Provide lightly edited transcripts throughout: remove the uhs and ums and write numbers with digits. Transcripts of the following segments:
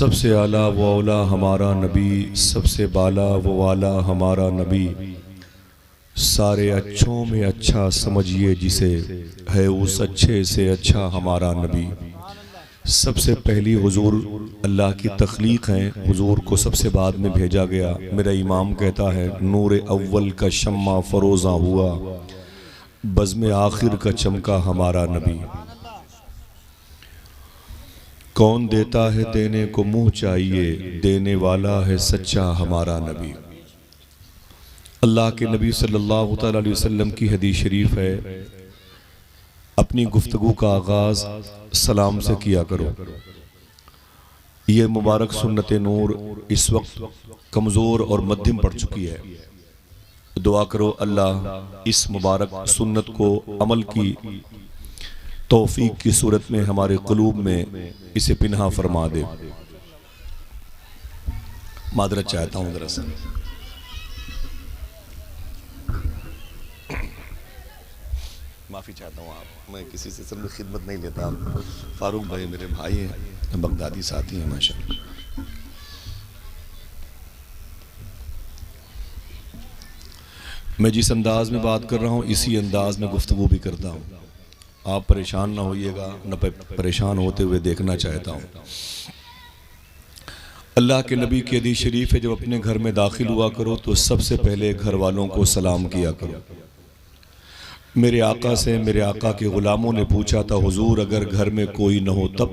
सबसे आला व औला हमारा नबी, सबसे बाला व वाला हमारा नबी, सारे अच्छों में अच्छा समझिए जिसे, है उस अच्छे से अच्छा हमारा नबी। सबसे पहली हुजूर अल्लाह की तख्लीक हैं, हुजूर को सबसे बाद में भेजा गया। मेरा इमाम कहता है नूर अव्वल का शम्मा फरोज़ा हुआ, बज़्म आखिर का चमका हमारा नबी। कौन देता है देने को मुँह चाहिए, देने वाला है सच्चा हमारा नबी। अल्लाह के नबी सल्लल्लाहु तआला अलैहि वसल्लम की हदीस शरीफ है, अपनी गुफ्तगू का आगाज़ सलाम से किया करो। ये मुबारक सुन्नत नूर इस वक्त कमज़ोर और मध्यम पड़ चुकी है। दुआ करो अल्लाह इस मुबारक सुन्नत को अमल की तौफीक की सूरत में हमारे क़ुलूब में इसे पिन्हा फरमा दे। मादरत चाहता हूँ दरअसल, माफ़ी चाहता हूँ आप, मैं किसी से सब खिदमत नहीं लेता। फारूक भाई मेरे भाई हैं, बगदादी साथी हैं माशाअल्लाह। मैं जिस अंदाज में बात कर रहा हूँ इसी अंदाज में गुफ्तगू भी करता हूँ। आप परेशान ना होइएगा, न परेशान होते हुए देखना चाहता हूँ। अल्लाह के नबी की हदीस शरीफ है, जब अपने घर में दाखिल हुआ करो तो सबसे पहले घर वालों को सलाम किया करो। मेरे आका से मेरे आका के ग़ुलामों ने पूछा था हुजूर अगर घर में कोई न हो तब?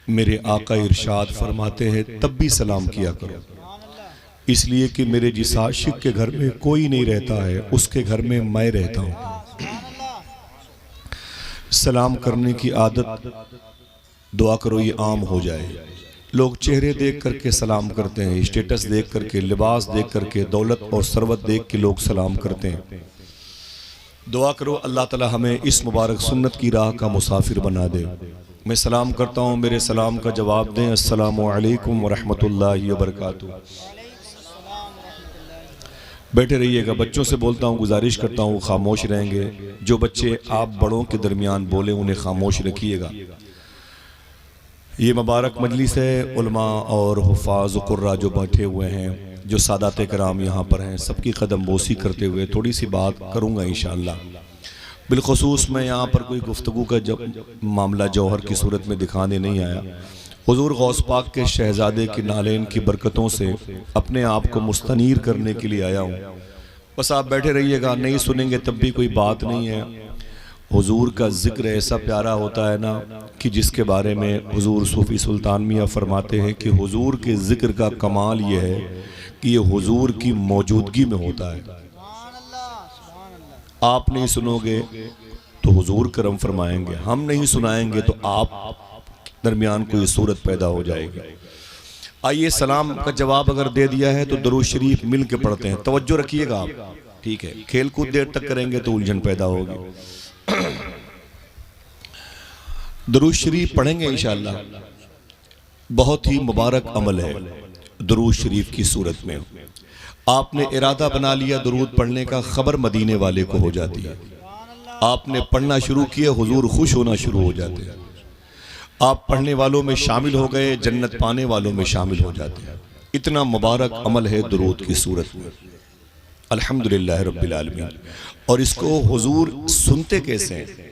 मेरे आका इरशाद फरमाते हैं तब भी सलाम किया करो, इसलिए कि मेरे जिस आशिक के घर में कोई नहीं रहता है उसके घर में मैं रहता हूँ। सलाम करने की आदत दुआ करो ये आम हो जाए। लोग चेहरे देख करके सलाम करते हैं, स्टेटस देख करके, लिबास देख करके, दौलत और सरवत देख के लोग सलाम करते हैं। दुआ करो अल्लाह ताला हमें इस मुबारक सुन्नत की राह का मुसाफिर बना दे। मैं सलाम करता हूँ, मेरे सलाम का जवाब दें। अस्सलामु अलैकुम व रहमतुल्लाहि व बरकातुहू। बैठे रहिएगा। बच्चों से बोलता हूँ, गुजारिश करता हूँ खामोश रहेंगे। जो बच्चे आप बड़ों के दरमियान बोले उन्हें खामोश रखिएगा। ये मुबारक मजलिस है, उलमा और हुफ़ाज़ कुर्रा जो बैठे हुए हैं, जो सादात कराम यहाँ पर हैं, सबकी कदम बोसी करते हुए थोड़ी सी बात करूँगा इंशाअल्लाह। बिलखुसूस मैं यहाँ पर कोई गुफ्तगू का मामला जौहर की सूरत में दिखाने नहीं आया। हुजूर गौस पाक के शहजादे की नालेन की बरकतों से अपने आप को मुस्तनीर करने के लिए आया हूँ। बस आप बैठे रहिएगा, नहीं सुनेंगे तब भी कोई बात नहीं है। हुजूर का जिक्र ऐसा प्यारा होता है ना कि जिसके बारे में हुजूर सूफ़ी सुल्तान मियाँ फरमाते हैं कि हुजूर के जिक्र का कमाल ये है कि ये हुजूर की मौजूदगी में होता है। आप नहीं सुनोगे तो हुजूर करम फरमाएंगे, हम नहीं सुनाएंगे तो आप दरमियान कोई सूरत पैदा हो जाएगी। आइए सलाम का जवाब अगर दे दिया है तो दरूद शरीफ मिल के पढ़ते हैं। तवज्जो रखिएगा आप, ठीक है? खेल कूद देर तक करेंगे तो उलझन पैदा होगी। दरूद शरीफ पढ़ेंगे इंशाअल्लाह। बहुत ही मुबारक अमल है दरूद शरीफ की सूरत में। आपने इरादा बना लिया दरूद पढ़ने का, खबर मदीने वाले को हो जाती है। आपने पढ़ना शुरू किया, हुजूर खुश होना शुरू हो जाते हैं। आप पढ़ने वालों में शामिल हो गए, जन्नत पाने वालों में शामिल हो जाते हैं। इतना मुबारक अमल है दुरूद की सूरत में। अल्हम्दुलिल्लाह रब्बिल आलमीन। और इसको हुजूर सुनते कैसे हैं?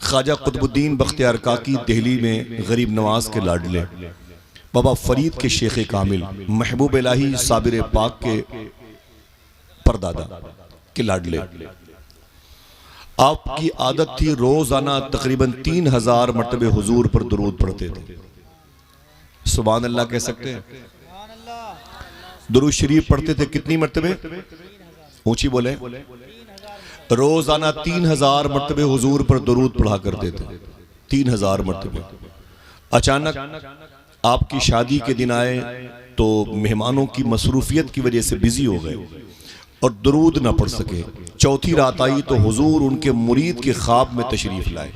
ख्वाजा कुतुबुद्दीन बख्तियार काकी दिल्ली में गरीब नवाज के लाडले, बाबा फरीद के शेख कामिल, महबूब इलाही साबिर पाक के परदादा के लाडले। आपकी आदत थी रोजाना तकरीबन 3000 मरतबे हुजूर पर दुरूद पढ़ते थे। सुभान अल्लाह कह सकते हैं? दुरूद शरीफ पढ़ते थे कितनी मरतबे? ऊंची बोले। रोजाना 3000 मरतबे हुजूर पर दुरूद पढ़ा करते थे। 3000 मरतबे। अचानक आपकी शादी के दिन आए तो मेहमानों की मसरूफियत की वजह से बिजी हो गए और दुरूद ना पढ़ सके। चौथी रात आई तो हुजूर उनके मुरीद के ख्वाब में तशरीफ लाए।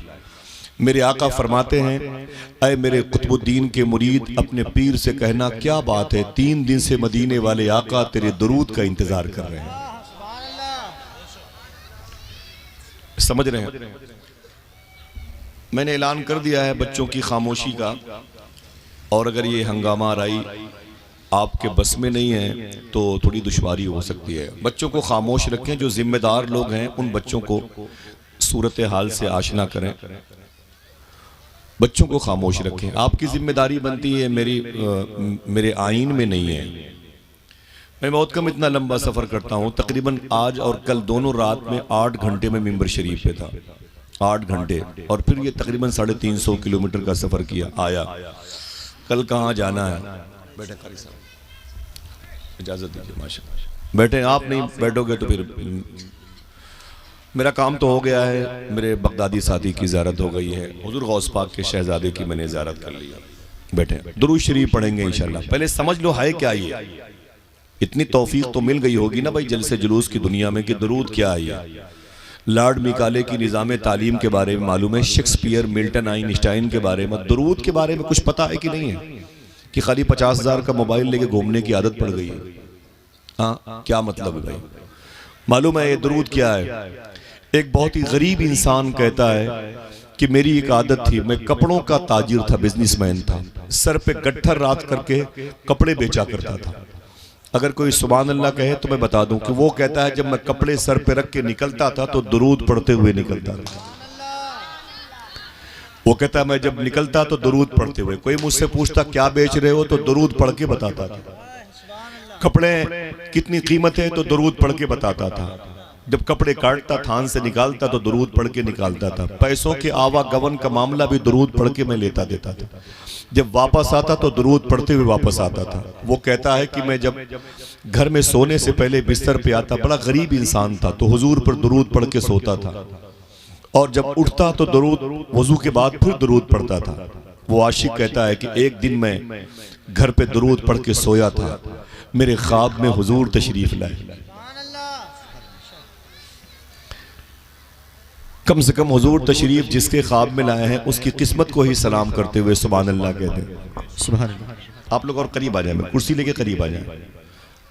मेरे आका फरमाते हैं, ऐ मेरे कुतुबुद्दीन के मुरीद, अपने पीर से कहना क्या बात है, 3 दिन से मदीने वाले आका तेरे दुरूद का इंतजार कर रहे हैं। समझ रहे हैं? मैंने ऐलान कर दिया है बच्चों की खामोशी का। और अगर ये हंगामा आराई आपके बस में नहीं है तो थोड़ी दुश्वारी हो सकती है। बच्चों को खामोश रखें, जो जिम्मेदार लोग हैं उन बच्चों को सूरत हाल से आशना करें, बच्चों को खामोश रखें। आपकी जिम्मेदारी बनती है, मेरे आइन में नहीं है। मैं बहुत कम इतना लंबा सफ़र करता हूँ, तकरीबन आज और कल दोनों रात में 8 घंटे में मिंबर शरीफ पे था, 8 घंटे, और फिर ये तकरीबन 350 किलोमीटर का सफ़र किया आया। कल कहाँ जाना है? बैठे कारी साहब, इजाज़त दीजिए। माशाअल्लाह बैठे, आप नहीं बैठोगे तो फिर मेरा काम तो हो गया है। मेरे बगदादी साथी की ज़ियारत हो गई है, हुज़ूर गौस पाक के शहज़ादे की मैंने ज़ियारत कर ली। बैठे, दुरूद शरीफ पढ़ेंगे इंशाअल्लाह। पहले समझ लो है क्या ये, इतनी तौफीक तो मिल गई होगी ना भाई जलसे जुलूस की दुनिया में कि दरूद क्या है। लॉर्ड मिकाले की निज़ाम तालीम के बारे में मालूम है, शेक्सपियर, मिल्टन, आइंस्टाइन के बारे में, दरूद के बारे में कुछ पता है कि नहीं है? कि खाली 50,000 का मोबाइल लेके घूमने की आदत पड़ गई है। हाँ, क्या मतलब है भाई? मालूम है ये दरूद क्या है? एक बहुत ही गरीब इंसान कहता है कि मेरी एक आदत थी, मैं कपड़ों का ताजिर था, बिजनेसमैन था, सर पे गट्ठर रात करके कपड़े बेचा करता था। अगर कोई सुभान अल्लाह कहे तो मैं बता दूं कि वो कहता है जब मैं कपड़े सर पे रख के निकलता था तो दुरूद पढ़ते हुए निकलता था। वो कहता है मैं जब निकलता तो दुरूद पढ़ते हुए। कोई मुझसे पूछता क्या बेच रहे हो तो दुरूद पढ़ के बताता था। कपड़े कितनी कीमत है तो दुरूद पढ़ के बताता था। जब कपड़े काटता थान से निकालता तो दुरूद पढ़ के निकालता था। पैसों के आवागमन का मामला भी दुरूद पढ़ के मैं लेता देता था। जब वापस आता तो दुरूद पढ़ते हुए वापस आता था। वो कहता है कि मैं जब घर में सोने से पहले बिस्तर पे आता, बड़ा गरीब इंसान था, तो हुजूर पर दुरूद पढ़ के सोता था, और जब उठता तो दुरूद, वजू के बाद फिर दुरूद पढ़ता था। वो आशिक कहता है कि एक दिन मैं घर पे दुरूद पढ़ के सोया था, मेरे ख्वाब में हुजूर तशरीफ लाए। कम से कम हुजूर तशरीफ जिसके ख्वाब में लाए हैं उसकी किस्मत को ही सलाम करते हुए सुभान अल्लाह कहते हैं। सुभान अल्लाह। आप लोग और करीब आ जाए, मैं कुर्सी लेके करीब आ जाए,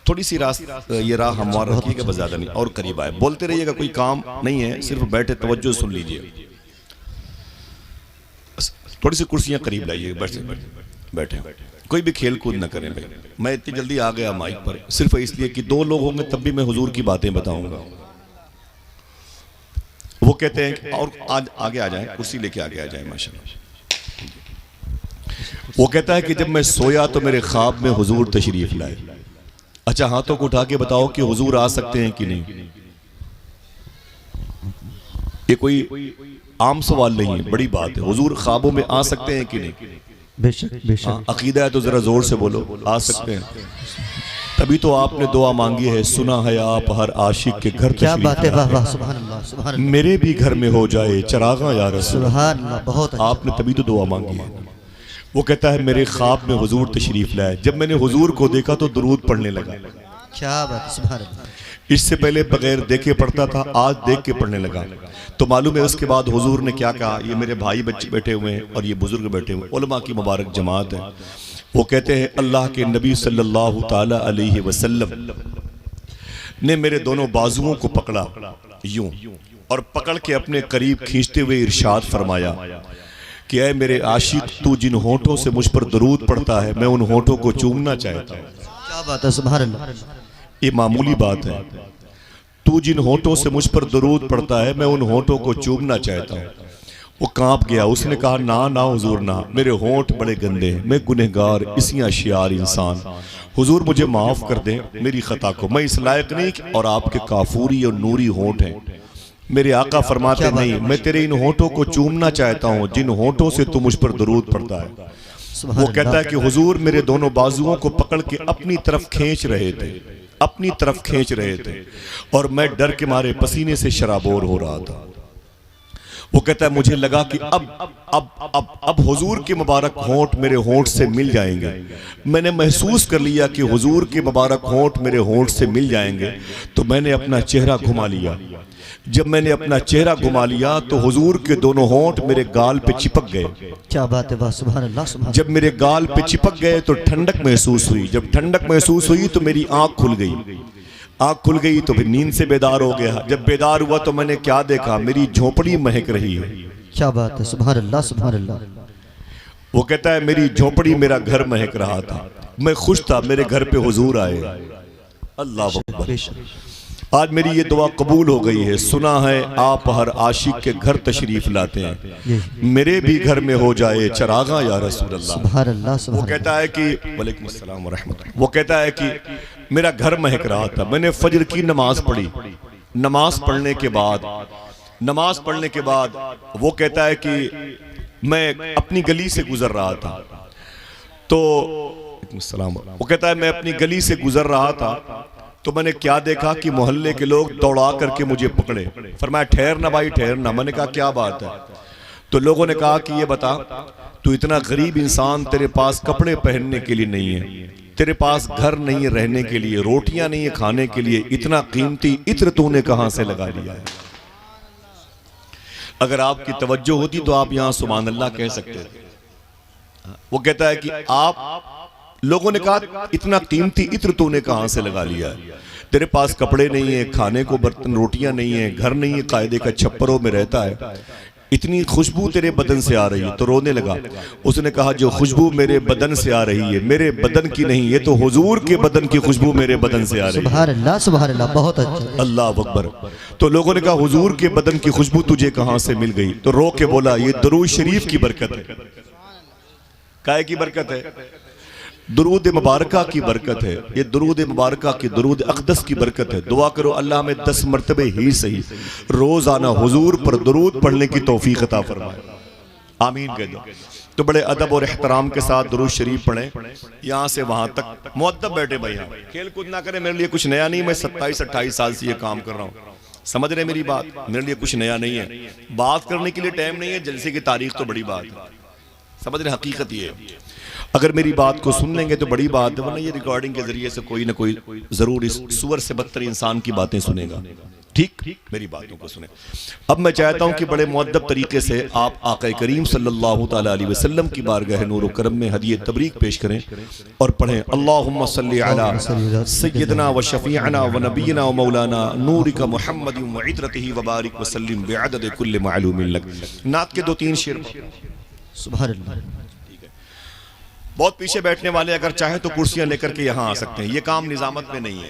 थोड़ी सी ये राह हमवार रखिएगा, बस ज़्यादा नहीं, और करीब आए। बोलते रहिएगा, कोई काम नहीं है, सिर्फ बैठे तवज्जो सुन लीजिए। थोड़ी सी कुर्सियाँ करीब लाइए, बैठे, कोई भी खेल कूद न करें भाई। मैं इतनी जल्दी आ गया माइक पर सिर्फ इसलिए कि 2 लोग होंगे तब भी मैं हुजूर की बातें बताऊंगा। वो कहते हैं कि और आज आगे आ जाए, कुर्सी लेके आगे आ जाए माशाल्लाह। वो कहता है कि जब मैं सोया तो मेरे ख्वाब में हुजूर तशरीफ लाए। अच्छा, हाथों को उठा के बताओ कि हुजूर आ सकते हैं कि नहीं। ये कोई आम सवाल नहीं है, बड़ी बात है। हुजूर ख्वाबों में आ सकते हैं कि नहीं? बेशक बेशक। अकीदा है तो जरा जोर से बोलो, आ सकते हैं। तभी तो आपने दुआ मांगी है, सुना है आप हर आशिक के घर क्या बात है, वाह वाह, सुभान अल्लाह, सुभान अल्लाह। मेरे भी घर में हो जाए चरागा या रसूल, सुभान अल्लाह, बहुत अच्छा। आपने तभी तो दुआ मांगी है। वो कहता है मेरे ख्वाब में हुजूर तशरीफ लाए, जब मैंने हुजूर को देखा तो दुरूद पढ़ने लगा। क्या बात, सुभान अल्लाह। इससे पहले बगैर देखे पढ़ता था, आज देख के पढ़ने लगा। तो मालूम है उसके बाद हुजूर ने क्या कहा? ये मेरे भाई बच्चे बैठे हुए हैं और ये बुजुर्ग बैठे हुए, उलमा की मुबारक जमात है। वो कहते हैं अल्लाह के नबी सल्लल्लाहु ताला अलैहि वसल्लम ने मेरे दोनों बाजुओं को पकड़ा यूं, और पकड़ के अपने करीब खींचते हुए इरशाद फरमाया कि ऐ मेरे आशिक, तू जिन होठों से मुझ पर दरूद पढ़ता है मैं उन होठों को चूमना चाहता हूँ। क्या बात है, सुभान अल्लाह। ये मामूली बात है, तू जिन होठों से मुझ पर दरूद पढ़ता है मैं उन होठों को चूमना चाहता हूँ। वो कांप गया, उसने कहा ना ना हुजूर ना, मेरे होंठ बड़े गंदे हैं, मैं गुनहगार इसी अशियार इंसान, हुजूर मुझे माफ कर दें मेरी खता को, मैं इस लायक नहीं। और आपके काफूरी और नूरी होंठ हैं। मेरे आका फरमाते नहीं, मैं तेरे इन होठों को चूमना चाहता हूँ जिन होठों से तू मुझ पर दरूद पढ़ता है। वो कहता है कि हुजूर मेरे दोनों बाजुओं को पकड़ के अपनी तरफ खींच रहे थे, अपनी तरफ खींच रहे थे, और मैं डर के मारे पसीने से शराबोर हो रहा था। वो कहता है मुझे लगा कि अब हुजूर के मुबारक होंठ मेरे होंठ से मिल जाएंगे। मैंने महसूस कर लिया कि हुजूर के मुबारक होंठ मेरे होंठ से मिल जाएंगे, तो मैंने अपना चेहरा घुमा लिया। जब मैंने अपना चेहरा घुमा लिया तो हुजूर के दोनों होंठ मेरे गाल पे चिपक गए। क्या बात है, वाह, सुभान अल्लाह, सुभान। जब मेरे गाल पे चिपक गए तो ठंडक महसूस हुई। जब ठंडक महसूस हुई तो मेरी आंख खुल गई। आँख खुल गई तो फिर नींद से बेदार हो गया। जब बेदार हुआ तो मैंने क्या देखा? मेरी झोपड़ी महक रही है। क्या बात है, सुभान अल्लाह, सुभान अल्लाह। वो कहता है मेरी झोपड़ी मेरा घर महक रहा था, मैं खुश था मेरे घर पे हुजूर आए। अल्लाह अकबर। आज मेरी ये दुआ कबूल हो गई है। सुना है आप हर आशिक के घर तशरीफ लाते हैं, मेरे भी घर में हो जाए चरागा या रसूल अल्लाह। सुभान अल्लाह, सुभान वो कहता है कि वालेकुम अस्सलाम व रहमतुल्लाह। वो कहता है कि मेरा घर महक रहा था, मैंने फजर की नमाज पढ़ी। नमाज पढ़ने के बाद वो कहता है कि मैं अपनी गली से गुजर रहा था, तो वो कहता है मैं अपनी गली से गुजर रहा था तो मैंने क्या देखा कि मोहल्ले के लोग दौड़ा करके मुझे पकड़े। फरमाया ठहर ना भाई ठहर ना। मैंने कहा क्या बात है? तो लोगों ने कहा कि ये बता, तू इतना गरीब इंसान, तेरे पास कपड़े पहनने के लिए नहीं है, तेरे पास घर नहीं है रहने के लिए, रोटियां नहीं है खाने के लिए, इतना कीमती इत्र तूने कहां से लगा लिया है? अगर आपकी तवज्जो होती तो आप यहां सुभान अल्लाह कह सकते थे। वो कहता है कि आप लोगों ने कहा इतना कीमती इत्र तूने कहां से लगा लिया है? तेरे पास कपड़े नहीं है, खाने को बर्तन रोटियां नहीं है, घर नहीं है, कायदे का छप्परों में रहता है, इतनी खुशबू तेरे बदन से आ रही है। तो रोने लगा। उसने कहा जो खुशबू मेरे बदन से आ रही है मेरे बदन की नहीं, ये तो हुजूर के बदन की खुशबू मेरे बदन से आ रही है। सुभान अल्लाह, सुभान अल्लाह, बहुत अच्छा। अल्लाह अकबर। तो लोगों ने कहा हुजूर के बदन की खुशबू तुझे कहां से मिल गई? तो रो के बोला ये दुरूद शरीफ की बरकत है। काहे की बरकत है? दुरूद मुबारका की बरकत है। ये दुरूद मुबारका की, दुरूद अक़दस की बरकत है। दुआ करो अल्लाह में 10 मरतबे ही सही रोजाना हुजूर पर दुरूद पढ़ने की तौफीक अता फरमाए। आमीन कह दो। तो बड़े अदब और एहतराम के साथ दुरूद शरीफ पढ़ें, यहाँ से वहां तक मुअद्दब बैठे भाई। यहाँ खेल कूद ना करें, मेरे लिए कुछ नया नहीं। मैं 27-28 साल से ये काम कर रहा हूँ, समझ रहे मेरी बात? मेरे लिए कुछ नया नहीं है। बात करने के लिए टाइम नहीं है, जलसे की तारीख तो बड़ी बात है, समझ रहे? हकीकत ये है, अगर मेरी बात को सुन लेंगे तो बड़ी बात है, वरना ये रिकॉर्डिंग के जरिए से कोई ना कोई जरूर इस सुअर से बदतर इंसान की बातें सुनेगा। ठीक, मेरी बातों को सुने। अब मैं चाहता हूं कि बड़े मुअद्दब तरीके से आप आक़ा करीम सल्लल्लाहु तआला अलैहि वसल्लम की बारगाह नूर करम में हदिये तबरीक पेश करें और पढ़ें अल्लाहुम्मा सल्ली अला सय्यदना व शफीअना व नबीना व मौलाना नूरिका मुहम्मदिन व इत्रतिही व बारिक व सल्लिम बिअदद कुल्लि मालूमिन लक। नात के 2-3 शेर। सुभान अल्लाह। बहुत पीछे बैठने वाले अगर चाहे तो कुर्सियां लेकर के यहाँ आ सकते हैं, ये काम निजामत में नहीं है।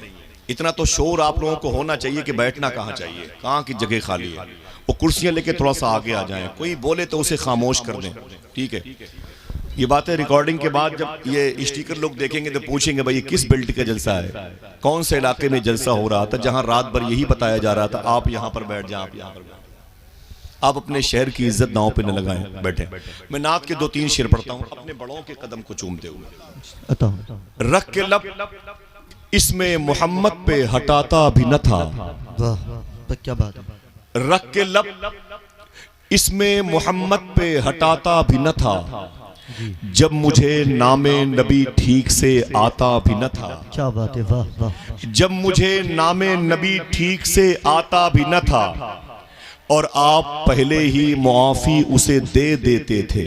इतना तो शोर आप लोगों को होना चाहिए कि बैठना कहाँ चाहिए, कहाँ की जगह खाली है। वो कुर्सियां लेके थोड़ा सा आगे आ जाएं, कोई बोले तो उसे खामोश कर दें। ठीक है, ये बातें रिकॉर्डिंग के बाद जब ये स्टिकर लोग देखेंगे तो पूछेंगे भाई किस बेल्ट का जलसा है, कौन से इलाके में जलसा हो रहा था, जहाँ रात भर यही बताया जा रहा था आप यहाँ पर बैठ जाए, आप यहाँ पर बैठ। आप अपने शहर की इज्जत नाव पे न लगाएं, बैठे। मैं नात के 2-3 शेर पढ़ता हूँ अपने बड़ों के कदम को चूमते हुए। रख के लब इसमें मोहम्मद पे हटाता भी न था। वाह, क्या बात है। रख के लब इसमें मोहम्मद पे हटाता भी न था, जब मुझे नामे नबी ठीक से आता भी न था। क्या बात है, वाह वाह। जब मुझे नामे नबी ठीक से आता भी न था और आप पहले ही मुआफी उसे दे देते थे।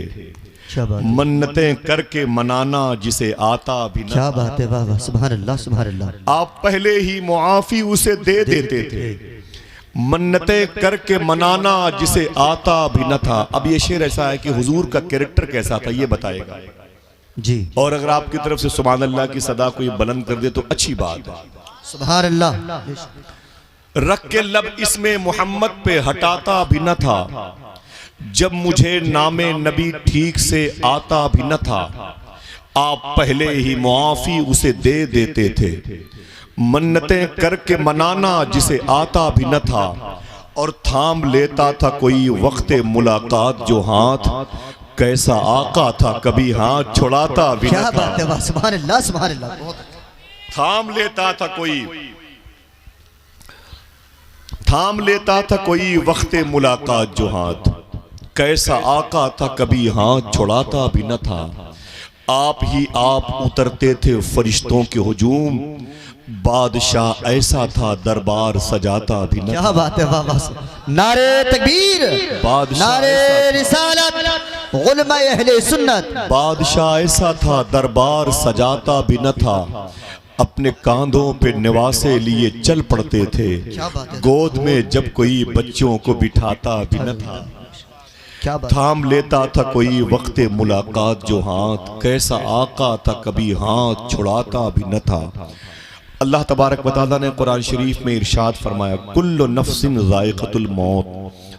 मन्नतें करके मनाना जिसे आता भी न। क्या बात है, वाह वाह, सुभान अल्लाह, सुभान अल्लाह। आप पहले ही मुआफी उसे दे देते थे, मन्नतें करके मनाना जिसे आता भी न था। अब ये शेर ऐसा है कि हुजूर का कैरेक्टर कैसा था ये बताएगा जी। और अगर आपकी तरफ से सुभान अल्लाह की सदा कोई बुलंद कर दे तो अच्छी बात है। सुभान अल्लाह। रख के लब इसमें मोहम्मद पे हटाता भी न था, जब मुझे नामे नबी ठीक से आता भी न था। आप पहले ही मुआफी उसे दे देते थे, मन्नतें करके मनाना जिसे आता भी न था। और थाम लेता था कोई वक्ते मुलाकात जो हाथ, कैसा आका था कभी हाथ छुड़ाता भी न था। क्या बात है, वाह, सुभान अल्लाह, सुभान अल्लाह। थाम लेता था कोई, थाम लेता था कोई वक्ते मुलाकात जो हाथ, कैसा आका था कभी हाथ छुड़ाता भी न था। आप ही आप उतरते थे फरिश्तों के हुजूम, बादशाह ऐसा था दरबार सजाता भी न। क्या बात है, वाह वाह। नारे तकबीर, नारे रिसालत, उलमा अहले सुन्नत। बादशाह ऐसा था दरबार सजाता भी न था, अपने कांधों पे निवासे लिए चल पड़ते थे, गोद में जब कोई बच्चों को बिठाता भी न था। क्या बात। थाम लेता था कोई वक्त मुलाकात जो हाथ, कैसा आका था कभी हाथ छुड़ाता भी न था। अल्लाह तबारक व तआला ने कुरान शरीफ में इरशाद फरमाया, कुल्लु नफ्सिन ज़ाइक़तुल मौत,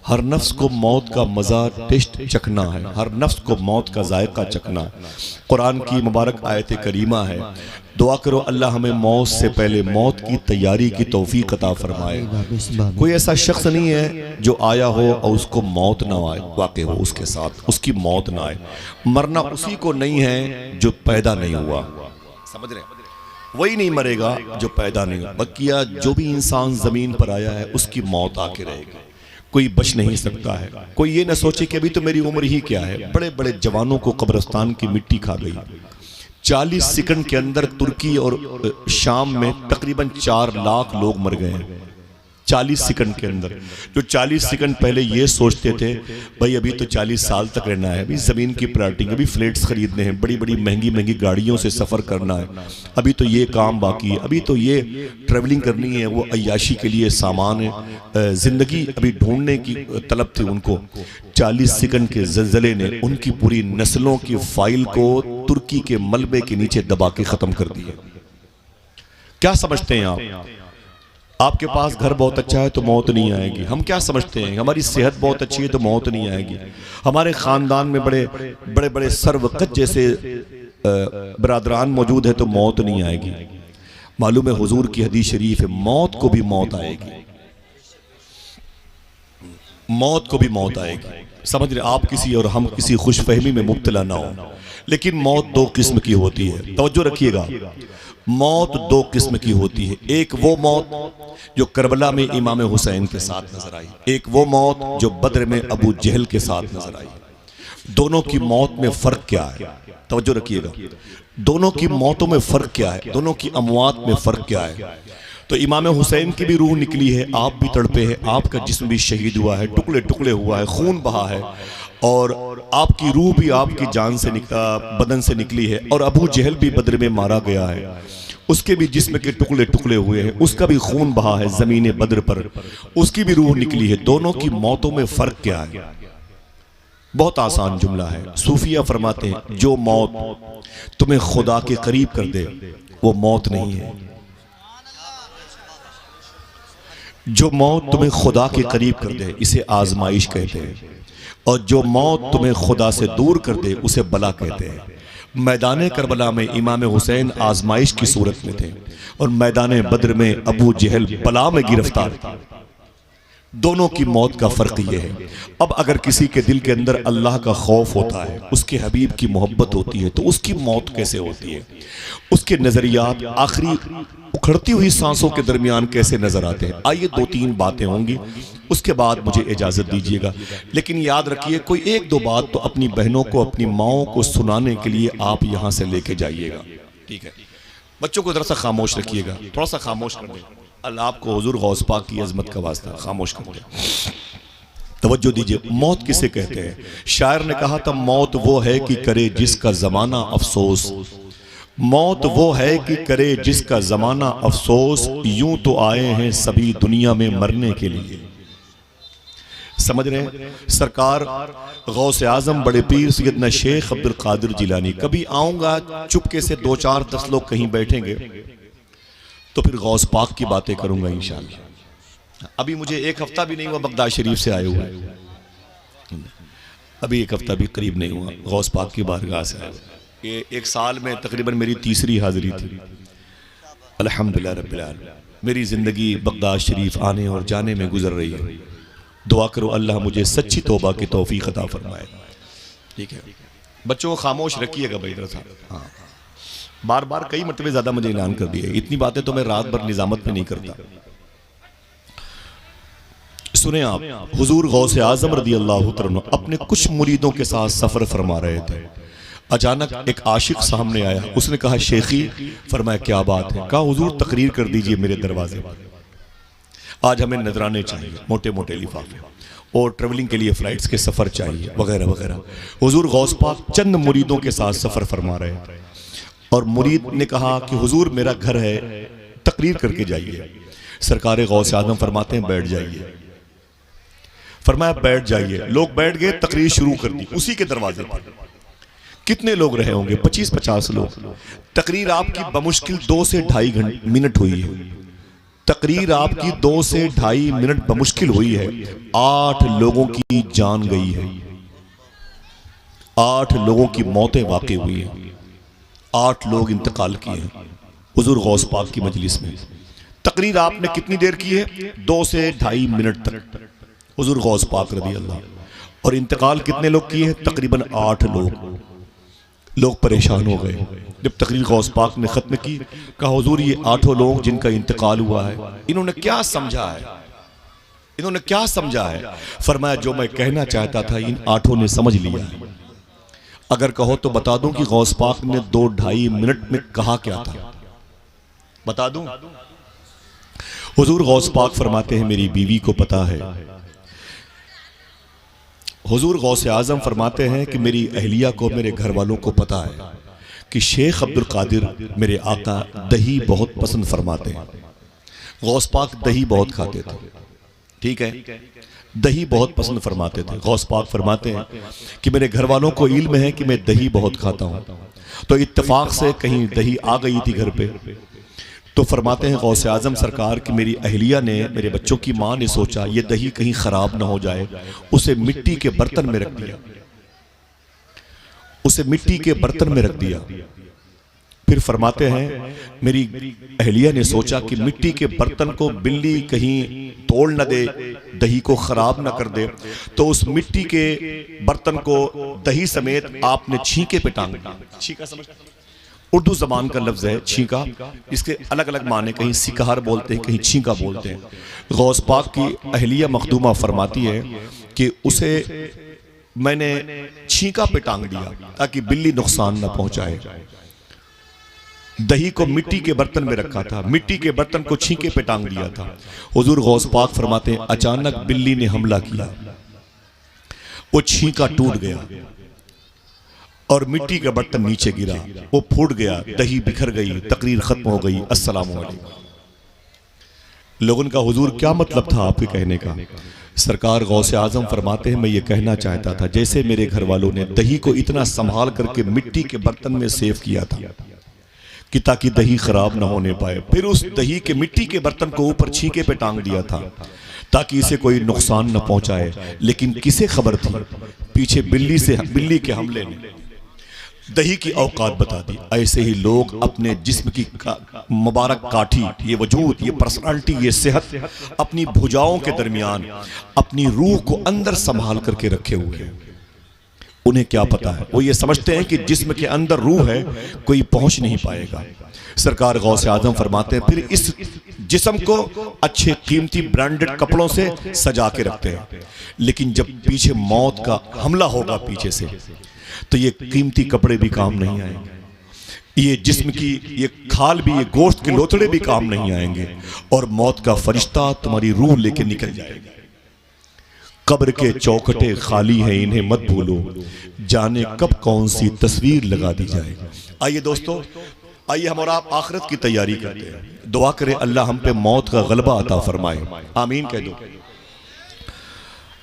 हर नफ्स को मौत का मज़ा टेस्ट चखना है, हर नफ्स को मौत का जायका चखना है। कुरान की मुबारक आयत करीमा है। दुआ करो अल्लाह हमें मौत से पहले मौत की तैयारी की तौफीक अता फरमाए। कोई ऐसा शख्स नहीं है जो आया हो और उसको मौत ना आए, वाक़ई हो उसके साथ उसकी मौत ना आए। मरना उसी को नहीं है जो पैदा नहीं हुआ, समझ रहे हैं? वही नहीं मरेगा जो पैदा नहीं हुआ। बकिया जो भी इंसान जमीन पर आया है उसकी मौत आके रहेगी, कोई बच नहीं सकता है। कोई ये ना सोचे कि अभी तो मेरी उम्र ही क्या है। बड़े बड़े जवानों को कब्रिस्तान की मिट्टी खा गई। 40 सेकंड के अंदर तुर्की और शाम में तकरीबन 4 लाख लोग मर गए हैं 40 सेकंड के अंदर। जो 40 सेकंड पहले ये सोचते थे भाई अभी तो 40 साल तक रहना है, अभी ज़मीन की प्लाटिंग, अभी फ्लैट्स खरीदने हैं, बड़ी बड़ी महंगी महंगी गाड़ियों से सफ़र करना है, अभी तो ये काम बाकी है, अभी तो ये ट्रैवलिंग करनी है, वो अय्याशी के लिए सामान है, ज़िंदगी अभी ढूंढने की तलब थी उनको। 40 सेकंड के ज़लज़ले ने उनकी पूरी नस्लों की फाइल को तुर्की के मलबे के नीचे दबा के ख़त्म कर दिया। क्या समझते हैं आप? आपके पास घर बहुत अच्छा है तो मौत नहीं आएगी। हम क्या समझते हैं? हमारी सेहत बहुत अच्छी है तो मौत नहीं आएगी। हमारे ख़ानदान में बड़े बड़े बड़े सर्वकत जैसे बरादरान मौजूद है तो मौत नहीं आएगी। मालूम है हुजूर की हदीस शरीफ है, मौत को भी मौत आएगी, मौत को भी मौत आएगी। समझ रहे? आप किसी और हम किसी खुशफहमी में मुब्तला ना हो। लेकिन मौत 2 किस्म की होती है, तवज्जो रखिएगा। मौत 2 किस्म की होती है। एक वो मौत जो करबला में इमाम हुसैन के साथ नजर आई, एक वो मौत जो बद्र में अबू जहल के साथ नजर आई। दोनों की मौत में फर्क क्या है? तवज्जो रखिएगा। दोनों की मौतों में फर्क क्या है? दोनों की अमवात में फर्क क्या है? तो इमाम हुसैन की भी रूह निकली है, आप भी तड़पे हैं, आपका जिस्म भी शहीद हुआ है, टुकड़े टुकड़े हुआ है, खून बहा है, और आपकी रूह भी आपकी जान से बदन से निकली है। और अबू जहल भी बद्र में मारा गया है, उसके भी जिस्म के टुकड़े टुकड़े हुए हैं, उसका भी खून बहा है जमीन बद्र पर, उसकी भी रूह निकली है। दोनों की मौतों में फर्क क्या है? बहुत आसान जुमला है। सूफिया फरमाते हैं जो मौत तुम्हें खुदा के करीब कर दे वो मौत नहीं है, जो मौत तुम्हें खुदा के करीब कर दे इसे आजमाइश कहते हैं, और जो मौत तुम्हें खुदा से दूर कर दे उसे बला कहते हैं। मैदान करबला में इमाम हुसैन आजमाइश की सूरत में थे और मैदान बद्र में अबू जहल बला में गिरफ्तार थे। दोनों की मौत का फर्क यह है। अब अगर किसी के दिल के अंदर अल्लाह का खौफ होता है, उसके हबीब की मोहब्बत होती है, तो उसकी मौत कैसे होती है? उसके नजरियात आखिरी उखड़ती हुई सांसों के दरमियान कैसे नजर आते हैं? आइए 2-3 बातें होंगी, उसके बाद मुझे इजाजत दीजिएगा। लेकिन याद रखिए कोई 1-2 बात तो अपनी बहनों को, अपनी माओं को सुनाने के लिए आप यहां से लेके जाइएगा, ठीक है? बच्चों को जरा सा खामोश रखिएगा, थोड़ा सा खामोश कर दें। अल्लाह आपको हुजूर गौस पाक की अजमत का वास्ता खामोश कर दे। तवज्जो दीजिए, मौत किसे कहते हैं? शायर ने कहा था मौत वो है कि करे जिसका जमाना अफसोस, मौत वो है कि करे जिसका जमाना अफसोस, यूं तो आए हैं सभी दुनिया में मरने के लिए। समझ रहे हैं? सरकार गौसे आजम बड़े पीर सैयदना शेख अब्दुल कादिर जिलानी, कभी आऊंगा चुपके से 2-4-10 लोग कहीं बैठेंगे तो फिर गौस पाक की बातें करूंगा इंशाअल्लाह। अभी मुझे 1 हफ्ता भी नहीं हुआ बगदाद शरीफ से आए हुए, अभी 1 हफ्ता भी करीब नहीं हुआ गौस पाक की बारगाह से आए। ये 1 साल में तकरीबन मेरी 3री हाजिरी थी। अल्हम्दुलिल्लाह रब्बिल आलमीन। मेरी ज़िंदगी बगदाद शरीफ आने और जाने में गुजर रही है। दुआ करो अल्लाह मुझे सच्ची तौबा की तौफीक अता फरमाए, ठीक है? बच्चों को खामोश रखिएगा भाई इधर साहब। हाँ, बार बार कई मरतबे ज्यादा मुझे ऐलान कर दिए, इतनी बातें तो मैं रात भर निजामत में नहीं करता। सुने आप, हुजूर गौसे आजम रदी अल्लाह तआला अपने कुछ मुरीदों के साथ सफर फरमा रहे थे। अचानक एक आशिक सामने आया, उसने कहा शेखी। फरमाया क्या बात है? कहा हुजूर तकरीर कर दीजिए मेरे दरवाजे पर, आज हमें नजराने चाहिए, मोटे मोटे लिफाफे, और ट्रेवलिंग के लिए फ्लाइट्स के सफर चाहिए वगैरह वगैरह। हुजूर गौस पाक चंद मुरीदों के साथ सफर फरमा रहे थे और मुरीद ने कहा कि हुजूर मेरा घर है, तकरीर करके जाइए। सरकार गौस आजम फरमाते हैं बैठ जाइए। फरमाया बैठ जाइए। लोग बैठ गए, तकरीर शुरू कर दी उसी के दरवाजे पर। कितने लोग रहे होंगे? 25-50 लोग। तकरीर आपकी बमुश्किल 2 से 2.5 मिनट हुई है। तकरीर आपकी 2 से 2.5 मिनट बमुश्किल हुई है। 8 लोगों की जान गई है, 8 लोगों की मौतें वाक़ई हुई हैं, 8 लोग इंतकाल किए हैं हुजूर गौस पाक की मजलिस में। तकरीर आपने कितनी देर की है? 2 से 2.5 मिनट तक हुजूर गौस पाक रज़ी अल्लाह। और इंतकाल कितने लोग किए हैं? तकरीबन 8 लोग। लोग परेशान हो गए। जब तकरीर गौस पाक ने खत्म की, कहा हुजूर ये 8 लोग जिनका इंतकाल हुआ है, इन्होंने क्या समझा है? इन्होंने क्या समझा है? फरमाया जो मैं कहना चाहता था इन 8 ने समझ लिया। अगर कहो तो बता दूं कि गौस पाक ने 2-2.5 मिनट में कहा क्या था? बता दूं? हुजूर गौस पाक फरमाते हैं मेरी बीवी को पता है। हुजूर गौस आज़म फरमाते हैं कि मेरी अहलिया को, मेरे घर वालों को पता है कि शेख अब्दुल कादिर मेरे आका दही बहुत पसंद फरमाते हैं। गौस पाक दही बहुत खाते थे, ठीक है, दही बहुत पसंद फरमाते थे। गौस पाक फरमाते हैं कि मेरे घर वालों को इल्म है कि मैं दही बहुत खाता हूँ। तो इत्तेफाक से कहीं दही आ गई थी घर पे, तो फरमाते हैं गौस आज़म सरकार कि मेरी अहलिया ने, मेरे बच्चों की माँ ने सोचा ये दही कहीं खराब ना हो जाए, उसे मिट्टी के बर्तन में रख दिया, उसे मिट्टी के बर्तन में रख दिया। फिर फरमाते हैं मेरी अहलिया ने सोचा कि मिट्टी के बर्तन को बिल्ली कहीं तोड़ न दे, दही को खराब न कर दे, तो उस मिट्टी के बर्तन को दही समेत आपने छींके पे टांग दिया। छींका समझ, उर्दू जबान का लफ्ज है छींका, इसके अलग अलग माने, कहीं सिकहार बोलते हैं, कहीं छींका बोलते हैं। गौस पाक की अहलिया मखदूमा फरमाती है कि उसे मैंने छींका पे टांग दिया ताकि बिल्ली नुकसान न पहुंचाए। दही को मिट्टी के बर्तन में रखा था, मिट्टी के बर्तन को छींके पे टांग दिया था। हुजूर गौस पाक फरमाते हैं अचानक बिल्ली ने हमला किया, वो छींका टूट गया और मिट्टी का बर्तन नीचे गिरा, वो फूट गया, दही बिखर गई, तकरीर खत्म हो गई। अस्सलाम वालेकुम। लोगों का हुजूर क्या मतलब था आपके कहने का? सरकार गौसे आजम फरमाते हैं मैं ये कहना चाहता था जैसे मेरे घर वालों ने दही को इतना संभाल करके मिट्टी के बर्तन में सेव किया था कि ताकि दही खराब ना होने पाए, फिर उस दही के मिट्टी के बर्तन को ऊपर छींके पे टांग दिया था ताकि इसे कोई नुकसान न पहुंचाए। लेकिन किसे खबर थी पीछे बिल्ली के हमले ने दही की औकात बता दी। ऐसे ही लोग अपने जिस्म की मुबारक काठी, ये वजूद, ये पर्सनालिटी, ये सेहत अपनी भुजाओं के दरमियान अपनी रूह को अंदर संभाल करके रखे हुए हैं। उन्हें क्या पता है, वो ये समझते हैं कि जिस्म के अंदर रूह है, कोई पहुंच नहीं पाएगा। सरकार गौसे आजम फरमाते हैं फिर इस जिस्म को अच्छे कीमती ब्रांडेड कपड़ों से सजा के रखते हैं, लेकिन जब पीछे मौत का हमला होगा पीछे से, तो ये कीमती कपड़े भी काम नहीं आएंगे, ये जिस्म की ये खाल भी, ये गोश्त के लोथड़े भी काम नहीं आएंगे, और मौत का फरिश्ता तुम्हारी रूह लेके निकल जाएगा। कब्र के चौखटे खाली हैं, इन्हें मत भूलो, जाने कब कौन सी तस्वीर लगा दी जाए। आइए दोस्तों, आइए हम और आप आखिरत की तैयारी करते हैं। दुआ करें अल्लाह हम पे मौत का गलबा अता फरमाए। आमीन कह दो।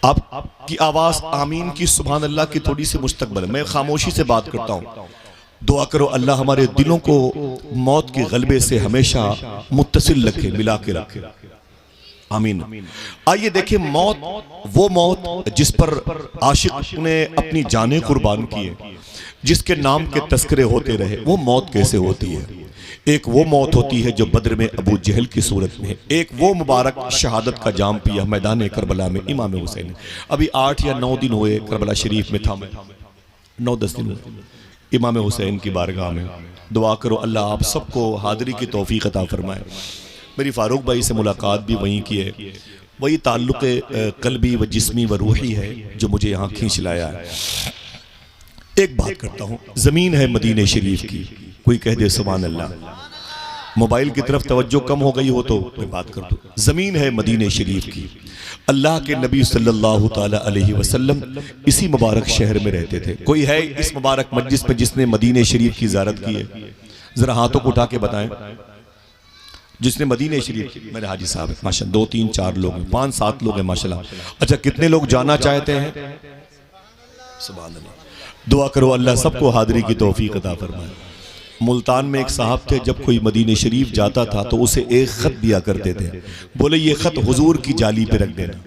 आपकी आवाज आमीन की सुभान अल्लाह की थोड़ी सी मुस्तकबल है, मैं खामोशी से बात करता हूँ। दुआ करो अल्लाह हमारे दिलों को मौत के गलबे से हमेशा मुत्तसिल रखे, मिला के रखे। आमीन। आइए देखिए, मौत, वो मौत जिस पर आशिक ने अपनी जानें कुर्बान किए, जिसके नाम के तस्करे होते रहे, वो मौत कैसे होती है? एक वो मौत होती है जो बद्र में अबू जहल की सूरत में है, एक वो मुबारक शहादत का जाम पिया मैदान करबला में इमाम हुसैन। अभी 8 या 9 दिन हुए करबला शरीफ में था मैं, 9-10 दिन हुए इमाम हुसैन की बारगाह में। दुआ करो अल्लाह आप सबको हाजिरी की तौफीक अता फरमाए। मेरी फारूक भाई से मुलाकात भी वहीं की है, वही ताल्लुक़ कल्बी व जिस्मी व रूही है जो मुझे यहाँ खींच लाया है। एक बात करता हूँ, ज़मीन है मदीने शरीफ की, कोई कह दे सुभान अल्लाह। मोबाइल की तरफ तवज्जो कम हो गई हो तो मैं बात कर दूँ। ज़मीन है मदीने शरीफ की, अल्लाह के नबी सल्लल्लाहु ताला अलैहि वसल्लम इसी मुबारक शहर में रहते थे। कोई है इस मुबारक मस्जिद में जिसने मदीने शरीफ की ज़ियारत की है? ज़रा हाथों को उठा के बताएं। जिसने मदीने शरीफ, मेरे हाजी साहब है माशा, 2 3 4 लोग हैं, 5 7 लोग हैं माशाल्लाह। अच्छा, कितने लोग जाना चाहते हैं? सुभान अल्लाह। दुआ करो अल्लाह सबको हाजिरी की तौफीक अता फरमाए। मुल्तान में एक साहब थे, जब कोई मदीने शरीफ जाता था तो उसे एक खत दिया करते थे, बोले ये खत हुजूर की जाली पे रख देना,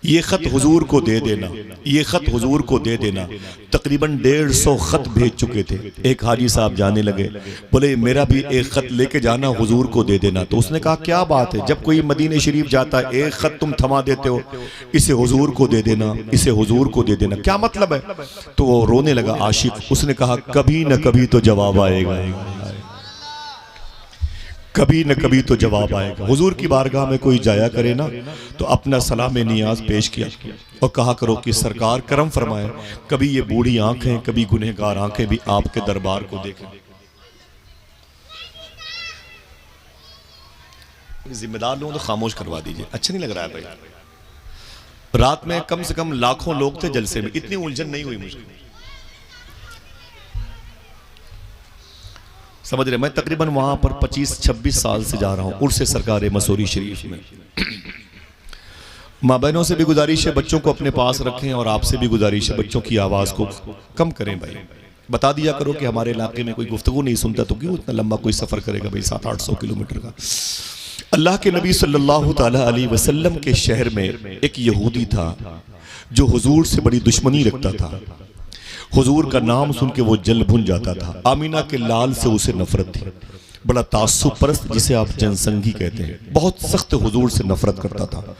ये खत हुजूर को दे देना, ये खत हुजूर को दे देना। तकरीबन 150 खत भेज चुके थे। एक हाजी साहब जाने लगे, बोले मेरा भी एक खत लेके जाना, हुजूर को दे देना। तो उसने कहा क्या बात है, जब कोई मदीने शरीफ जाता है एक खत तुम थमा देते हो, इसे हुजूर को दे देना, इसे हुजूर को दे देना, क्या मतलब है? तो वो रोने लगा आशिक। उसने कहा कभी न कभी तो जवाब आएगा, कभी न कभी तो जवाब आएगा। हुजूर की बारगाह में कोई जाया करे ना तो अपना सलाम नियाज पेश किया और कहा करो कि सरकार करम फरमाए, कभी ये बूढ़ी आंखें, कभी गुनहगार आंखें भी आपके दरबार को देखें। जिम्मेदार लोगों तो खामोश करवा दीजिए, अच्छा नहीं लग रहा है भाई। रात में कम से कम लाखों लोग थे जलसे में, इतनी उलझन नहीं हुई मुझे, समझ रहे। मैं तकरीबन वहां पर 25-26 साल से जा रहा हूं, उर्से सरकार मसूरी शरीफ में। माँ बहनों से भी गुजारिश है बच्चों को अपने पास रखें, और आपसे भी गुजारिश है बच्चों की आवाज को कम करें भाई। बता दिया करो कि हमारे इलाके में कोई गुफ्तगू नहीं सुनता तो क्यों इतना लंबा कोई सफर करेगा भाई, 700-800 किलोमीटर का। अल्लाह के नबी सल्लल्लाहु ताला अलैहि वसल्लम के शहर में एक यहूदी था जो हुजूर से बड़ी दुश्मनी रखता था। हुजूर का नाम सुन के वो जल भुन जाता था। आमीना के लाल से उसे नफरत थी, बड़ा तासुब परस्त जिसे आप जनसंगी कहते हैं, बहुत सख्त हुजूर से नफरत करता था।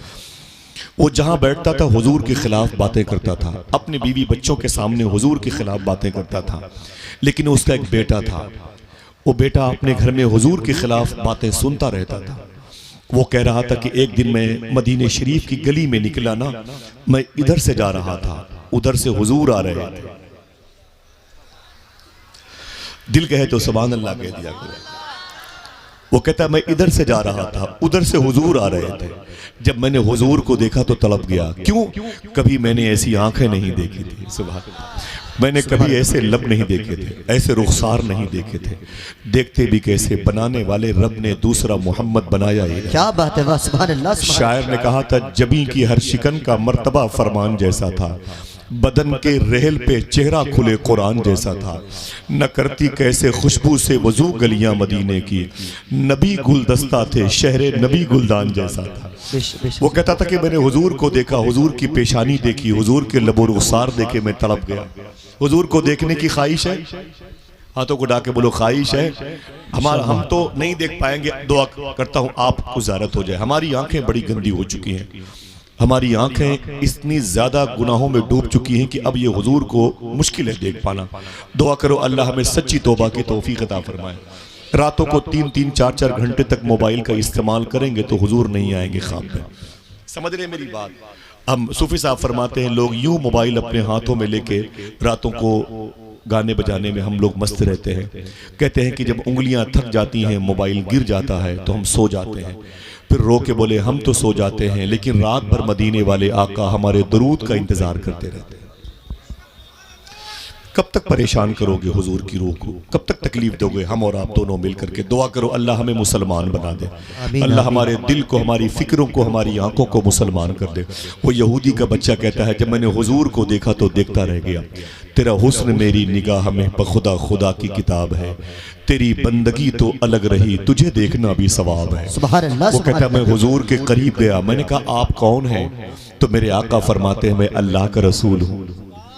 वो जहां बैठता था हुजूर के खिलाफ बातें करता था, अपने बीवी बच्चों के सामने हुजूर के खिलाफ बातें करता था। लेकिन उसका एक बेटा था, वो बेटा अपने घर में हुजूर के खिलाफ बातें सुनता रहता था। वो कह रहा था कि एक दिन मैं मदीने शरीफ की गली में निकला ना, मैं इधर से जा रहा था, उधर से हुजूर आ रहे थे। दिल कहे तो सुभान अल्लाह कह दिया करो। वो कहता मैं इधर से जा रहा था, उधर से हुजूर आ रहे थे। जब मैंने हुजूर को देखा तो तड़प गया। क्यों? कभी मैंने ऐसी आंखें नहीं देखी थी, सुभान अल्लाह। मैंने कभी ऐसे लब नहीं देखे थे, ऐसे रुखसार नहीं देखे थे। देखते भी कैसे, बनाने वाले रब ने दूसरा मोहम्मद बनाया ही। क्या बात है, सुभान अल्लाह। शायर ने कहा था जबी की हर शिकन का मर्तबा फरमान जैसा था, बदन के रहल पे चेहरा खुले कुरान जैसा था। न करती कैसे खुशबू से वजू गलियां मदीने की, नबी गुलदस्ता थे शहरे नबी गुलदान जैसा था। वो कहता था कि मैंने हुजूर को देखा, हुजूर की पेशानी देखी, हुजूर के लबो रुखसार देखे मैं तड़प गया। हुजूर को देखने की ख्वाहिश है? हाथों को डाके बोलो ख्वाहिश है। हम तो नहीं देख पाएंगे, दुआ करता हूँ आपको ज़ियारत हो जाए। हमारी आंखें बड़ी गंदी हो चुकी हैं, हमारी आंखें इतनी ज्यादा गुनाहों में डूब चुकी हैं कि अब ये हुजूर को मुश्किल है देख पाना। दुआ करो अल्लाह हमें सच्ची तौबा की तौफीक अता फरमाए। रातों को 3-3 4-4 घंटे तक मोबाइल का इस्तेमाल करेंगे तो हुजूर नहीं आएंगे ख्वाब में। समझ रहे मेरी बात? हम सूफी साहब फरमाते हैं लोग यूं मोबाइल अपने हाथों में लेके रातों को गाने बजाने में हम लोग मस्त रहते हैं। कहते हैं कि जब उंगलियां थक जाती हैं, मोबाइल गिर जाता है तो हम सो जाते हैं। फिर रो के बोले हम तो सो जाते हैं, लेकिन रात भर मदीने वाले आका हमारे दरूद का इंतजार करते रहते हैं। कब तक परेशान करोगे हुजूर की रूह को? कब तक तकलीफ दोगे? हम और आप दोनों मिलकर के दुआ करो अल्लाह हमें मुसलमान बना दे। अल्लाह हमारे दिल को, हमारी फिक्रों को, हमारी आंखों को मुसलमान कर दे। वो यहूदी का बच्चा कहता है जब मैंने हुजूर को देखा तो देखता रह गया। तेरा हुस्न मेरी निगाह में बखुदा खुदा की किताब है, तेरी बंदगी तो अलग रही, तुझे देखना भी सवाब है। वो कहता मैं हुजूर के करीब गया, मैंने कहा आप कौन हैं? तो मेरे आका फरमाते हैं मैं अल्लाह का रसूल हूँ।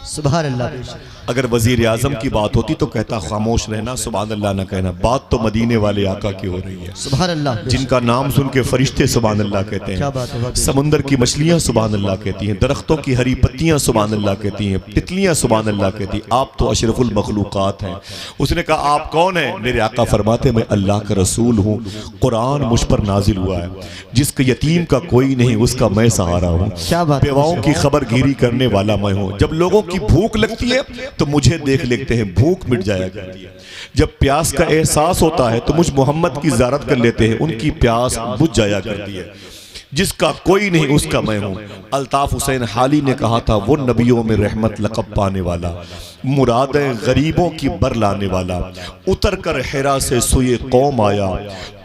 सुभान अल्लाह। अगर वजीर आजम की बात होती तो कहता खामोश रहना, सुभान अल्लाह ना कहना। बात तो मदीने वाले आका की हो रही है, सुभान अल्लाह, जिनका नाम सुन के फरिश्ते सुभान अल्लाह कहते हैं, समुंदर की मछलियां सुभान अल्लाह कहती हैं, दरख्तों की हरी पत्तियां सुभान अल्लाह कहती हैं, तितलियां सुभान अल्लाह कहती हैं। आप तो अशरफुल मखलूकात हैं। उसने कहा आप कौन है? मेरे आका फरमाते मैं अल्लाह का रसूल हूँ, कुरान मुझ पर नाजिल हुआ है, जिसके यतीम का कोई नहीं उसका मैं सहारा हूँ, बेवाओं की खबरगिरी करने वाला मैं हूँ। जब लोगों की भूख लगती है तो मुझे देख लेते हैं, भूख मिट जाया करती है। जब प्यास का एहसास होता है तो मुझ मोहम्मद की ज़ियारत कर लेते हैं, उनकी प्यास बुझ जाया करती है। जिसका कोई नहीं उसका मैं हूं। अल्ताफ हुसैन हाली ने कहा था, वो नबियों में रहमत लक़ब पाने वाला, मुरादें गरीबों की बर लाने वाला, उतर कर हिरा से सुए कौम आया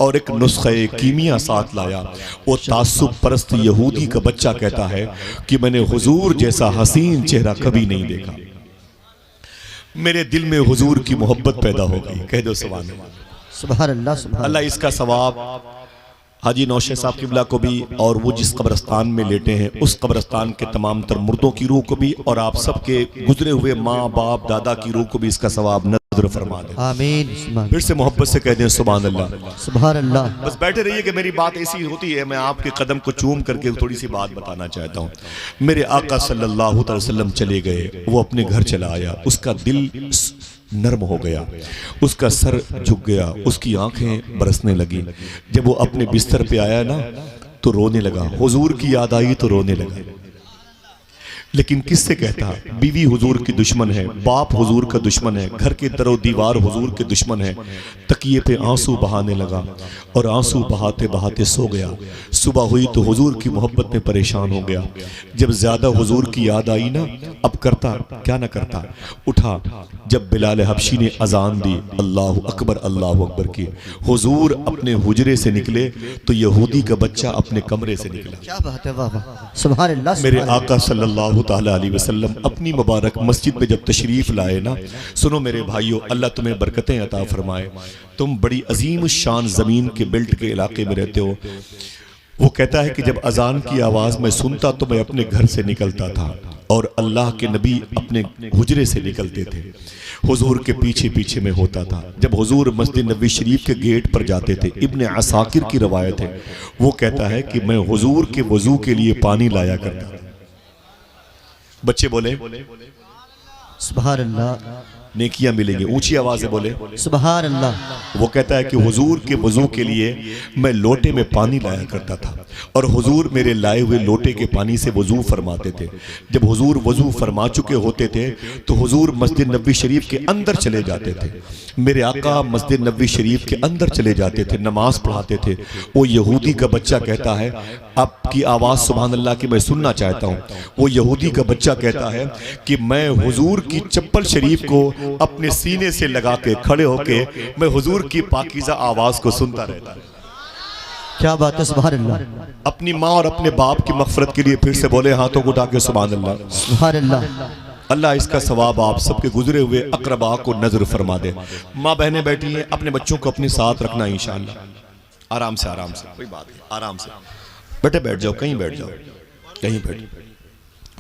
और एक नुस्खे कीमिया साथ लाया। वो तासुब परस्त यहूदी का बच्चा कहता है कि मैंने हुजूर जैसा हसीन चेहरा कभी नहीं देखा। मेरे दिल में हुजूर की मोहब्बत पैदा हो गई। कह दो सुभान अल्लाह। सुभान अल्लाह, सुभान अल्लाह इसका सवाब हाजी नौशे साहब किबला को भी, और वो जिस कब्रस्तान में लेटे हैं उस कब्रस्तान के तमाम तर मुर्दों की रूह को भी, और आप सबके गुजरे हुए माँ बाप दादा की रूह को भी इसका सवाब नज़र फरमा दे। आमीन। फिर से मोहब्बत से कह दें सुभान अल्लाह, सुभान अल्लाह। बस बैठे रहिए कि मेरी बात ऐसी होती है, मैं आपके कदम को चूम करके थोड़ी सी बात बताना चाहता हूँ। मेरे आका सल्लल्लाहु अलैहि वसल्लम चले गए, वो अपने घर चला आया, उसका दिल नर्म हो गया, उसका सर झुक गया, उसकी आंखें बरसने लगी। जब वो अपने बिस्तर पे आया ना तो रोने लगा, हुजूर की याद आई तो रोने लगा। लेकिन किससे कहता? बीवी हुजूर की दुश्मन है, बाप हुजूर का दुश्मन है, घर के दरो दीवार हुजूर के दुश्मन है। तकिए पे आंसू बहाने लगा और आंसू बहाते बहाते सो गया। सुबह हुई तो हुजूर की मोहब्बत में परेशान हो गया। जब ज्यादा हुजूर की याद आई ना, अब करता क्या ना करता, उठा। जब बिलाल हबशी ने अजान दी, अल्लाह अकबर की, हुजूर अपने हुजरे से निकले तो यहूदी का बच्चा अपने कमरे से निकला। क्या बात है, वाह वाह, सुभान अल्लाह। मेरे आका सल्लल्लाहु ताला अलैहि वसल्लम अपनी मुबारक मस्जिद में जब तशरीफ लाए ना, सुनो मेरे भाइयों, अल्लाह तुम्हें बरकतें अता फरमाए। तुम बड़ी अजीम शान जमीन के बेल्ट के इलाके में रहते हो। वो कहता है कि जब अजान की आवाज मैं सुनता तो मैं अपने घर से निकलता था और अल्लाह के नबी अपने हुजरे से निकलते थे, हुजूर के पीछे पीछे में होता था। जब हुजूर मस्जिद नबी शरीफ के गेट पर जाते थे, इब्ने असाकिर की रवायत है, वो कहता है कि मैं हुजूर के वजू के लिए पानी लाया करता था। बच्चे बोले सुभान अल्लाह, नेकियां मिलेंगी। ऊंची आवाज से बोले सुभान अल्लाह। वो कहता है कि हुजूर के वजू के लिए मैं लोटे में पानी लाया करता था और हुजूर मेरे लाए हुए लोटे के पानी से वजू फरमाते थे। जब हुजूर वजू फरमा चुके होते थे तो हुजूर मस्जिद नबी शरीफ के अंदर चले जाते थे। मेरे आका मस्जिद नबी शरीफ के अंदर चले जाते थे, नमाज पढ़ाते थे। वो यहूदी का बच्चा कहता है, आपकी आवाज सुभान अल्लाह की मैं सुनना चाहता हूँ। वो यहूदी का बच्चा कहता है कि मैं हुजूर की चप्पल शरीफ को अपने सीने से लगा के खड़े होके मैं हुजूर की पाकीज़ा आवाज को सुनता रहता। क्या बात है, सुभान अल्लाह। अपनी माँ और अपने बाप की मग़फ़िरत के लिए फिर से बोले हाथों को उठा के सुभान अल्लाह, सुभान अल्लाह। अल्लाह इसका सवाब आप सबके गुजरे हुए अक़रबा को नजर फरमा दे। माँ बहनें बैठी हैं, अपने बच्चों को अपने साथ रखना इंशाअल्लाह। आराम से कोई बात नहीं, आराम से बेटे बैठ जाओ, कहीं बैठ जाओ, कहीं बैठ।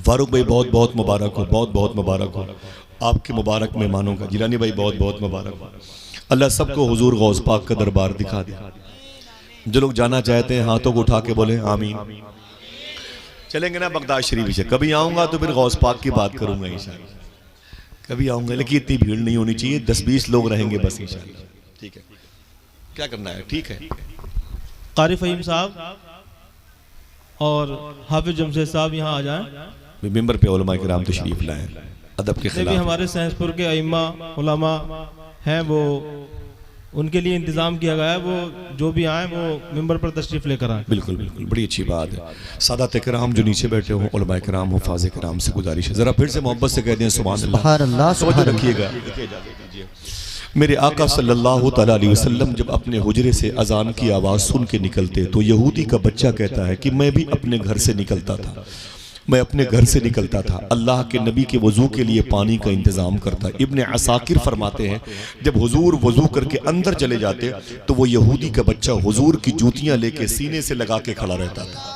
फारूक भाई बहुत बहुत मुबारक हो, बहुत बहुत मुबारक हो आपके मुबारक मेहमानों का। जिलानी भाई बहुत बहुत मुबारक हो। अल्लाह सबको हुजूर गौस पाक का दरबार दिखा दे। जो लोग जाना चाहते हैं हाथों को उठा के बोले आमीन। चलेंगे ना बगदाद शरीफ से, कभी आऊंगा तो फिर गौस पाक की बात करूंगा इंशाअल्लाह। कभी आऊंगा, लेकिन इतनी भीड़ नहीं होनी चाहिए, 10-20 लोग रहेंगे बस इंशाअल्लाह। ठीक है, क्या करना है? ठीक है। कारी फ़हीम साहब और हाफिज जमशेद साहब यहाँ आ जाएं। मिंबर पे उलमा किराम तशरीफ लाएं, अदब के भी खिलाफ। हमारे सहसपुर के अइम्मा उलमा हैं, वो उनके लिए इंतज़ाम किया गया है, वो जो भी आए वो मिंबर पर तशरीफ़ लेकर आए। बिल्कुल बिल्कुल, बड़ी अच्छी बात है। सादात किराम जो नीचे बैठे हो, उलमा किराम, हुफ़ाज़ किराम से गुजारिश है जरा फिर से मोहब्बत से कह दें सुभान अल्लाह। समझ रखिएगा। मेरे आका सल्लल्लाहु तआला अलैहि वसल्लम जब अपने हुजरे से अजान की आवाज़ सुन के निकलते तो यहूदी का बच्चा कहता है कि मैं भी अपने घर से निकलता था, मैं अपने घर से निकलता था, अल्लाह के नबी के वजू के लिए पानी का इंतज़ाम करता। इब्ने असाकिर फरमाते हैं जब हुजूर वजू करके अंदर चले जाते तो वो यहूदी का बच्चा हुजूर की जूतियां लेके सीने से लगा के खड़ा रहता था।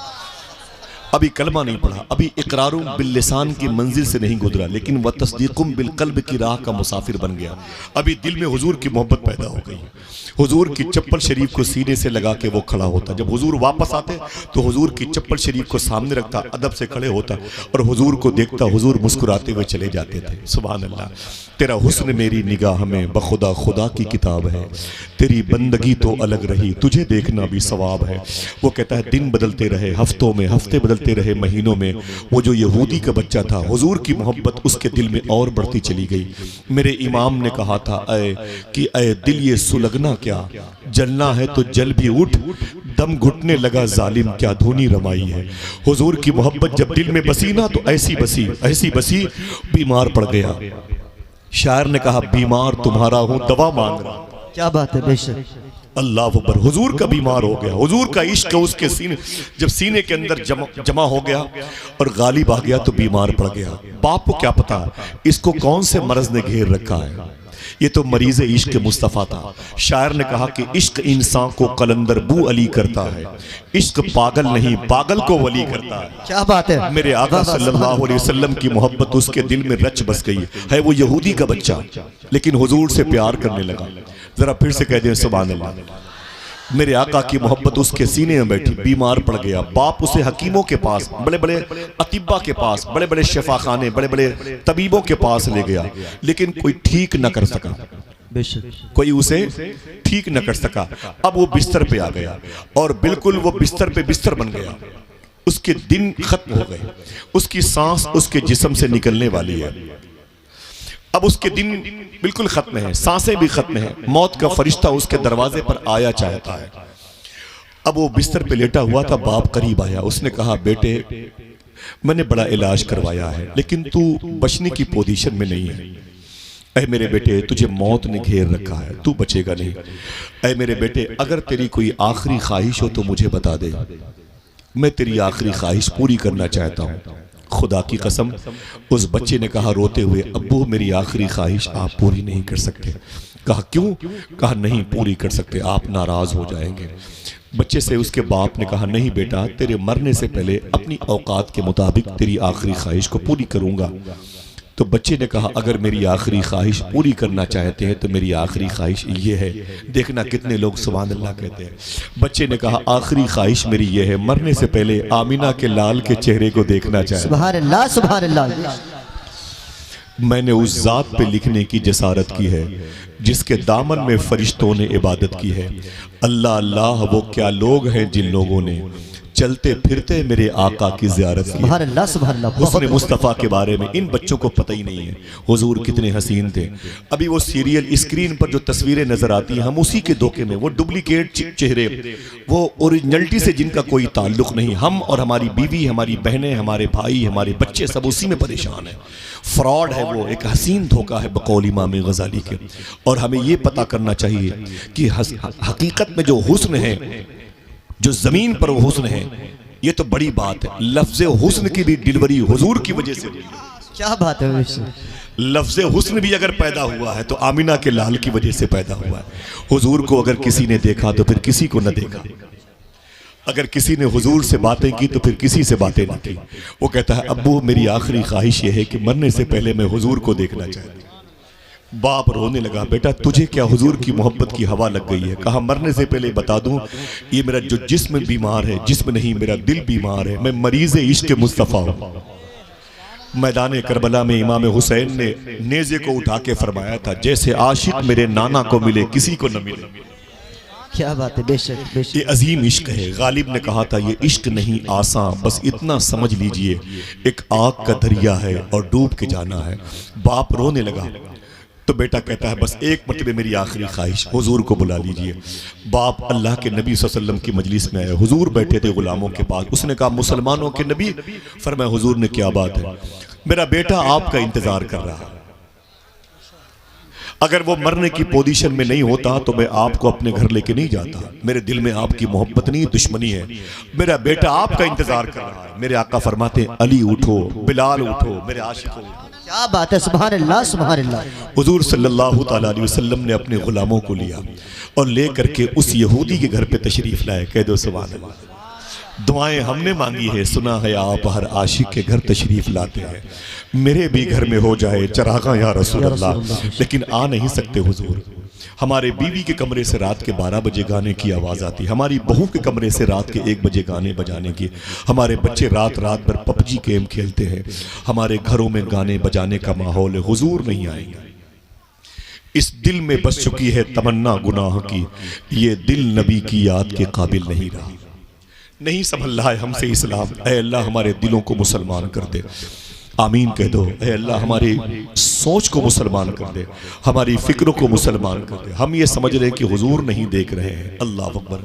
अभी कलमा नहीं पढ़ा, अभी इकरारुम बिल लिसान की मंजिल से नहीं गुजरा, लेकिन वह तस्दीकुम बिल कल्ब की राह का मुसाफिर बन गया। अभी दिल में हुजूर की मोहब्बत पैदा हो गई। हुजूर की चप्पल शरीफ को सीने से लगा के वो खड़ा होता। जब हुजूर वापस आते तो हुजूर की चप्पल शरीफ को सामने रखता, अदब से खड़े होता और हुजूर को देखता। हुजूर मुस्कुराते हुए चले जाते थे। सुभान अल्लाह। तेरा हुस्न मेरी निगाह में बखुदा खुदा की किताब है, तेरी बंदगी तो अलग रही, तुझे देखना भी सवाब है। वो कहता है दिन बदलते रहे, हफ्तों में हफ्ते बदलते गुजरते रहे महीनों में वो जो यहूदी का बच्चा था, हुजूर की मोहब्बत उसके दिल में और बढ़ती चली गई। मेरे इमाम ने कहा था ऐ दिल ये सुलगना क्या, जलना है तो जल भी उठ, दम घुटने लगा जालिम क्या धुनी रमाई है। हुजूर की मोहब्बत जब दिल में बसी ना तो ऐसी बसी बीमार पड़ गया। शायर ने कहा बीमार तुम्हारा हूं दवा मांग रहा। क्या बात है, बेशक अल्लाह अकबर। हुजूर का बीमार हो गया, हुजूर का इश्क उसके सीने, जब सीने के अंदर जमा हो गया और गालिब आ गया तो बीमार पड़ गया। बाप को क्या पता इसको कौन से मर्ज ने घेर रखा है, ये तो मरीज इश्क मुस्तफ़ा था। शायर ने कहा कि इश्क इंसान को कलंदर बू अली करता है, इश्क पागल नहीं पागल को वली करता है। क्या बात है। मेरे आका सल्लल्लाहु अलैहि वसल्लम की मोहब्बत उसके दिल में रच बस गई है। वो यहूदी का बच्चा लेकिन हुजूर से प्यार करने लगा। जरा फिर से कह दें सुभान अल्लाह। मेरे आका की मोहब्बत उसके सीने में बैठी, बीमार पड़ गया। बाप उसे हकीमों के पास, बड़े बड़े अतिब्बा के पास, बड़े बड़े शिफाखाने, बड़े बड़े तबीबों के पास ले गया, लेकिन कोई ठीक न कर सका, कोई उसे ठीक न कर सका। अब वो बिस्तर पे आ गया और बिल्कुल वो बिस्तर पे बिस्तर बन गया। उसके दिन खत्म हो गए, उसकी सांस उसके जिस्म से निकलने वाली है। अब उसके दिन बिल्कुल खत्म है, सांसें भी खत्म है। मौत का फरिश्ता उसके दरवाजे पर आया चाहता है। अब वो बिस्तर पे लेटा हुआ था, बाप करीब आया, उसने कहा बेटे मैंने बड़ा इलाज करवाया है लेकिन तू बचने की पोजीशन में नहीं है। ऐ मेरे बेटे तुझे मौत ने घेर रखा है, तू बचेगा नहीं। ऐ मेरे बेटे अगर तेरी कोई आखिरी ख्वाहिश हो तो मुझे बता दे, मैं तेरी आखिरी ख्वाहिश पूरी करना चाहता हूँ। खुदा की कसम, उस बच्चे ने कहा रोते हुए, अब्बू मेरी आखिरी ख्वाहिश आप पूरी नहीं कर सकते। कहा क्यों? कहा नहीं पूरी कर सकते, आप नाराज हो जाएंगे। बच्चे से उसके बाप ने कहा नहीं बेटा, तेरे मरने से पहले अपनी औकात के मुताबिक तेरी आखिरी ख्वाहिश को पूरी करूंगा। तो बच्चे ने कहा अगर मेरी आखिरी ख्वाहिश पूरी करना चाहते हैं तो मेरी आखिरी ख्वाहिश ये है। देखना कितने लोग सुभान अल्लाह कहते हैं। बच्चे ने कहा आखिरी ख्वाहिश मेरी ये है, मरने से पहले आमिना के लाल के चेहरे को देखना चाहता। सुभान अल्लाह, सुभान अल्लाह। मैंने उस जात पे लिखने की जसारत की है जिसके दामन में फरिश्तों ने इबादत की है। अल्लाह अल्लाह वो क्या लोग हैं जिन लोगों ने चलते फिरते मेरे आका की ज़ियारत की। सुभान अल्लाह, सुभान अल्लाह। हुस्न मुस्तफ़ा के बारे में इन बच्चों को पता ही नहीं है हुजूर कितने हसीन थे। अभी वो सीरियल स्क्रीन पर जो तस्वीरें नजर आती हैं हम उसी के धोखे में, वो डुप्लीकेट चेहरे, वो ओरिजिनलिटी से जिनका कोई ताल्लुक नहीं। हम और हमारी बीवी, हमारी बहनें, हमारे भाई, हमारे बच्चे सब उसी में परेशान हैं। फ्रॉड है वो, एक हसीन धोखा है बकौल इमाम गजाली के। और हमें ये पता करना चाहिए कि हकीकत में जो हुस्न है, जो जमीन पर वो हुस्न है, ये तो बड़ी बात है। लफ्ज़ हुस्न की भी डिलीवरी हुजूर की वजह से हुई। क्या बात है। लफ्ज़ हुस्न भी अगर पैदा हुआ है तो आमिना के लाल की वजह से पैदा हुआ है। हुजूर को अगर किसी ने देखा तो फिर किसी को न देखा, अगर किसी ने हुजूर से बातें की तो फिर किसी से बातें न की। वो कहता है अब्बू मेरी आखिरी ख्वाहिश ये है कि मरने से पहले मैं हुजूर को देखना चाहता हूँ। बाप रोने लगा, बेटा तुझे क्या हुजूर की मोहब्बत की हवा लग गई है? कहा मरने से पहले बता दूं, ये मेरा जो जिस्म बीमार है, जिस्म नहीं मेरा दिल बीमार है, मैं मरीज इश्क मुस्तफ़ा हूं। मैदान करबला में इमाम हुसैन ने नेज़े को उठा के फरमाया था जैसे आशिक मेरे नाना को मिले किसी को न मिले। क्या बात है, बेशक बेशक। ये अजीम इश्क है। गालिब ने कहा था ये इश्क नहीं आसान, बस इतना समझ लीजिए एक आग का दरिया है और डूब के जाना है। बाप रोने लगा तो बेटा कहता है बस एक मरतबे मेरी आखिरी ख्वाहिश, हुजूर को बुला लीजिए। बाप अल्लाह के नबी सल्लल्लाहु अलैहि वसल्लम की मजलिस में आए, हुजूर बैठे थे गुलामों के पास। उसने कहा मुसलमानों के नबी। फरमाया हुजूर ने क्या बात है? मेरा बेटा आपका इंतजार कर रहा है, अगर वो मरने की पोजीशन में नहीं होता तो मैं आपको अपने घर लेके नहीं जाता। मेरे दिल में आपकी मोहब्बत नहीं दुश्मनी है। मेरा बेटा आपका इंतजार कर रहा है। मेरे आका फरमाते हैं अली उठो, बिलाल उठो, मेरे आशिकों उठो। क्या बात है, सुभान अल्लाह, सुभान अल्लाह। हुजूर सल्लल्लाहु ताला अलैहि वसल्लम ने अपने गुलामों को लिया और ले करके उस यहूदी के घर पे तशरीफ लाए। कह दो सुभान अल्लाह। दुआएं हमने मांगी है, सुना है आप हर आशिक के घर तशरीफ लाते हैं। मेरे भी घर में हो जाए चरागा या रसूल अल्लाह, लेकिन आ नहीं सकते हुजूर। हमारे बीवी के कमरे से रात के 12 बजे गाने की आवाज़ आती, हमारी बहू के कमरे से रात के 1 बजे गाने बजाने की। हमारे बच्चे रात रात भर पबजी गेम खेलते हैं। हमारे घरों में गाने बजाने का माहौल है, हुजूर नहीं आएंगे। इस दिल में बस चुकी है तमन्ना गुनाह की, ये दिल नबी की याद के काबिल नहीं रहा। नहीं संभल रहा है हमसे इस्लाम, ऐ अल्लाह हमारे दिलों को मुसलमान कर दे। आमीन कह दो। ऐ अल्लाह हमारी सोच को मुसलमान कर दे, हमारी फिक्रों को मुसलमान कर दे। हम ये समझ रहे हैं कि हुजूर नहीं देख रहे हैं, अल्लाह अकबर।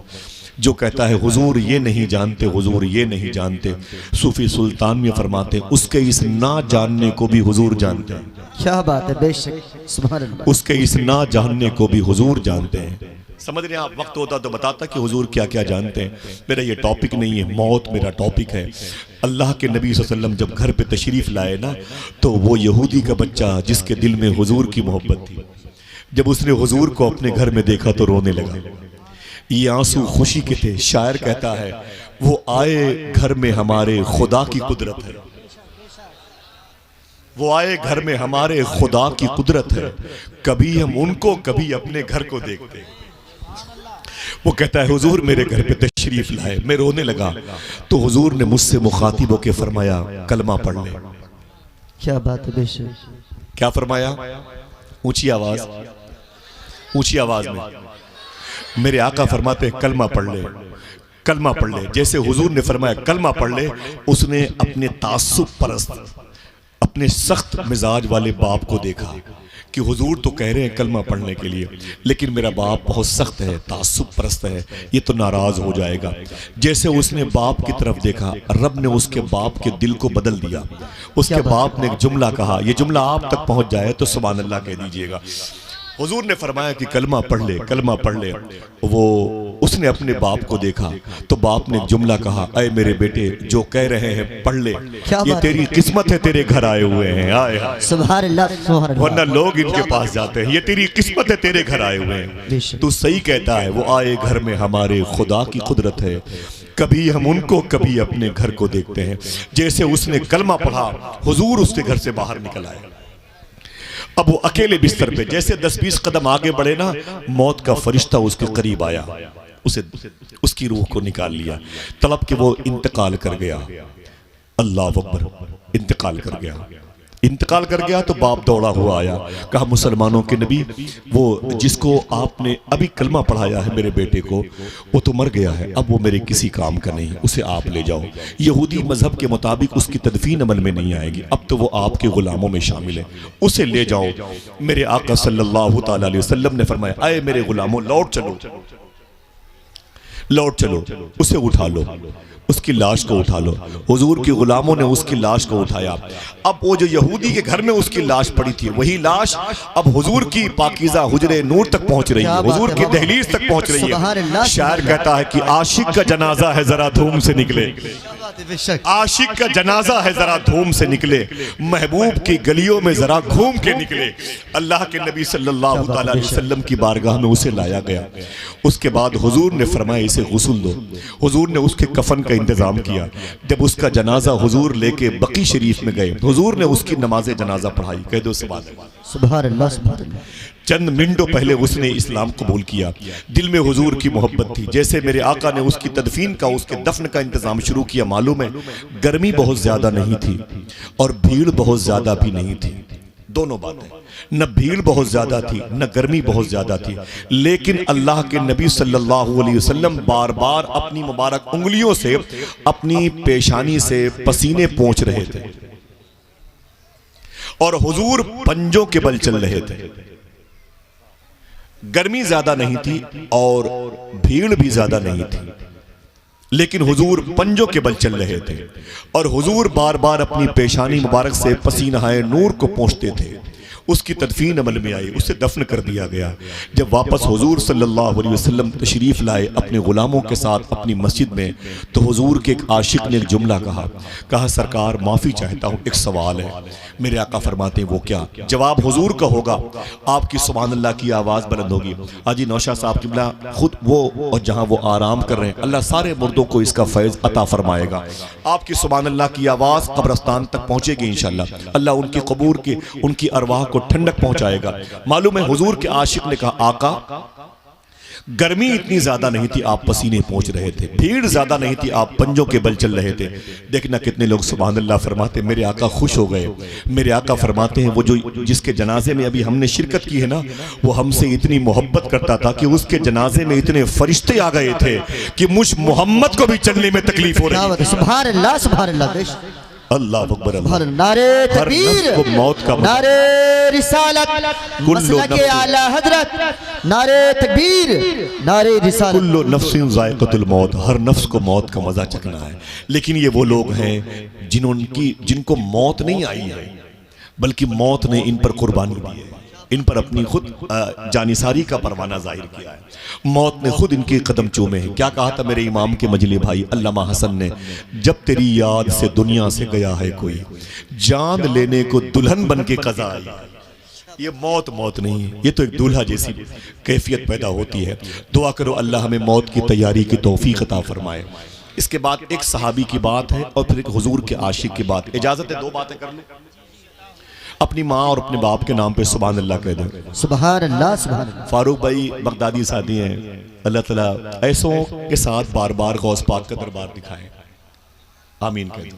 जो कहता है हुजूर ये नहीं जानते, हुजूर ये नहीं जानते, सूफी सुल्तान में फरमाते हैं उसके इस ना जानने को भी हुजूर जानते हैं। क्या बात है, बेशक सुभान अल्लाह। उसके इस ना जानने को भी हुजूर जानते हैं। समझ रहे हैं आप? वक्त होता तो बताता कि हुजूर क्या क्या जानते हैं। मेरा ये टॉपिक नहीं है, मौत मेरा टॉपिक है। अल्लाह के नबी सल्लल्लाहु अलैहि वसल्लम जब घर पे तशरीफ लाए ना, तो वो यहूदी का बच्चा जिसके दिल में हुजूर की मोहब्बत थी, जब उसने हुजूर को अपने घर में देखा तो रोने लगा। ये आंसू खुशी के थे। शायर कहता है वो आए घर में हमारे खुदा की कुदरत है, वो आए घर में हमारे खुदा की कुदरत है, कभी हम उनको कभी अपने घर को देखते हैं। वो कहता है हुजूर मेरे घर पे तशरीफ लाए, मैं रोने लगा तो हुजूर ने मुझसे मुखातिब होकर फरमाया कलमा पढ़ ले। क्या बात है, बेशक। क्या फरमाया? ऊंची आवाज में मेरे आका फरमाते हैं कलमा पढ़ ले, कलमा पढ़ ले। जैसे हुजूर ने फरमाया कलमा पढ़ ले, उसने अपने तासुब परस्त, अपने सख्त मिजाज वाले बाप को देखा कि हुजूर तो कह रहे हैं कलमा पढ़ने के लिए, लेकिन मेरा बाप बहुत सख्त है, तासुब परस्त है, ये तो नाराज हो जाएगा। जैसे उसने बाप की तरफ देखा, रब ने उसके बाप के दिल को बदल दिया। उसके बाप ने एक जुमला कहा, ये जुमला आप तक पहुंच जाए तो सुभान अल्लाह कह दीजिएगा। हुजूर ने फरमाया कि कलमा पढ़ ले, कलमा पढ़ ले। वो उसने अपने बाप को देखा तो बाप ने जुमला कहा, ऐ मेरे बेटे जो कह रहे हैं पढ़ ले, ये तेरी किस्मत है, तेरे घर आए हुए हैं। आए सुभान अल्लाह, सुभान अल्लाह। वरना लोग इनके पास जाते हैं, ये तेरी किस्मत है, तेरे घर आए हुए हैं। तू सही कहता है, वो आए घर में हमारे खुदा की कुदरत है, कभी हम उनको कभी अपने घर को देखते हैं। जैसे उसने कलमा पढ़ा, हुजूर उसके घर से बाहर निकल आए। अब वो अकेले बिस्तर पे, जैसे 10-20 कदम आगे बढ़े ना, मौत का फरिश्ता उसके करीब आया, उसे उसकी रूह को निकाल लिया, तलब के वो इंतकाल कर गया। अल्लाह अकबर, इंतकाल कर गया। इंतकाल कर गया तो बाप दौड़ा हुआ आया, कहा मुसलमानों के नबी, वो जिसको आपने अभी कलमा पढ़ाया है मेरे बेटे को, वो तो मर गया है, अब वो मेरे किसी काम का नहीं, उसे आप ले जाओ। यहूदी मजहब के मुताबिक उसकी तदफीन अमल में नहीं आएगी, अब तो वो आपके गुलामों में शामिल है, उसे ले जाओ। मेरे आका सल्लल्लाहु ताला अलैहि वसल्लम ने फरमाया, आए मेरे गुलामों लौट चलो, लौट चलो, उसे उठा लो, उसकी लाश को उठा लो। हुजूर के गुलामों ने उसकी लाश को उठाया। अब वो जो यहूदी के घर में उसकी लाश पड़ी थी, वही लाश अब हुजूर की पाकीज़ा हुजरे नूर तक पहुंच रही है, हुजूर की दहलीज तक पहुंच रही है। शायर कहता है कि आशिक का जनाजा है जरा धूम से निकले, आशिक का जनाजा है जरा धूम से निकले, महबूब की गलियों में जरा घूम के निकले। अल्लाह के नबी सल्लल्लाहु अलैहि वसल्लम की बारगाह में उसे लाया गया। उसके बाद हुजूर ने फरमाया इसे गुस्ल दो। हुजूर ने उसके कफन का इंतजाम किया। जब उसका जनाजा हुजूर लेके बकी शरीफ में गए, हुजूर ने उसकी नमाज जनाजा पढ़ाई। कह दो सुभान अल्लाह, सुभान अल्लाह। चंद मिनटों पहले उसने इस्लाम कबूल किया, दिल में हुजूर की मोहब्बत थी। जैसे मेरे आका ने उसकी तदफीन का, उसके दफन का इंतजाम शुरू किया, मालूम है गर्मी बहुत ज्यादा नहीं थी और भीड़ बहुत ज्यादा भी नहीं थी, दोनों बातें, न भीड़ बहुत ज्यादा थी न गर्मी बहुत ज्यादा थी, लेकिन अल्लाह के नबी सल्लल्लाहु अलैहि वसल्लम बार बार अपनी मुबारक उंगलियों से अपनी पेशानी से पसीने पोंछ रहे थे और हुजूर पंजों के बल चल रहे थे। गर्मी ज्यादा नहीं थी और भीड़ भी ज्यादा नहीं थी, लेकिन हुजूर पंजों के बल चल रहे थे और हुजूर बार बार अपनी पेशानी मुबारक से पसीना-ए नूर को पोंछते थे। उसकी तदफीन अमल में आई, उसे दफन कर दिया गया। जब वापस हुजूर सल्लल्लाहु अलैहि वसल्लम तशरीफ लाए अपने गुलामों के साथ अपनी मस्जिद में, तो हुजूर के एक आशिक ने एक जुमला कहा सरकार माफ़ी चाहता हूँ, एक सवाल है। मेरे आका फरमाते हैं वो क्या? जवाब हुजूर का होगा, आपकी सुभान अल्लाह की आवाज़ बुलंद होगी। हाजी नौशाद साहब किबला खुद वो और जहाँ वो आराम कर रहे हैं, अल्लाह सारे मुर्दों को इसका फैज़ अता फरमाएगा। आपकी सुभान अल्लाह की आवाज़ कब्रस्तान तक पहुँचेगी इंशाअल्लाह। अल्लाह उनकी कबूर की, उनकी अरवाह को ठंडक पहुंचाएगा। मालूम है हुजूर के आशिक ने कहा आका गर्मी इतनी ज्यादा नहीं थी, आप पसीने पहुंच रहे थे, भीड़ ज्यादा नहीं थी, आप पंजों के बल चल रहे थे। देखना कितने लोग सुभान अल्लाह फरमाते, मेरे आका खुश हो गए। मेरे आका फरमाते हैं वो जो जिसके जनाजे में अभी हमने शिरकत की है ना, वो हमसे इतनी मोहब्बत करता था कि उसके जनाजे में इतने फरिश्ते आ गए थे कि मुझ मोहम्मद को भी चलने में तकलीफ हो रही थी। सुभान अल्लाह, सुभान अल्लाह, अल्लाह अकबर, अल्लाह। नारे तकबीर, को मौत का नारे रिसालत, मसलके आला हजरत, नारे तकबीर, नारे रिसालत। कुल्लु नफ्सिन ज़ाइक़तुल मौत, हर नफ्स को मौत का मजा चखना है। लेकिन ये वो लोग हैं जिनको मौत नहीं आई है, बल्कि मौत ने इन पर कुर्बानी दी है, इन पर अपनी खुद जानिसारी का परवाना जाहिर किया है। मौत ने खुद इनके कदम चूमे हैं। क्या कहा था मेरे इमाम के मजली भाई अल्लामा हसन ने, जब तेरी याद से दुनिया से गया है कोई, जान लेने को दुल्हन बन के कज़ा आई। ये मौत नहीं है, ये तो एक दूल्हा जैसी कैफियत पैदा होती है। दुआ करो अल्लाह हमें मौत की तैयारी की तौफीक अता फरमाए। इसके बाद एक सहाबी की बात है और फिर एक हुजूर के आशिक की बात। इजाजत है दो बातें कर लूं? अपनी माँ और अपने बाप के नाम पे सुभान अल्लाह कह दो। सुभान अल्लाह, सुभान अल्लाह। फारूक भाई बगदादी साथी हैं, अल्लाह ताला ऐसों के साथ बार बार गौस पाक का दरबार दिखाए, आमीन कह दो।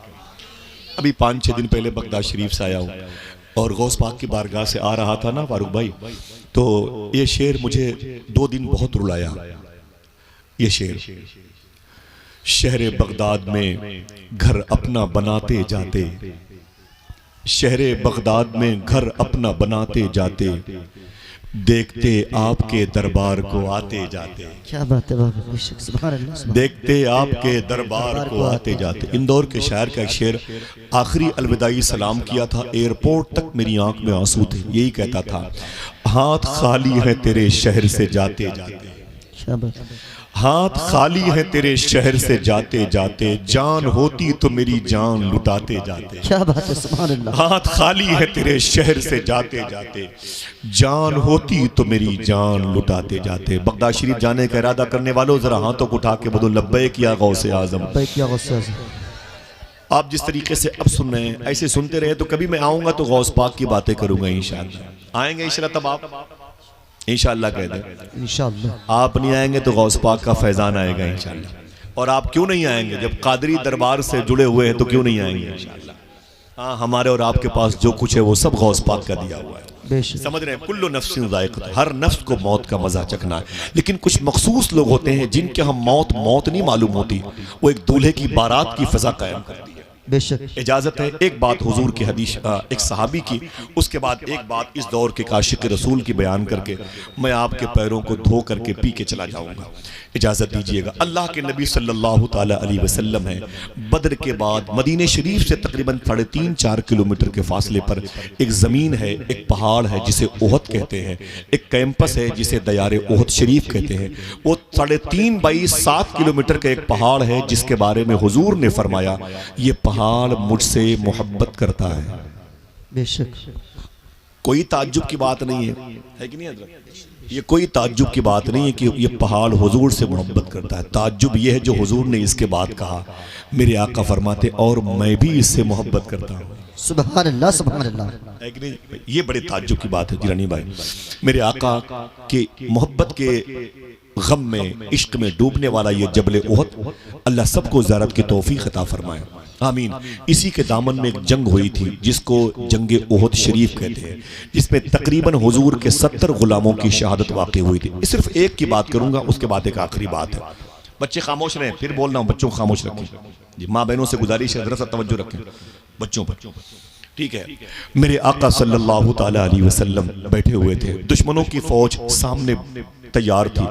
अभी 5-6 दिन पहले बगदाद शरीफ से आया हूँ और गौस पाक की बारगाह से आ रहा था ना फारूक भाई, तो ये शेर मुझे 2 दिन बहुत रुलाया। ये शेर, शहर बगदाद में घर अपना बनाते जाते, शहरे बगदाद में घर अपना बनाते जाते, देखते आपके दरबार को आते जाते। क्या बात है बाबा, सुभान अल्लाह। देखते आपके दरबार को आते जाते। इंदौर के शायर का एक शेर, आखिरी अलविदाई सलाम किया था, एयरपोर्ट तक मेरी आंख में आंसू थे। यही कहता था, हाथ खाली है तेरे शहर से जाते जाते, क्या बात है, हाथ खाली है तेरे शहर से जाते जाते, जान होती तो मेरी जान लुटाते जाते। क्या बात है, सुभान अल्लाह। हाथ खाली है तेरे शहर से जाते जाते, जान होती तो मेरी जान लुटाते जाते। बगदाद शरीफ जाने का इरादा करने वालों जरा हाथों को उठा के बोलो लब्बैक या गौसे आजम। आप जिस तरीके से अब सुन रहे हैं ऐसे सुनते रहे तो कभी मैं आऊंगा तो गौस पाक की बातें करूंगा इंशाअल्लाह। आएंगे इंशाअल्लाह, तब आप इंशाअल्लाह कह दें। इंशाअल्लाह आप नहीं आएंगे तो गौस पाक का फैजान आएगा इंशाअल्लाह। और आप क्यों नहीं आएंगे, जब कादरी दरबार से जुड़े हुए हैं तो क्यों नहीं आएंगे इंशाअल्लाह। हाँ, हमारे और आपके पास जो कुछ है वो सब गौस पाक का दिया हुआ है। समझ रहे हैं, कुल्लु नफ्सिन ज़ाइक़तुल, हर नफ्स को मौत का मजा चखना है। लेकिन कुछ मखसूस लोग होते हैं जिनके हम मौत नहीं मालूम होती, वो एक दूल्हे की बारात की फजा कायम करती है। बेशक इजाजत है एक बात हुजूर की हदीस, एक सहाबी की, उसके बाद एक बात इस दौर के काशिक रसूल की बयान करके मैं आपके पैरों को धो करके पी के चला जाऊंगा। इजाजत दीजिएगा। अल्लाह के नबी सल्लल्लाहु ताला अलैहि वसल्लम है, बद्र के बाद मदीने शरीफ से तकरीबन 3.5-4 किलोमीटर के फासले पर एक ज़मीन है, एक पहाड़ है जिसे ओहद कहते हैं, एक कैंपस है जिसे दयारे ओहद शरीफ कहते हैं। वो 3.5 बाई 7 किलोमीटर का एक पहाड़ है जिसके बारे में हुजूर ने फरमाया, ये पहाड़ मुझसे मोहब्बत करता है। बेशक कोई ताज्जुब की बात नहीं है कि नहीं हज़रत? ये कोई ताज्जुब की बात नहीं है कि ये पहाड़ हुजूर से मोहब्बत करता है। ताज्जुब ये है जो हुजूर ने इसके बाद कहा, मेरे आका फरमाते और मैं भी इससे मोहब्बत करता हूँ। सुभान अल्लाह, सुभान अल्लाह। ये बड़े ताज्जुब की बात है जिलानी भाई। मेरे आका के मोहब्बत के गम में, इश्क में डूबने वाला ये जबल ओहद, अल्लाह सबको ज़ियारत की तौफीक अता फरमाए, आमीन। इसी के दामन में एक जंग हुई थी जिसको जंग ओहद शरीफ कहते हैं, जिसमें तकरीबन हुजूर के 70 गुलामों की शहादत वाक़ई हुई थी। सिर्फ एक की बात करूंगा, उसके बाद एक आखिरी बात है। बच्चे खामोश रहें, फिर बोल रहा हूँ, बच्चों को खामोश रखें जी। माँ बहनों से गुजारिश है, जरा सा तवज्जो रखें बच्चों पर, ठीक है। मेरे आका सल्लल्लाहु ताला अलैहि वसल्लम बैठे हुए थे, दुश्मनों की फौज सामने तैयार थी,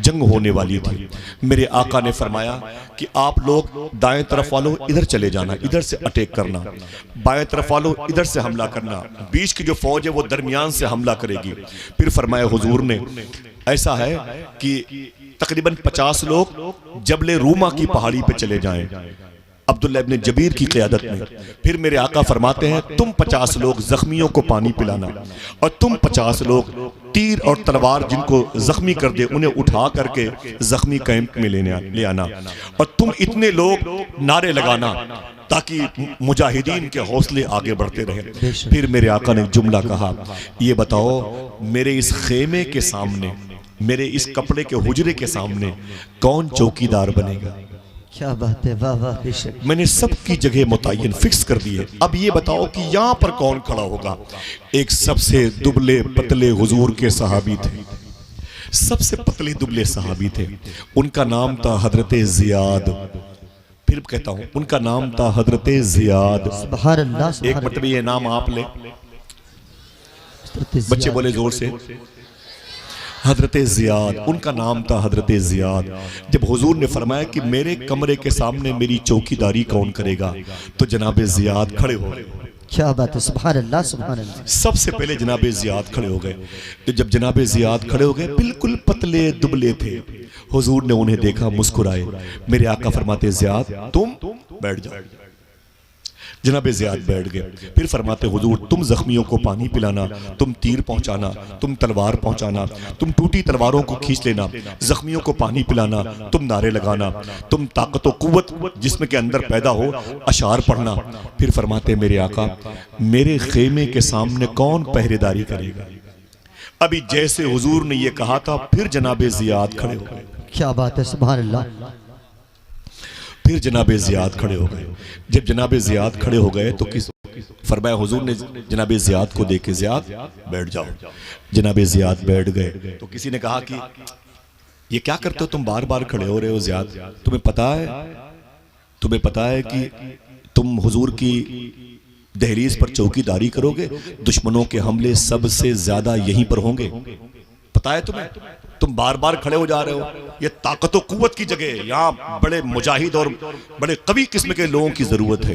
जंग होने वाली थी। मेरे आका ने फरमाया कि आप लोग दाएं तरफ वालों इधर चले जाना, इधर से अटैक करना, बाएं तरफ वालों इधर से हमला करना, बीच की जो फौज है वो दरमियान से हमला करेगी। फिर फरमाया हुजूर ने, ऐसा है कि तकरीबन 50 लोग जबले रूमा की पहाड़ी पे चले जाएं अब्दुल्ला इब्न जबीर की क़यादत में। फिर मेरे आका फरमाते हैं, तुम 50 लोग जख्मियों को पानी पिलाना और तुम 50 लोग तीर और तलवार जिनको जख्मी कर दे उन्हें उठा करके जख्मी कैंप में ले आना, और तुम इतने लोग नारे लगाना ताकि मुजाहिदीन के हौसले आगे बढ़ते रहे। फिर मेरे आका ने जुमला कहा, ये बताओ मेरे इस खेमे के सामने मेरे इस कपड़े के हुजरे के सामने कौन चौकीदार बनेगा। क्या बात है, वाह वाह बेशक। मैंने सबकी जगह मुतय्यन फिक्स कर दी है। अब ये बताओ कि यहां पर कौन खड़ा होगा। एक सबसे दुबले पतले हुजूर के सहाबी थे, सबसे पतले दुबले सहाबी थे, उनका नाम था हजरत जियाद। फिर कहता हूं उनका नाम था हजरत जियाद। सुभान अल्लाह, सुभान एक मतलब ये नाम आप ले, बच्चे बोले जोर से, हजरत जियाद, उनका नाम था हजरत जियाद। जब हुजूर ने फरमाया कि मेरे कमरे के सामने मेरी चौकीदारी कौन करेगा, तो जनाब जियाद खड़े हो गए। क्या बात है, सुभान अल्लाह, सुभान अल्लाह। सबसे पहले जनाब जियाद खड़े हो गए। तो जब जनाब जियाद खड़े हो गए, बिल्कुल पतले दुबले थे, हुजूर ने उन्हें देखा, मुस्कुराए। मेरे आका फरमाते जियाद तुम बैठ जाओ। जनाब जियाद बैठ गए। फिर फरमाते हुजूर तुम जख्मियों को पानी पिलाना, तुम तीर पहुंचाना, तुम तलवार पहुंचाना, तुम टूटी तलवारों को खींच लेना, जख्मियों को पानी पिलाना, तुम नारे लगाना, तुम ताकत व कुव्वत जिस्म के अंदर पैदा हो अशार पढ़ना। फिर फरमाते मेरे आका मेरे खेमे के सामने कौन पहरेदारी करेगा। अभी जैसे हुजूर ने यह कहा था, फिर जनाब जियाद खड़े हो गए। क्या बात है, सुभान अल्लाह। फिर जनाब जियाद खड़े हो गए। जब जनाब जियाद खड़े हो गए तो किस फरमाया, हुजूर ने जनाब जियाद को देखे, जियाद बैठ जाओ। जनाब जियाद बैठ गए। तो किसी ने कहा कि ये क्या करते हो तुम, बार बार खड़े हो रहे हो जियाद, तुम्हें पता है कि तुम हुजूर की दहलीज पर चौकीदारी करोगे, दुश्मनों के हमले सबसे ज्यादा यहीं पर होंगे, पता है तुम्हें, तुम बार बार खड़े हो जा रहे हो। ये ताकत व कुव्वत की जगह है, यहाँ बड़े मुजाहिद और बड़े कवि किस्म के लोगों की जरूरत है।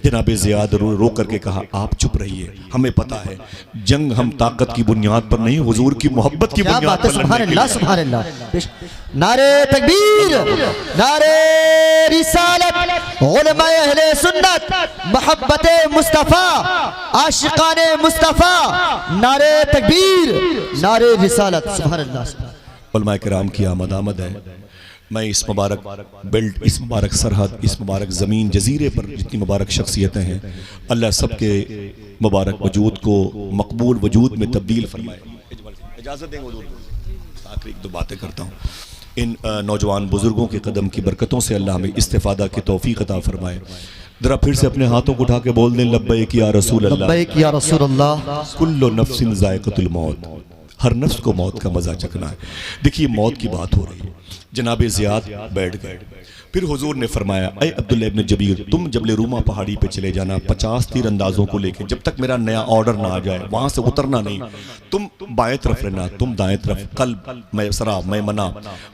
जनाब जियाद रो करके कहा आप चुप रहिए, हमें पता है जंग हम ताकत की बुनियाद पर नहीं, हुजूर की मोहब्बत की बुनियाद पर सुभान अल्लाह, सुभान अल्लाह। नारे तकबीर, नारे रिसालत, उलमाए अहले सुन्नत, मोहब्बते मुस्तफा, आशिकाने मुस्तफा, नारे तकबीर, नारे रिसालत, सुभान अल्लाह। उलमाए किराम की आमद है। मैं इस मुबारक बेल्ट, इस मुबारक सरहद, इस मुबारक ज़मीन जजीरे पर जितनी मुबारक शख्सियतें हैं, अल्लाह सबके मुबारक वजूद को मकबूल वजूद में तब्दील फरमाए। इजाज़त देंगे हुजूर, आखिरी एक दो बातें करता हूँ। इन नौजवान बुजुर्गों के कदम की बरकतों से अल्लाह हमें इस्तिफादा की तौफीक अता फरमाए। जरा फिर से अपने हाथों को उठा के बोल दें लब्बैक या रसूल अल्लाह, लब्बैक या रसूल अल्लाह। कुल्लु नफ्सिन ज़ायक़तुल मौत, हर नफ्स को मौत का मजा चखना है। देखिए मौत की बात हो रही है। जनाब जियाद बैठ गए। फिर हुजूर ने फरमाया ऐ अब्दुल्लाह इब्न जबीर, तुम जबल रूमा पहाड़ी पे चले जाना 50 तीर अंदाजों को लेके, जब तक मेरा नया ऑर्डर ना आ जाए वहां से उतरना नहीं। तुम बाएं तरफ रहना, तुम दाएं तरफ, कल्ब मैसरा मैमना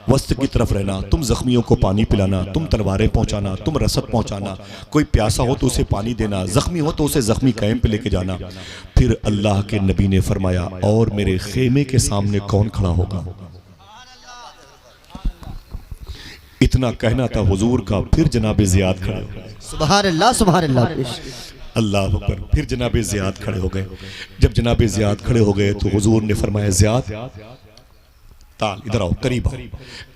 वस्त की तरफ रहना, तुम जख्मियों को पानी पिलाना, तुम तलवारें पहुंचाना, तुम रसद पहुंचाना, कोई प्यासा हो तो उसे पानी देना, जख्मी हो तो उसे जख्मी कैंप पे लेके जाना। फिर अल्लाह के नबी ने फरमाया और मेरे खेमे के सामने कौन खड़ा होगा। इतना कहना था हुजूर का। फिर जनाब जियाद खड़े हो गए। सुभान अल्लाह, सुभान अल्लाह, अल्लाह अकबर। फिर जनाब जियाद खड़े हो गए। जब जनाब जियाद खड़े हो गए तो हुजूर ने फरमाया जियाद ताल इधर आओ, करीब आओ।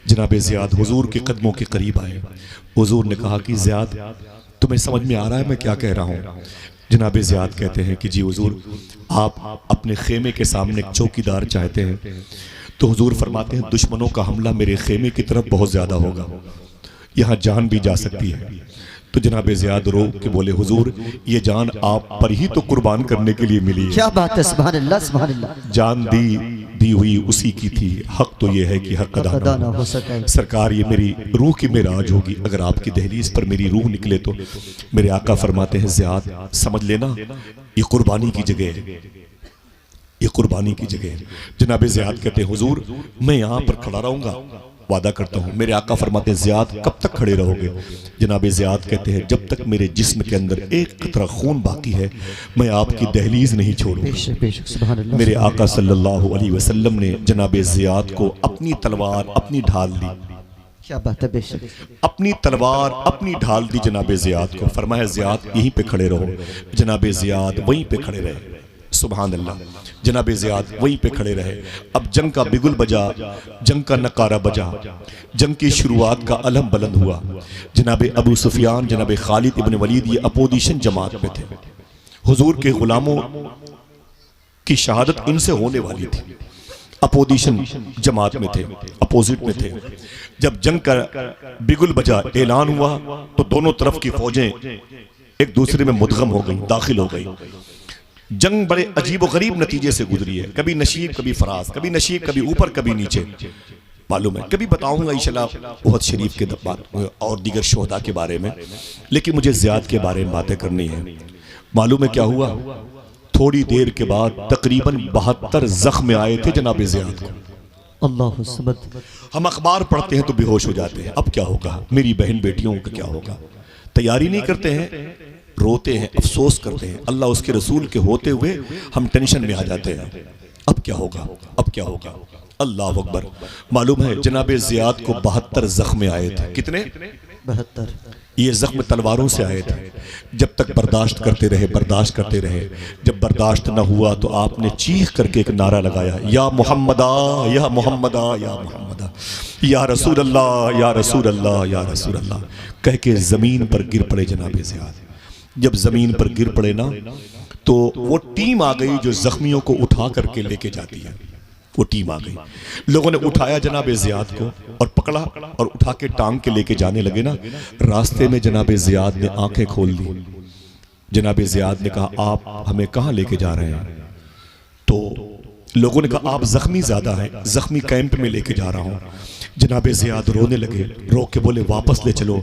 जनाब जियाद हुजूर के कदमों के करीब आए। हुजूर ने कहा कि जियाद तुम्हें समझ में आ रहा है मैं क्या कह रहा हूँ। जनाब जियाद कहते हैं कि जी हुजूर, आप अपने खेमे के सामने एक चौकीदार चाहते हैं। तो हुजूर फरमाते हैं दुश्मनों का हमला मेरे खेमे की तरफ बहुत ज्यादा होगा, यहाँ जान भी जा सकती है। तो जनाब जियाद रो के बोले हुजूर ये जान आप पर ही तो कुर्बान करने के लिए मिली है। क्या बात है, सुभान अल्लाह, सुभान अल्लाह। जान दी हुई उसी की थी, हक तो ये है कि हक अदा ना हो सके। सरकार ये मेरी रूह की मेराज होगी, अगर आपकी दहलीज पर मेरी रूह निकले तो। मेरे आका फरमाते हैं जियाद समझ लेना ये कुर्बानी की जगह है, ये कुर्बानी की जगह है। जनाब जियाद कहते हैं हुजूर मैं यहाँ पर खड़ा रहूंगा, वादा करता हूँ। मेरे आका फरमाते हैं जियाद कब तक खड़े रहोगे। जनाब जियाद कहते हैं जब तक मेरे जिस्म के अंदर एक कतरा खून बाकी है मैं आपकी दहलीज नहीं छोड़ूंगा। मेरे आका सल्लल्लाहु अलैहि वसल्लम ने जनाब जियाद को अपनी तलवार अपनी ढाल दी। क्या बात है, बेशक अपनी तलवार अपनी ढाल दी जनाब जियाद को। फरमाया जियाद यहीं पे खड़े रहो। जनाब जियाद वहीं पे खड़े रहे। सुभान अल्लाह। जनाब जियाद वहीं पे खड़े रहे। अब जंग का बिगुल बजा, जंग का नकारा बजा, जंग की शुरुआत का अलम बुलंद हुआ। जनाब अबू सुफियान, जनाब खालिद इब्न वलीद ये अपोजिशन जमात में थे। हुजूर के गुलामों की शहादत इनसे होने वाली थी। अपोजिशन जमात में थे, अपोजिट में थे। जब जंग का बिगुल बजा, ऐलान हुआ, तो दोनों तरफ की फौजें एक दूसरे में मुदगम हो गई, दाखिल हो गई। जंग बड़े अजीब गरीब नतीजे से गुजरी है, कभी नशीब कभी फराज, कभी नशीब कभी ऊपर कभी नीचे। मालूम है, कभी बताऊंगा इंशाल्लाह उहद शरीफ के बात और दीगर शोहदा के बारे में, लेकिन मुझे ज़ियाद के बारे में बातें करनी है। मालूम है क्या हुआ? थोड़ी देर के बाद तकरीबन 72 जख्म आए थे जनाब ज़ियाद को। अल्लाह समद। हम अखबार पढ़ते हैं तो बेहोश हो जाते हैं, अब क्या होगा, मेरी बहन बेटियों का क्या होगा। तैयारी नहीं करते हैं, रोते हैं, अफसोस करते हैं। अल्लाह उसके रसूल के होते हुए हम टेंशन में आ जाते हैं, अब क्या होगा, अब क्या होगा। अल्लाह अकबर। मालूम है जनाब ज़ियाद को 72 जख्म आए थे। कितने? 72। ये जख्म तलवारों से आए थे। जब तक बर्दाश्त करते रहे, बर्दाश्त करते रहे। जब बर्दाश्त न हुआ तो आपने चीख करके एक नारा लगाया, या मोहम्मदा, या मोहम्मदा, या मोहम्मदा, या रसूल अल्लाह, या रसूल अल्लाह, या रसूल अल्लाह कह के ज़मीन पर गिर पड़े जनाब ज़ियाद। जब ज़मीन पर गिर पड़े ना, तो वो टीम आ गई जो जख्मियों को उठा करके लेके जाती है। वो टीम आ गई, लोगों ने उठाया जनाब ज़ियाद को और पकड़ा और उठा के टांग के लेके जाने लगे ना। रास्ते में जनाब ज़ियाद ने आंखें खोल दी। जनाब ज़ियाद ने कहा, आप हमें कहाँ लेके जा रहे हैं? तो लोगों ने कहा, आप जख्मी ज़्यादा हैं, जख्मी कैंप में लेके जा रहा हूँ। जनाब ज़ियाद रोने लगे, रो के बोले, वापस ले चलो,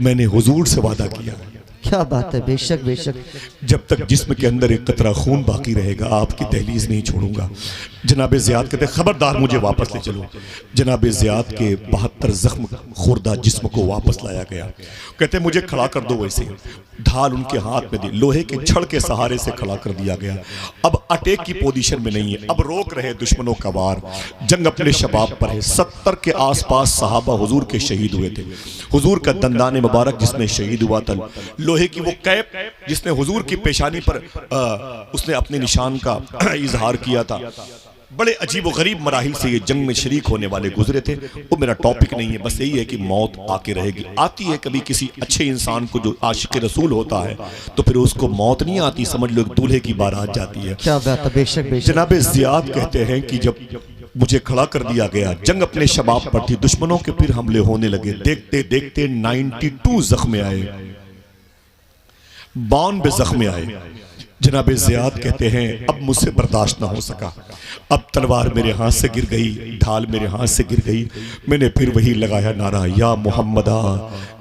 मैंने हुजूर से वादा किया। क्या बात है, बेशक बेशक। जब तक जिस्म के अंदर एक कतरा खून बाकी रहेगा आपकी दहलीज नहीं छोड़ूंगा। जनाब ज़ियाद कहते, खबरदार मुझे वापस ले चलो। जनाब ज़ियाद के 72 जख्म खुर्दा जिस्म को वापस लाया गया। कहते, मुझे खड़ा कर दो। वैसे ढाल उनके हाथ में दी, लोहे के छड़ के सहारे से खड़ा कर दिया गया। अब अटैक की पोजीशन में नहीं है, अब रोक रहे दुश्मनों का वार। जंग अपने शबाब पर है। 70 के आसपास सहाबा हुजूर के शहीद हुए थे। हुजूर का दंदाने मुबारक जिसने शहीद हुआ था, लोहे की वो कैप जिसने हुजूर की पेशानी पर उसने अपने निशान का इजहार किया था। बड़े अजीब व गरीब मराहिल से ये जंग में शरीक होने वाले गुजरे थे। वो मेरा टॉपिक नहीं है, बस यही है कि मौत आके रहेगी। आती है कभी किसी अच्छे इंसान को जो आशिक रसूल होता है, तो फिर उसको मौत नहीं आती, समझ लो दूल्हे की बारात जाती है। क्या बात है, बेशक बेशक। जनाब ज़ियाद कहते हैं कि जब मुझे खड़ा कर दिया गया, जंग अपने शबाब पर थी, दुश्मनों के फिर हमले होने लगे। देखते देखते 92 जख्म आए, 92 जख्म आए। जनाब ज़ियाद कहते हैं, अब मुझसे बर्दाश्त ना हो सका, अब तलवार मेरे हाथ से गिर गई, ढाल मेरे हाथ से गिर गई। मैंने फिर वही लगाया नारा, या मोहम्मदा,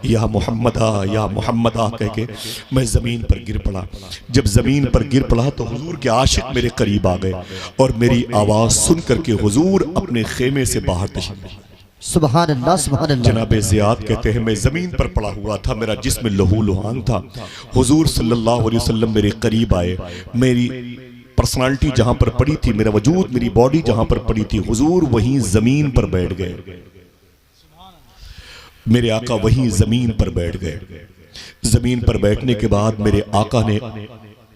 या मोहम्मदा, या मोहम्मदा कह के मैं ज़मीन पर गिर पड़ा। जब ज़मीन पर गिर पड़ा तो हुजूर के आशिक मेरे करीब आ गए और मेरी आवाज़ सुन करके हुजूर अपने खेमे से बाहर तशरीफ़। सुभान अल्लाह, सुभान अल्लाह। जनाब ज़ियाद कहते हैं, मैं ज़मीन पर पड़ा हुआ था, मेरा जिस्म लहू लुहान था। हुजूर सल्लल्लाहु अलैहि वसल्लम मेरे करीब आए। मेरी पर्सनालिटी जहां पर पड़ी थी, मेरा वजूद, मेरी बॉडी जहां पर पड़ी थी, हुजूर वहीं ज़मीन पर बैठ गए। मेरे आका वहीं ज़मीन पर बैठ गए। ज़मीन पर बैठने के बाद मेरे आका ने,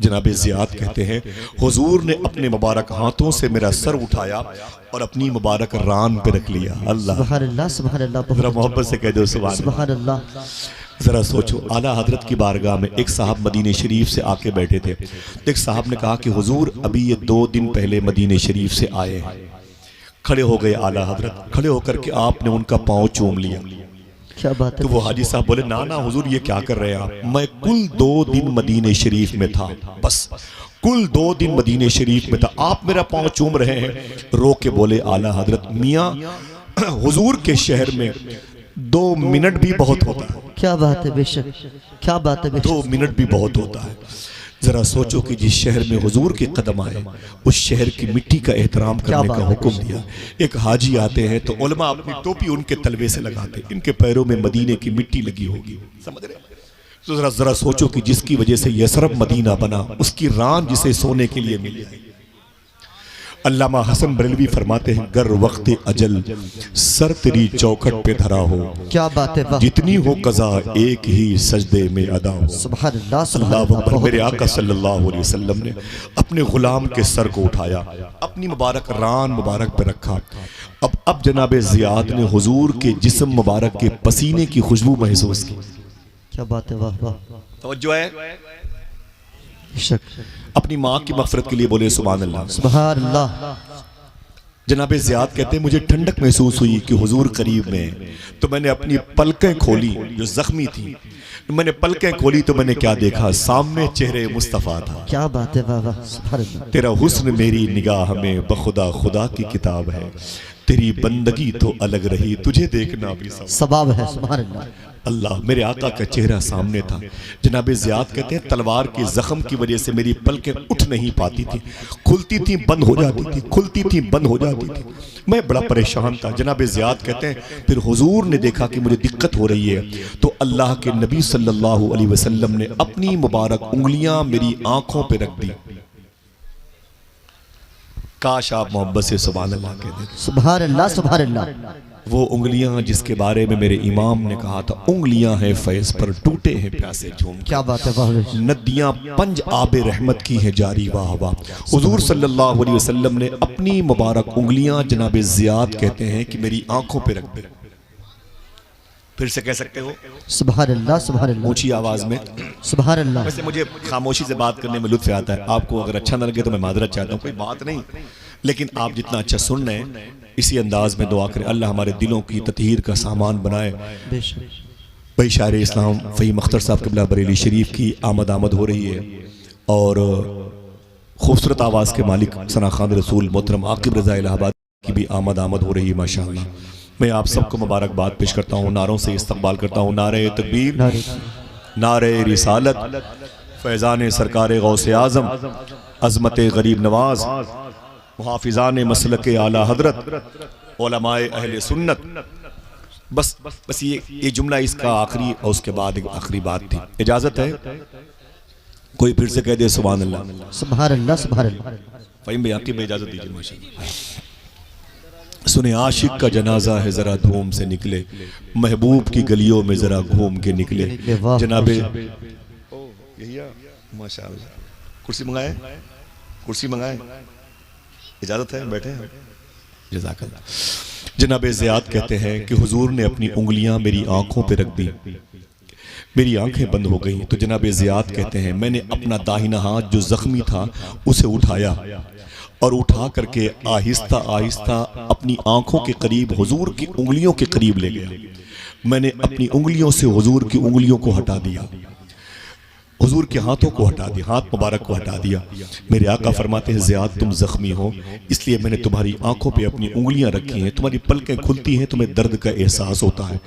जनाब ज़ियाद कहते हैं, हुजूर ने अपने मुबारक हाथों से मेरा सर उठाया और अपनी मुबारक रान पे रख लिया। अल्लाह, सुभान अल्लाह, सुभान अल्लाह। जरा मोहब्बत से कह दो सुभान अल्लाह। जरा सोचो, आला हजरत की बारगाह में एक साहब मदीने शरीफ से आके बैठे थे। एक साहब ने कहा कि हुजूर अभी ये 2 दिन पहले मदीने शरीफ से आए हैं। खड़े हो गए आला हजरत, खड़े होकर के आपने उनका पाँव चूम लिया। क्या बात है। तो वो हाजी साहब बोले, ना ना हुजूर ये क्या कर रहे हैं आप, मैं कुल 2 दिन मदीने शरीफ में था, बस कुल 2 दिन मदीने शरीफ में था, आप मेरा पाँव चूम रहे हैं। रो के बोले आला हजरत, मियाँ हुजूर के शहर में 2 मिनट भी बहुत होता है। क्या बात है, बेशक। क्या बात है, बेशक। 2 मिनट भी बहुत होता है। जरा सोचो कि जिस शहर में हुजूर के कदम आए, उस शहर की मिट्टी का एहतराम करने का हुक्म दिया। एक हाजी आते हैं तो उलमा अपनी टोपी उनके तलवे से लगाते, इनके पैरों में मदीने की मिट्टी लगी होगी, समझ रहे? तो जरा सोचो कि जिसकी वजह से यसरब मदीना बना, उसकी रान जिसे सोने के लिए मिल जाए। अल्लामा हसन बरेलवी फरमाते हैं, गर वक्त अजल सर तेरी चौखट पे धरा हो, क्या बात है, वाह। जितनी हो कज़ा एक ही सजदे में अदा हो। सुभान अल्लाह, सुभान अल्लाह अल्लाह। अकबर। मेरे आका सल्लल्लाहु अलैहि वसल्लम ने अपने गुलाम के सर को उठाया, अपनी मुबारक रान मुबारक पे रखा। अब जनाब ज़ियाद ने हुजूर के जिस्म मुबारक के पसीने की खुशबू महसूस की। क्या बात है, वाह वाह। तवज्जो है। बेशक। अपनी माँ की मग़फ़िरत के लिए बोले सुभान अल्लाह। सुभान अल्लाह। जनाब ज़ियाद कहते हैं मुझे ठंडक महसूस हुई कि हुजूर करीब में, तो मैंने अपनी पलकें खोली जो जख्मी थी। मैंने पलकें खोली तो मैंने क्या देखा, सामने चेहरे मुस्तफ़ा था। क्या बात है बाबा, सुभान अल्लाह। तेरा हुस्न मेरी निगाह में बखुदा खुदा की किताब है, तेरी बंदगी तो अलग रही, तुझे देखना भी सवाब है, सुभान अल्लाह। अल्लाह, मेरे आका का चेहरा सामने था। जनाब ज़ियाद कहते हैं तलवार के जख्म की वजह से मेरी पलकें उठ नहीं पाती थी, खुलती थी बंद हो जाती थी, खुलती थी बंद हो जाती थी। मैं बड़ा परेशान था। जनाब ज़ियाद कहते हैं फिर हुजूर ने देखा कि मुझे दिक्कत हो रही है, तो अल्लाह के नबी सल्लल्लाहु अलैहि वसल्लम ने अपनी मुबारक उंगलियां मेरी आंखों पे रख दी। काश आप मोहब्बत से सुभान अल्लाह कह दें। सुभान अल्लाह, सुभान अल्लाह। वो उंगलियां जिसके बारे में मेरे इमाम ने कहा था, उंगलियां हैं फैज़ पर टूटे हैं प्यासे झूम। क्या बात है, वाह। नदियां पंज आबे रहमत की हैं जारी, वाह वाह। हुजूर सल्लल्लाहु अलैहि वसल्लम ने अपनी मुबारक उंगलियां जनाब ज़ियाद कहते हैं कि मेरी आंखों पे रख दी। फिर से कह सकते हो सुभान अल्लाह, सुभान अल्लाह, ऊंची आवाज में सुभान अल्लाह। वैसे मुझे खामोशी से बात करने में लुत्फ आता है, आपको अगर अच्छा न लगे तो मैं माजरत चाहता हूँ, कोई बात नहीं, लेकिन आप जितना अच्छा सुन रहे हैं इसी अंदाज में दुआ करें, अल्लाह हमारे दिलों की ततहीर का सामान बनाए। भाई शायर इस्लाम फ़हीम अख्तर साहब क़िबला बरेली शरीफ की आमद हो रही है और खूबसूरत आवाज़ के मालिक सना खान रसूल मोहतरम आकिब रज़ा इलाहाबाद की भी आमद हो रही है माशाअल्लाह। मैं आप सबको मुबारकबाद पेश करता हूँ, नारों से इस्तकबाल करता हूँ। नारे तकबीर, नारे रिसालत, फैज़ान सरकार गौसे आज़म, अज़मत गरीब नवाज, मुहाफ़िज़ान मसलक आला हज़रत, उलमाए अहले सुन्नत। बस ये जुमला इसका आखिरी और उसके बाद एक आखिरी बात थी। इजाज़त है, कोई फिर से कह दे सुभान अल्लाह, सुभान अल्लाह, सुभान अल्लाह। फ़हीम भाई आपकी इजाज़त दीजिए माशाअल्लाह। सुने आशिक का जनाजा है जरा धूम से निकले, महबूब की गलियों में जरा घूम के निकले। जनाबे माशाअल्लाह, कुर्सी मंगाए, कुर्सी मंगाए, इजाजत है, बैठे हैं, जज़ाकल्लाह। जनाब ज़ियाद कहते हैं कि हुजूर ने अपनी उंगलियां मेरी आंखों पे रख दी, मेरी आंखें बंद हो गईं। तो जनाब ज़ियाद कहते हैं मैंने अपना दाहिना हाथ जो जख्मी था उसे उठाया और उठा करके आहिस्ता आहिस्ता अपनी आंखों के करीब हुजूर की उंगलियों के करीब ले गया। मैंने अपनी उंगलियों से हुजूर की उंगलियों को हटा दिया, हुजूर के हाथों को हटा दिया, हाथ मुबारक को हटा दिया। मेरे आका फरमाते हैं ज़ियाद तुम जख्मी हो, इसलिए मैंने तुम्हारी आंखों पे अपनी उंगलियां रखी हैं, तुम्हारी पलकें खुलती हैं, तुम्हें दर्द का एहसास होता है।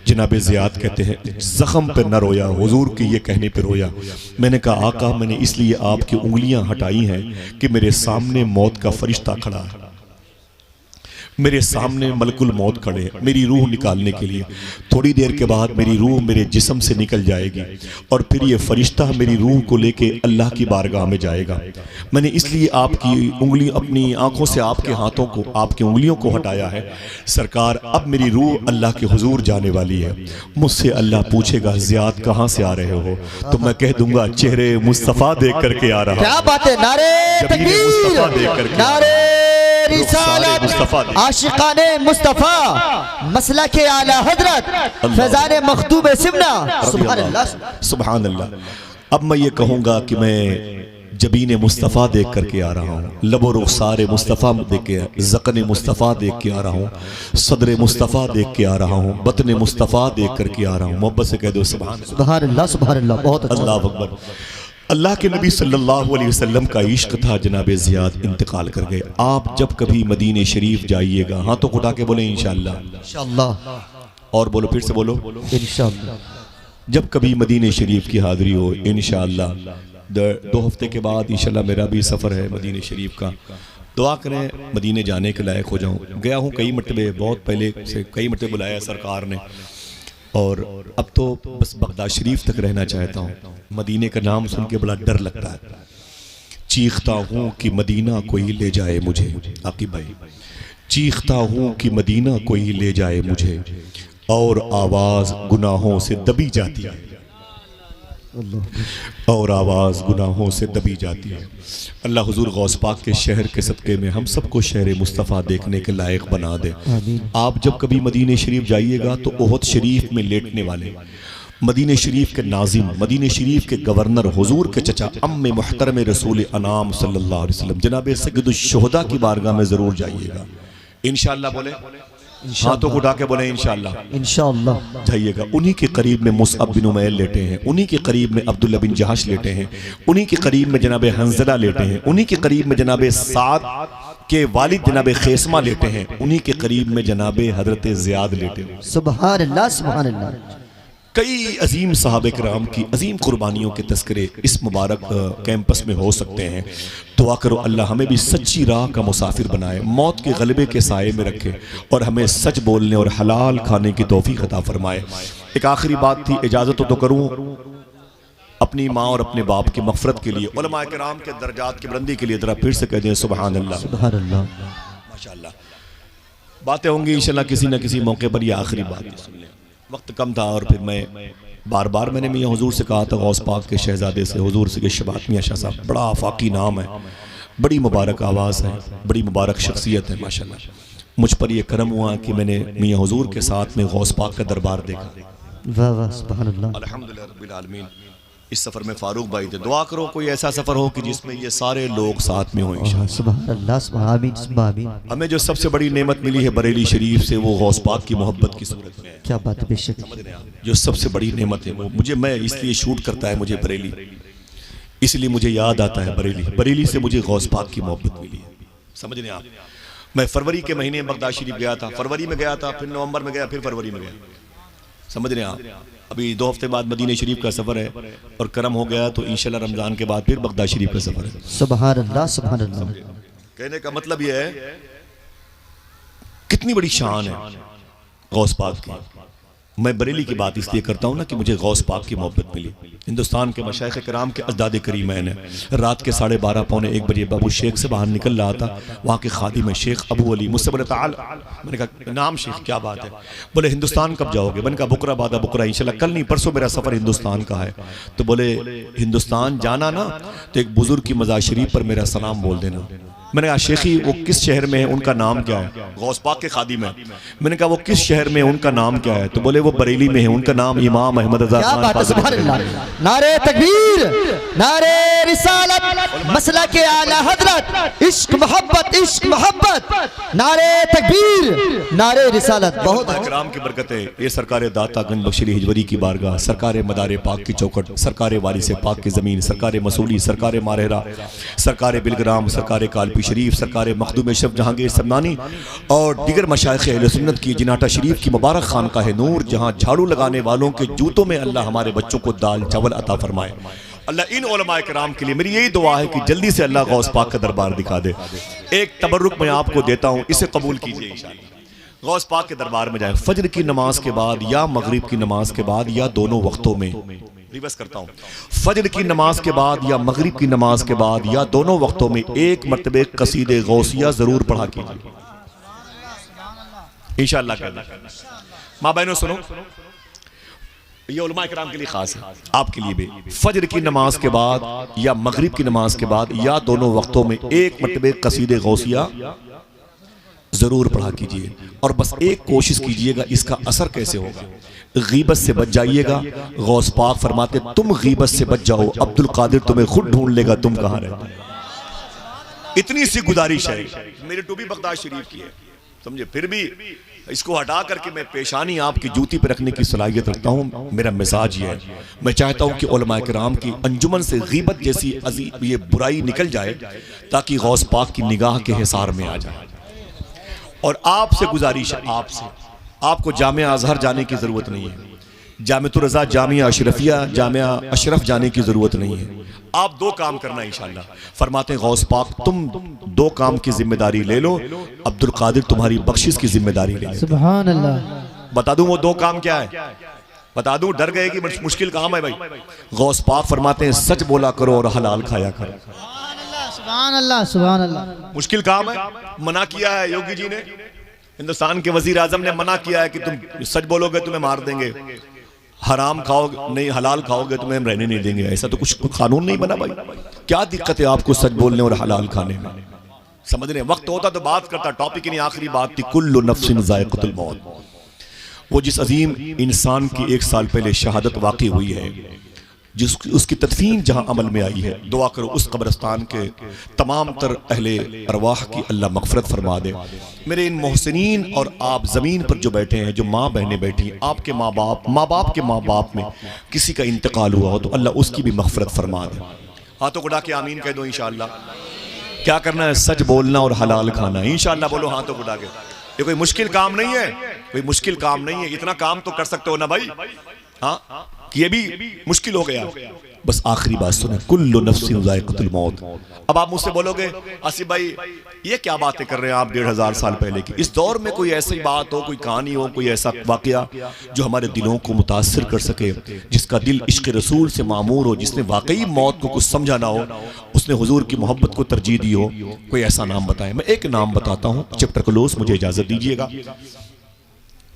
जनाब ज़ियाद कहते हैं जख्म पे न रोया, हुजूर के ये कहने पे रोया। मैंने कहा आका मैंने इसलिए आपकी उंगलियां हटाई हैं कि मेरे सामने मौत का फरिश्ता खड़ा है, मेरे सामने मलकुल मौत खड़े हैं मेरी रूह निकालने के लिए। थोड़ी देर के बाद मेरी रूह मेरे जिस्म से निकल जाएगी और फिर ये फरिश्ता मेरी रूह को लेके अल्लाह की बारगाह में जाएगा। मैंने इसलिए आपकी उंगली अपनी आंखों से आपके हाथों को, आपकी उंगलियों को हटाया है। सरकार अब मेरी रूह अल्लाह के हुजूर जाने वाली है। मुझसे अल्लाह पूछेगा ज़ियाद कहाँ से आ रहे हो, तो मैं कह दूंगा चेहरे मुस्तफ़ा देख करके आ रहा। क्या बात है, नारे तकबीर, मुस्तफ़ा देख करके, नारे रिसालत, आशिकाने मुस्तफ़ा, मसलक आला हज़रत, फैज़ान मखदूम सिमना। सुभान अल्लाह, सुभान अल्लाह। अब मैं ये कहूँगा कि मैं जबीन मुस्तफ़ा देख करके आ रहा हूँ, लबो रुख़सार मुस्तफ़ा देख के, ज़क़न मुस्तफ़ा देख के आ रहा हूँ, सदर मुस्तफ़ा देख के आ रहा हूँ, बतन मुस्तफ़ा देख करके आ रहा हूँ। मोहब्बत से कह दो सुभान अल्लाह, सुभान अल्लाह। बहुत अच्छा, अल्लाह अकबर। अल्लाह के नबी सल्लल्लाहु अलैहि वसल्लम का इश्क था। जनाब ज़ियाद इंतकाल कर गए। आप जब कभी मदीने शरीफ जाइएगा, हाथों को उठा के बोले इंशाअल्लाह, इंशाअल्लाह, और बोलो फिर से बोलो इंशाअल्लाह। जब कभी मदीने शरीफ की हाज़िरी हो इंशाअल्लाह। 2 हफ्ते के बाद इंशाअल्लाह मेरा भी सफ़र है मदीने शरीफ का। दुआ करें मदीने जाने के लायक हो जाऊँ। गया हूँ कई मरतबे, बहुत पहले से कई मरतबे बुलाया सरकार ने, और अब तो बस बगदाद शरीफ तक रहना चाहता हूँ। मदीने का नाम सुन के बड़ा डर लगता है। चीखता हूँ कि मदीना कोई ले जाए मुझे, आपकी भाई, चीखता हूँ कि मदीना कोई ले जाए मुझे, और आवाज़ गुनाहों से दबी जाती है, और आवाज़ गुनाहों से दबी जाती है। अल्लाह हुजूर गौस पाक के शहर के सदक़े में हम सबको शहर मुस्तफ़ा देखने के लायक बना दे। आप जब कभी मदीने शरीफ जाइएगा तो ओहद शरीफ में लेटने वाले, मदीने शरीफ के नाजिम, मदीने शरीफ के गवर्नर, हुजूर के चचा अम्मे मुहतरम रसूल अनाम सल्लल्लाहु अलैहि वसल्लम जनाब सय्यदुश शुहदा की बारगाह में ज़रूर जाइएगा। इंशाअल्लाह बोले, हाथों को उठा के बोले इंशाअल्लाह। इंशाअल्लाह। जाइएगा। उन्हीं के करीब में मुसअब बिन उमैर लेटे हैं, उन्हीं के करीब में अब्दुल्ला बिन जहश लेटे हैं, उन्हीं के करीब में जनाब हंजला लेटे हैं, उन्हीं के करीब में जनाब साद के वालिद जनाब खेसमा लेटे हैं, उन्हीं के करीब में जनाब हजरत ज़ियाद लेटे हैं। सुभान अल्लाह, सुभान अल्लाह। कई अजीम साहब कराम की अजीम कुर्बानियों के तस्करे इस मुबारक कैंपस में हो सकते हैं। दुआ करो अल्लाह हमें भी सच्ची राह का मुसाफिर बनाए, मौत के गलबे के साए में रखे और हमें सच बोलने और हलाल खाने की तौफीक अता फरमाए। एक आखिरी बात थी, इजाज़त तो करूँ अपनी माँ और अपने बाप की मग़फ़िरत के लिए, उलमा किराम के दर्जात की बुलंदी के लिए ज़रा फिर से कह दें सुभान अल्लाह, सुभान अल्लाह। माशाअल्लाह। बातें होंगी इंशाअल्लाह किसी न किसी मौके पर। ये आखिरी बात सुन लें, वक्त कम था और फिर मैं बार बार मैंने मियाँ हुजूर से कहा था, गौस पाक के शहजादे से हुजूर से कि शबात मियाँ शाह साहब बड़ा आफाकी नाम है, बड़ी मुबारक आवाज़ है, बड़ी मुबारक शख्सियत है माशाअल्लाह। मुझ पर यह करम हुआ कि मैंने मियाँ हुजूर के साथ में गौस पाक का दरबार देखा। वाह वाह, सुभान अल्लाह। अल्हम्दुलिल्लाह रब्बिल आलमीन। इस सफ़र में फारूक भाई थे। दुआ करो कोई ऐसा सफ़र हो कि जिसमें ये सारे लोग साथ में हों इंशाअल्लाह। सुभान अल्लाह, सुभान अल्लाह। हमें जो सबसे बड़ी नेमत मिली है बरेली शरीफ से, वो गौस पाक की मोहब्बत की सूरत में है। क्या बात है, बेशक। जो सबसे बड़ी नेमत है वो मुझे, मैं इसलिए शूट करता है मुझे बरेली, इसलिए मुझे याद आता है बरेली। बरेली से मुझे गौस पाक की मोहब्बत मिली है, समझ रहे हैं आप। मैं फरवरी के महीने बगदाद शरीफ गया था, फरवरी में गया था, फिर नवंबर में गया, फिर फरवरी में गया, समझ रहे हैं आप। अभी 2 हफ्ते बाद मदीने शरीफ का सफ़र है और करम हो गया तो इंशाल्लाह रमज़ान के बाद फिर बगदाद शरीफ का सफ़र है। सुभान अल्लाह, सुभान अल्लाह। कहने का मतलब यह है कितनी बड़ी शान है गौस पाक की। मैं बरेली की बात इसलिए करता हूँ ना कि मुझे गौस पाक की मोहब्बत मिली। हिंदुस्तान के मशाइख कराम के अजदाद करीमैन है। रात के 12:30 पौने 1 बजे बाबू शेख से बाहर निकल रहा था, वहाँ के खादिम है शेख अबू अली, मुझसे बोले ताल। मैंने कहा नाम शेख, क्या बात है? बोले हिंदुस्तान कब जाओगे? मैंने कहा बुकरा बादा बुकरा, इंशाल्लाह कल नहीं परसों मेरा सफ़र हिंदुस्तान का है। तो बोले हिंदुस्तान जाना ना तो एक बुजुर्ग की मज़ार शरीफ पर मेरा सलाम बोल देना। मैंने कहा शेखी वो किस शहर में है, उनका नाम क्या है? गौस पाक के खादिम है। मैंने कहा वो किस शहर में है, उनका नाम क्या है? तो बोले वो बरेली में है, उनका नाम इमाम अहमद रज़ा खान। क्या बात है, सुभान अल्लाह। नारे तकबीर, नारे रिसालत, मसला के आला हजरत, इश्क मोहब्बत, इश्क मोहब्बत, नारे तकबीर, नारे रिसालत। बहुत इकराम की बरकतें, ये सरकार दाता गंज बख्शरी हिजवरी की बारगाह, सरकार मदार पाक की चौखट, सरकार वारिस पाक की ज़मीन, सरकार मसूली, सरकार मारहरा, सरकार बिलग्राम, सरकार कालपी शरीफ, सरकार मखदूम अशरफ जहांगीर समनानी और दीगर मशाइख अहले सुन्नत की जिनाटा शरीफ की मुबारक खानकाह नूर, जहां झाड़ू लगाने वालों के जूतों में अल्लाह हमारे बच्चों को दाल चावल अता फरमाए। अल्लाह इन उलमाए किराम के लिए मेरी यही दुआ है कि जल्दी से अल्लाह गौस पाक का दरबार दिखा दे। एक तबर्रुक मैं आपको देता हूँ, इसे कबूल कीजिए इंशाअल्लाह। गौस पाक के दरबार में जाए फजर की नमाज के बाद या मगरिब की नमाज के बाद या दोनों वक्तों में। रिवर्स करता हूँ, फजर की नमाज के बाद या मगरिब की नमाज के बाद या दोनों वक्तों में एक मरतबे कसीदे गौसिया जरूर पढ़ा कीजिए इंशाअल्लाह। माँ बहनों सुनो, ये उलमा किराम के लिए खास है, आपके लिए भी। फजर की नमाज के बाद या मगरिब की नमाज के बाद या दोनों वक्तों में एक मरतबे कसीदे गौसिया जरूर पढ़ा कीजिए। और बस एक कोशिश कीजिएगा, इसका असर कैसे होगा? गीबत से बच जाइएगा। गौस पाक फरमाते तुम गीबत से बच जाओ, अब्दुल कादिर तुम्हें खुद ढूंढ लेगा तुम कहाँ रहते। इतनी सी गुजारिश है। मेरी टोपी बगदाद शरीफ की है, समझे, फिर भी इसको हटा करके मैं पेशानी आपकी जूती पर रखने की सलाहियत रखता हूँ। मेरा मिजाज ये है, मैं चाहता हूँ कि उलमा किराम की अंजुमन से गीबत जैसी अजीब ये बुराई निकल जाए ताकि गौस पाक की निगाह के हिसार में आ जाए। और आपसे गुजारिश है, आपको जामिया अजहर जाने की ज़रूरत नहीं है, जामिया रज़ा, जामिया अशरफिया, जामिया अशरफ जाने की ज़रूरत नहीं है। आप 2 काम करना इंशाअल्लाह। फरमाते हैं गौस पाक तुम 2 काम की जिम्मेदारी ले लो, अब्दुल कादिर तुम्हारी बख्शिश की जिम्मेदारी ले लो। सुभान अल्लाह। बता दूं वो 2 काम क्या है? बता दूं, डर गए कि मुश्किल काम है भाई। गौस पाक फरमाते हैं सच बोला करो और हलाल खाया करो। सुभान अल्लाह, सुभान अल्लाह। मुश्किल काम है, मना किया है योगी जी ने, हिंदुस्तान के वजीर आजम ने मना किया है कि तुम सच बोलोगे तुम्हें मार देंगे, हराम खाओगे नहीं हलाल खाओगे तुम्हें हम रहने नहीं देंगे। ऐसा तो कुछ कानून नहीं बना भाई। क्या दिक्कत है आपको सच बोलने और हलाल खाने में? समझ रहे, वक्त होता तो बात करता, टॉपिक की नहीं, आखिरी बात थी कुल्लु नफ्सिन ज़ाइक़तुल मौत। वो जिस अजीम इंसान की 1 साल पहले शहादत वाक़ई हुई है, जिस उसकी तदफीन जहां अमल में आई है, दुआ करो उस कब्रिस्तान के तमाम तर अहले अरवाह की अल्लाह मग़फ़िरत फरमा दे। मेरे इन मोहसिनीन और आप ज़मीन पर जो बैठे हैं, जो माँ बहनें बैठी हैं, आपके माँ बाप के माँ बाप में किसी का इंतकाल हुआ हो तो अल्लाह उसकी भी मग़फ़िरत फरमा दे। हाथों को उठा के आमीन कह दो इंशाअल्लाह। क्या करना है? सच बोलना और हलाल खाना। इंशाअल्लाह बोलो हाथों को उठा के। ये कोई मुश्किल काम नहीं है, कोई मुश्किल काम नहीं है। इतना काम तो कर सकते हो ना भाई, हाँ कि ये भी मुश्किल हो गया। बस आखिरी बात सुने, कुल्लु नफ्सिन ज़ाइक़तुल मौत। अब आप मुझसे बोलोगे आसिफ भाई ये क्या बातें कर रहे हैं आप 1500 साल पहले की। इस दौर में कोई ऐसी बात हो, कोई कहानी हो, कोई ऐसा वाकया जो हमारे दिलों को मुतासिर कर सके, जिसका दिल इश्क़ रसूल से मामूर हो, जिसने वाकई मौत को कुछ समझा ना हो, उसने हुजूर की मोहब्बत को तरजीह दी हो, कोई ऐसा नाम बताएं। मैं एक नाम बताता हूँ, चैप्टर क्लोज, मुझे इजाज़त दीजिएगा।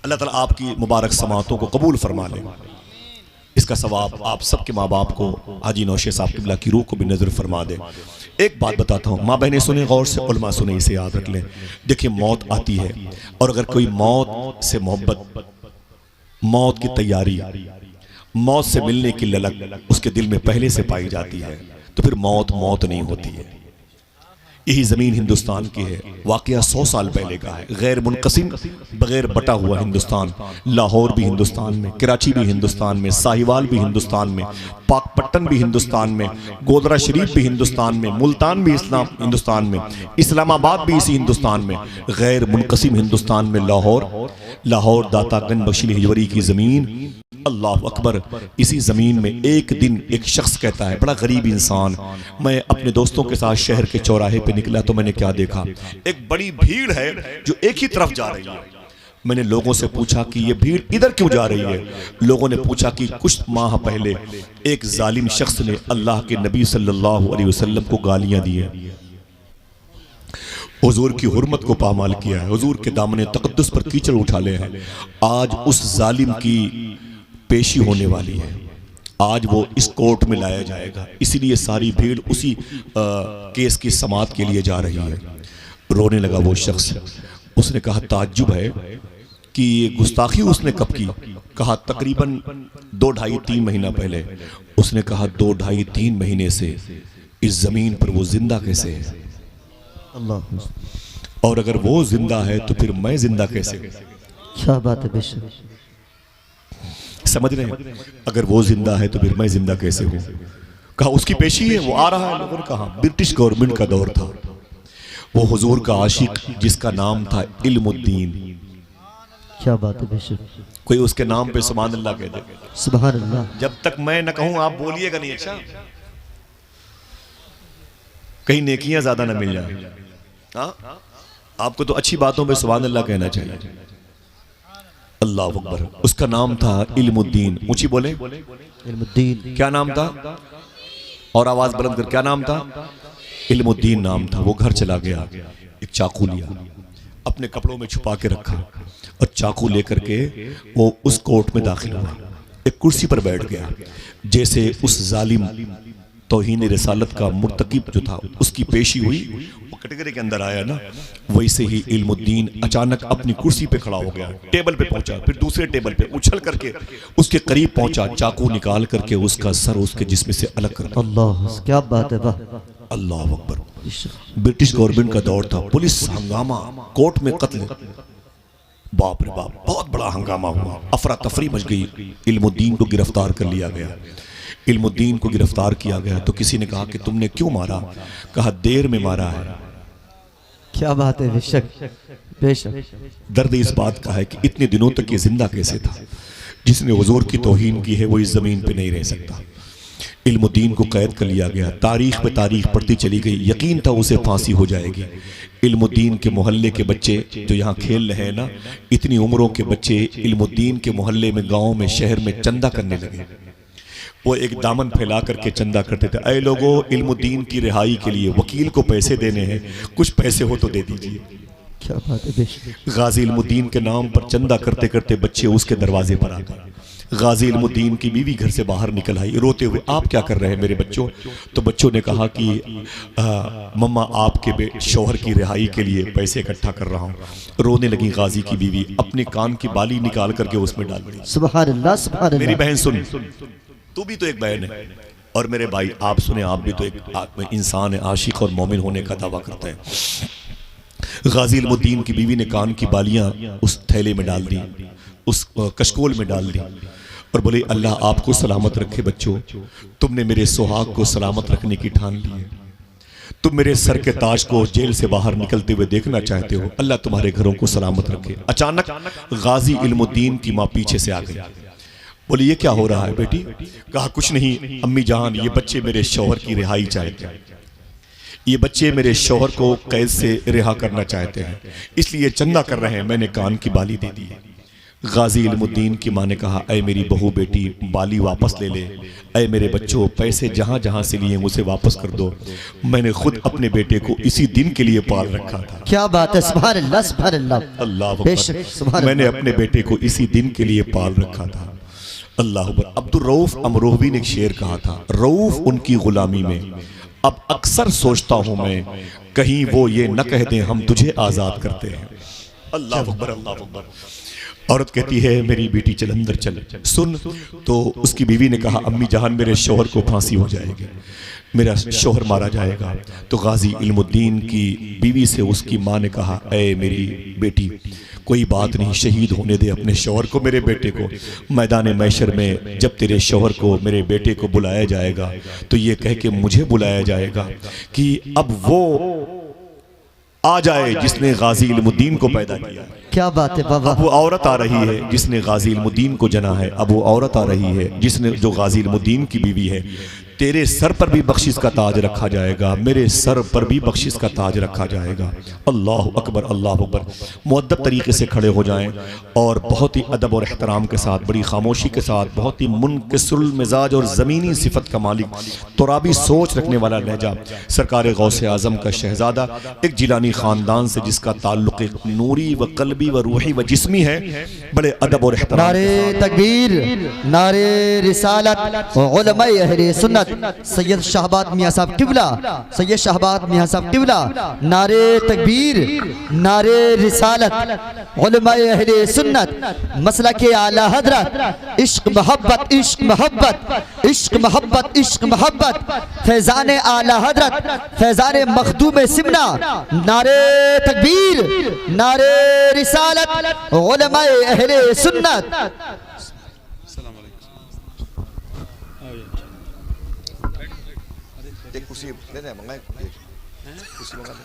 अल्लाह ताला आपकी मुबारक समातों को कबूल फरमा ले। इसका सवाब आप सबके माँ बाप को, हाजी नौशे साहब क़िबला की रूह को भी नजर फरमा दे। एक बात बताता हूँ, माँ बहनें सुने गौर से, उलमा सुने, इसे याद रख लें। देखिए मौत आती है और अगर कोई मौत से मोहब्बत, मौत की तैयारी, मौत से मिलने की ललक उसके दिल में पहले से पाई जाती है तो फिर मौत मौत नहीं होती है। यही ज़मीन हिंदुस्तान की है। वाक़या 100 साल पहले का है। गैर मुनक़सिम, बगैर बटा हुआ हिंदुस्तान। लाहौर भी हिंदुस्तान में, कराची भी हिंदुस्तान में, साहिवाल भी हिंदुस्तान में, पाकपट्टन भी हिंदुस्तान में, गोदरा शरीफ भी हिंदुस्तान में, मुल्तान भी हिंदुस्तान में, इस्लामाबाद भी इसी हिंदुस्तान में। गैर मुनक़सिम हिंदुस्तान में लाहौर दातागंज बख्शी हिजवरी की ज़मीन, अल्लाह अकबर। इसी ज़मीन में एक दिन एक शख्स कहता है, बड़ा गरीब इंसान, मैं अपने दोस्तों के साथ शहर के चौराहे पे निकला तो मैंने क्या देखा, एक बड़ी भीड़ है जो एक ही तरफ जा रही है। मैंने लोगों से पूछा कि ये भीड़ इधर क्यों जा रही है। लोगों ने पूछा कि कुछ माह पहले एक जालिम शख्स ने अल्लाह के नबी सल्लल्लाहु अलैहि वसल्लम को गालियां दी हैं, हुजूर की हुर्मत को पामाल किया है, हुजूर के दामने तक़द्दुस पर कीचड़ उठा ले हैं। आज उस जालिम की पेशी होने वाली है, आज वो इस कोर्ट में लाया जाएगा, इसीलिए सारी भीड़ उसी केस की समाअत के लिए जा रही है। रोने लगा वो शख्स। उसने कहा ताज्जुब है कि ये गुस्ताखी उसने कब की। कहा तकरीबन 2-2.5-3 महीना पहले। उसने कहा 2-2.5-3 महीने से इस जमीन पर वो जिंदा कैसे है? अल्लाह। और अगर वो जिंदा है तो फिर मैं जिंदा कैसे? क्या बात है बेशक। समझ रहे हैं? अगर वो जिंदा है तो फिर मैं जिंदा कैसे हूँ? कहा उसकी पेशी है, वो आ रहा है। लोगों ने कहा ब्रिटिश गवर्नमेंट का दौर था, वो हुजूर का आशिक जिसका नाम था इल्मुद्दीन। क्या बात है बेशक। कोई उसके नाम पे सुभान अल्लाह कह दे। सुभान अल्लाह। जब तक मैं न कहूं आप बोलिएगा नहीं। अच्छा कहीं नेकियां ज्यादा न मिल जाए। हाँ आपको तो अच्छी बातों पे सुभान अल्लाह कहना चाहिए। अल्लाह अकबर। उसका नाम था इल्मुद्दीन। ऊंची बोले इल्मुद्दीन। क्या नाम था? और आवाज बुलंद कर, क्या नाम था? इल्मुद्दीन नाम था। वो घर चला गया, एक चाकू लिया, अपने कपड़ों में छुपा के रखा और चाकू लेकर के वो उस कोर्ट में दाखिल हुआ। एक कुर्सी पर बैठ गया। जैसे उस जालिम तौहीन रिसालत का मुर्तकिब जो था उसकी पेशी हुई, वो कैटेगरी के अंदर आया ना, वैसे ही इल्मुद्दीन अचानक अपनी कुर्सी पे खड़ा हो गया। टेबल पे पहुंचा, फिर दूसरे टेबल पे उछल करके उसके करीब पहुंचा, चाकू निकाल करके उसका सर उसके जिस्म से अलग कर दिया। अल्लाह, क्या बात है। वाह, अल्लाह अकबर। ब्रिटिश गवर्नमेंट का दौर था, पुलिस हंगामा, कोर्ट में कत्ल। बाप रे बाप, बहुत बड़ा हंगामा हुआ, अफरा तफरी मच गई। इल्मुद्दीन को गिरफ्तार कर लिया गया। इल्मुद्दीन को गिरफ्तार किया गया तो किसी ने कहा कि तुमने क्यों मारा? कहा देर में मारा है। क्या बात है। बेशक बेशक। दर्द इस बात का है कि इतने दिनों तक ये जिंदा कैसे था? जिसने हुजूर की तौहीन की है वो इस जमीन पे नहीं रह सकता। इल्मुद्दीन को कैद कर लिया गया। तारीख पे तारीख पढ़ती चली गई, यकीन था उसे फांसी हो जाएगी। इल्मुद्दीन के मोहल्ले के बच्चे जो यहाँ खेल रहे हैं ना, इतनी उम्रों के बच्चे इल्मुद्दीन के मोहल्ले में, गाँव में, शहर में चंदा करने लगे। वो एक दामन फैला करके चंदा करते थे। ऐ लोगों, इल्मुद्दीन की रिहाई के लिए वकील को पैसे देने हैं, कुछ पैसे हो तो दे दीजिए। क्या बात है बेशक। गाजी इल्मुद्दीन के नाम पर चंदा करते करते बच्चे उसके दरवाजे पर आ गए। गाजी इल्मुद्दीन की बीवी घर से बाहर निकल आई रोते हुए, आप क्या कर रहे हैं मेरे बच्चों? तो बच्चों ने कहा कि मम्मा आपके शौहर की रिहाई के लिए पैसे इकट्ठा कर रहा हूँ। रोने लगी गाजी की बीवी, अपने कान की बाली निकाल करके उसमें डाल दी। सुभान अल्लाह, सुभान अल्लाह। मेरी बहन सुन, तू भी तो एक बहन है। और मेरे भाई आप सुने, आप भी तो एक इंसान है, आशिक और मोमिन होने का दावा करते हैं। गाजी इल्मुद्दीन की बीवी ने कान की बालियां उस थैले में डाल दी, उस कशकोल में डाल दी और बोले अल्लाह आपको सलामत रखे बच्चों, तुमने मेरे सुहाग को सलामत रखने की ठान ली है, तुम मेरे सर के ताज को जेल से बाहर निकलते हुए देखना चाहते हो, अल्लाह तुम्हारे घरों को सलामत रखे। अचानक गाजी इल्मुद्दीन की माँ पीछे से आ गई, बोली ये क्या हो रहा है बेटी? कहा कुछ नहीं अम्मी जान, ये बच्चे मेरे शौहर की रिहाई चाहते हैं, ये बच्चे मेरे शौहर को कैद से रिहा करना चाहते हैं, इसलिए चंदा कर रहे हैं, मैंने कान की बाली दे दी है। गाजी इल्मुद्दीन की माँ ने कहा ऐ मेरी बहू बेटी, बाली वापस ले ले, ऐ मेरे बच्चों पैसे जहाँ जहाँ से लिए मुझे वापस कर दो, मैंने खुद अपने बेटे को इसी दिन के लिए पाल रखा था। क्या बात है, सुभान अल्लाह सुभान अल्लाह, अल्लाह बेशक, सुभान अल्लाह। मैंने अपने बेटे को इसी दिन के लिए पाल रखा था। अल्लाह अकबर। अब्दुल रऊफ अमरोहवी ने एक शेर कहा था, रऊफ उनकी गुलामी में, अब अक्सर सोचता हूं मैं कहीं वो ये न कह दें हम तुझे आजाद करते हैं। अल्लाह अकबर अल्लाह अकबर। औरत कहती है मेरी बेटी चल अंदर चल सुन। तो उसकी बीवी ने कहा अम्मी जान मेरे शौहर को फांसी हो जाएगी, मेरा शौहर मारा जाएगा। तो गाजी इल्मुद्दीन की बीवी से उसकी माँ ने कहा ऐ मेरी बेटी कोई बात नहीं, शहीद होने दे अपने शौहर को, मेरे बेटे को। मैदान मैशर में जब तेरे शौहर को मेरे बेटे को बुलाया जाएगा तो ये कह के मुझे बुलाया जाएगा कि अब वो आ जाए जिसने गाजी इल्मुद्दीन को पैदा किया। क्या बात है बाबा। अब वो औरत आ रही है जिसने गाजी इल्मुद्दीन को जना है, अब वो औरत आ रही है जिसने जो गाजी इल्मुद्दीन की बीवी है। तेरे सर पर भी बख्शिश का ताज रखा जाएगा, मेरे सर पर भी बख्शिश का ताज रखा जाएगा। अल्लाह अकबर अल्लाह अकबर। मुअद्दब तरीके से खड़े हो जाएं और बहुत ही अदब और एहतराम के साथ, बड़ी खामोशी के साथ, बहुत ही मुनकिसुल मिजाज और ज़मीनी सिफत का मालिक, तुराबी सोच रखने वाला लहजा, सरकार गौसे आज़म का शहजादा, एक जिलानी ख़ानदान से जिसका ताल्लुक़ एक नूरी व क़ल्बी व रूही व जिस्मी है, बड़े अदब और एहतराम। नारे तकबीर, नारे रिसालत, उलमाए अहले सुन्नत सैयद शाहबाद मियां साहब टिबला, सैयद शाहबाद मियां साहब टिबला, नारे तकबीर, नारे रिसालत, उलमाए अहले सुन्नत, मसलके आला हजरत, इश्क मोहब्बत इश्क मोहब्बत इश्क मोहब्बत इश्क मोहब्बत, फैजान आला हजरत, फैजान मखदूम सिमना, नारे तकबीर, नारे रिसालत, उलमाए अहले सुन्नत। एक कुर्सी ले ले मंगाए, कुर्सी मंगा ले।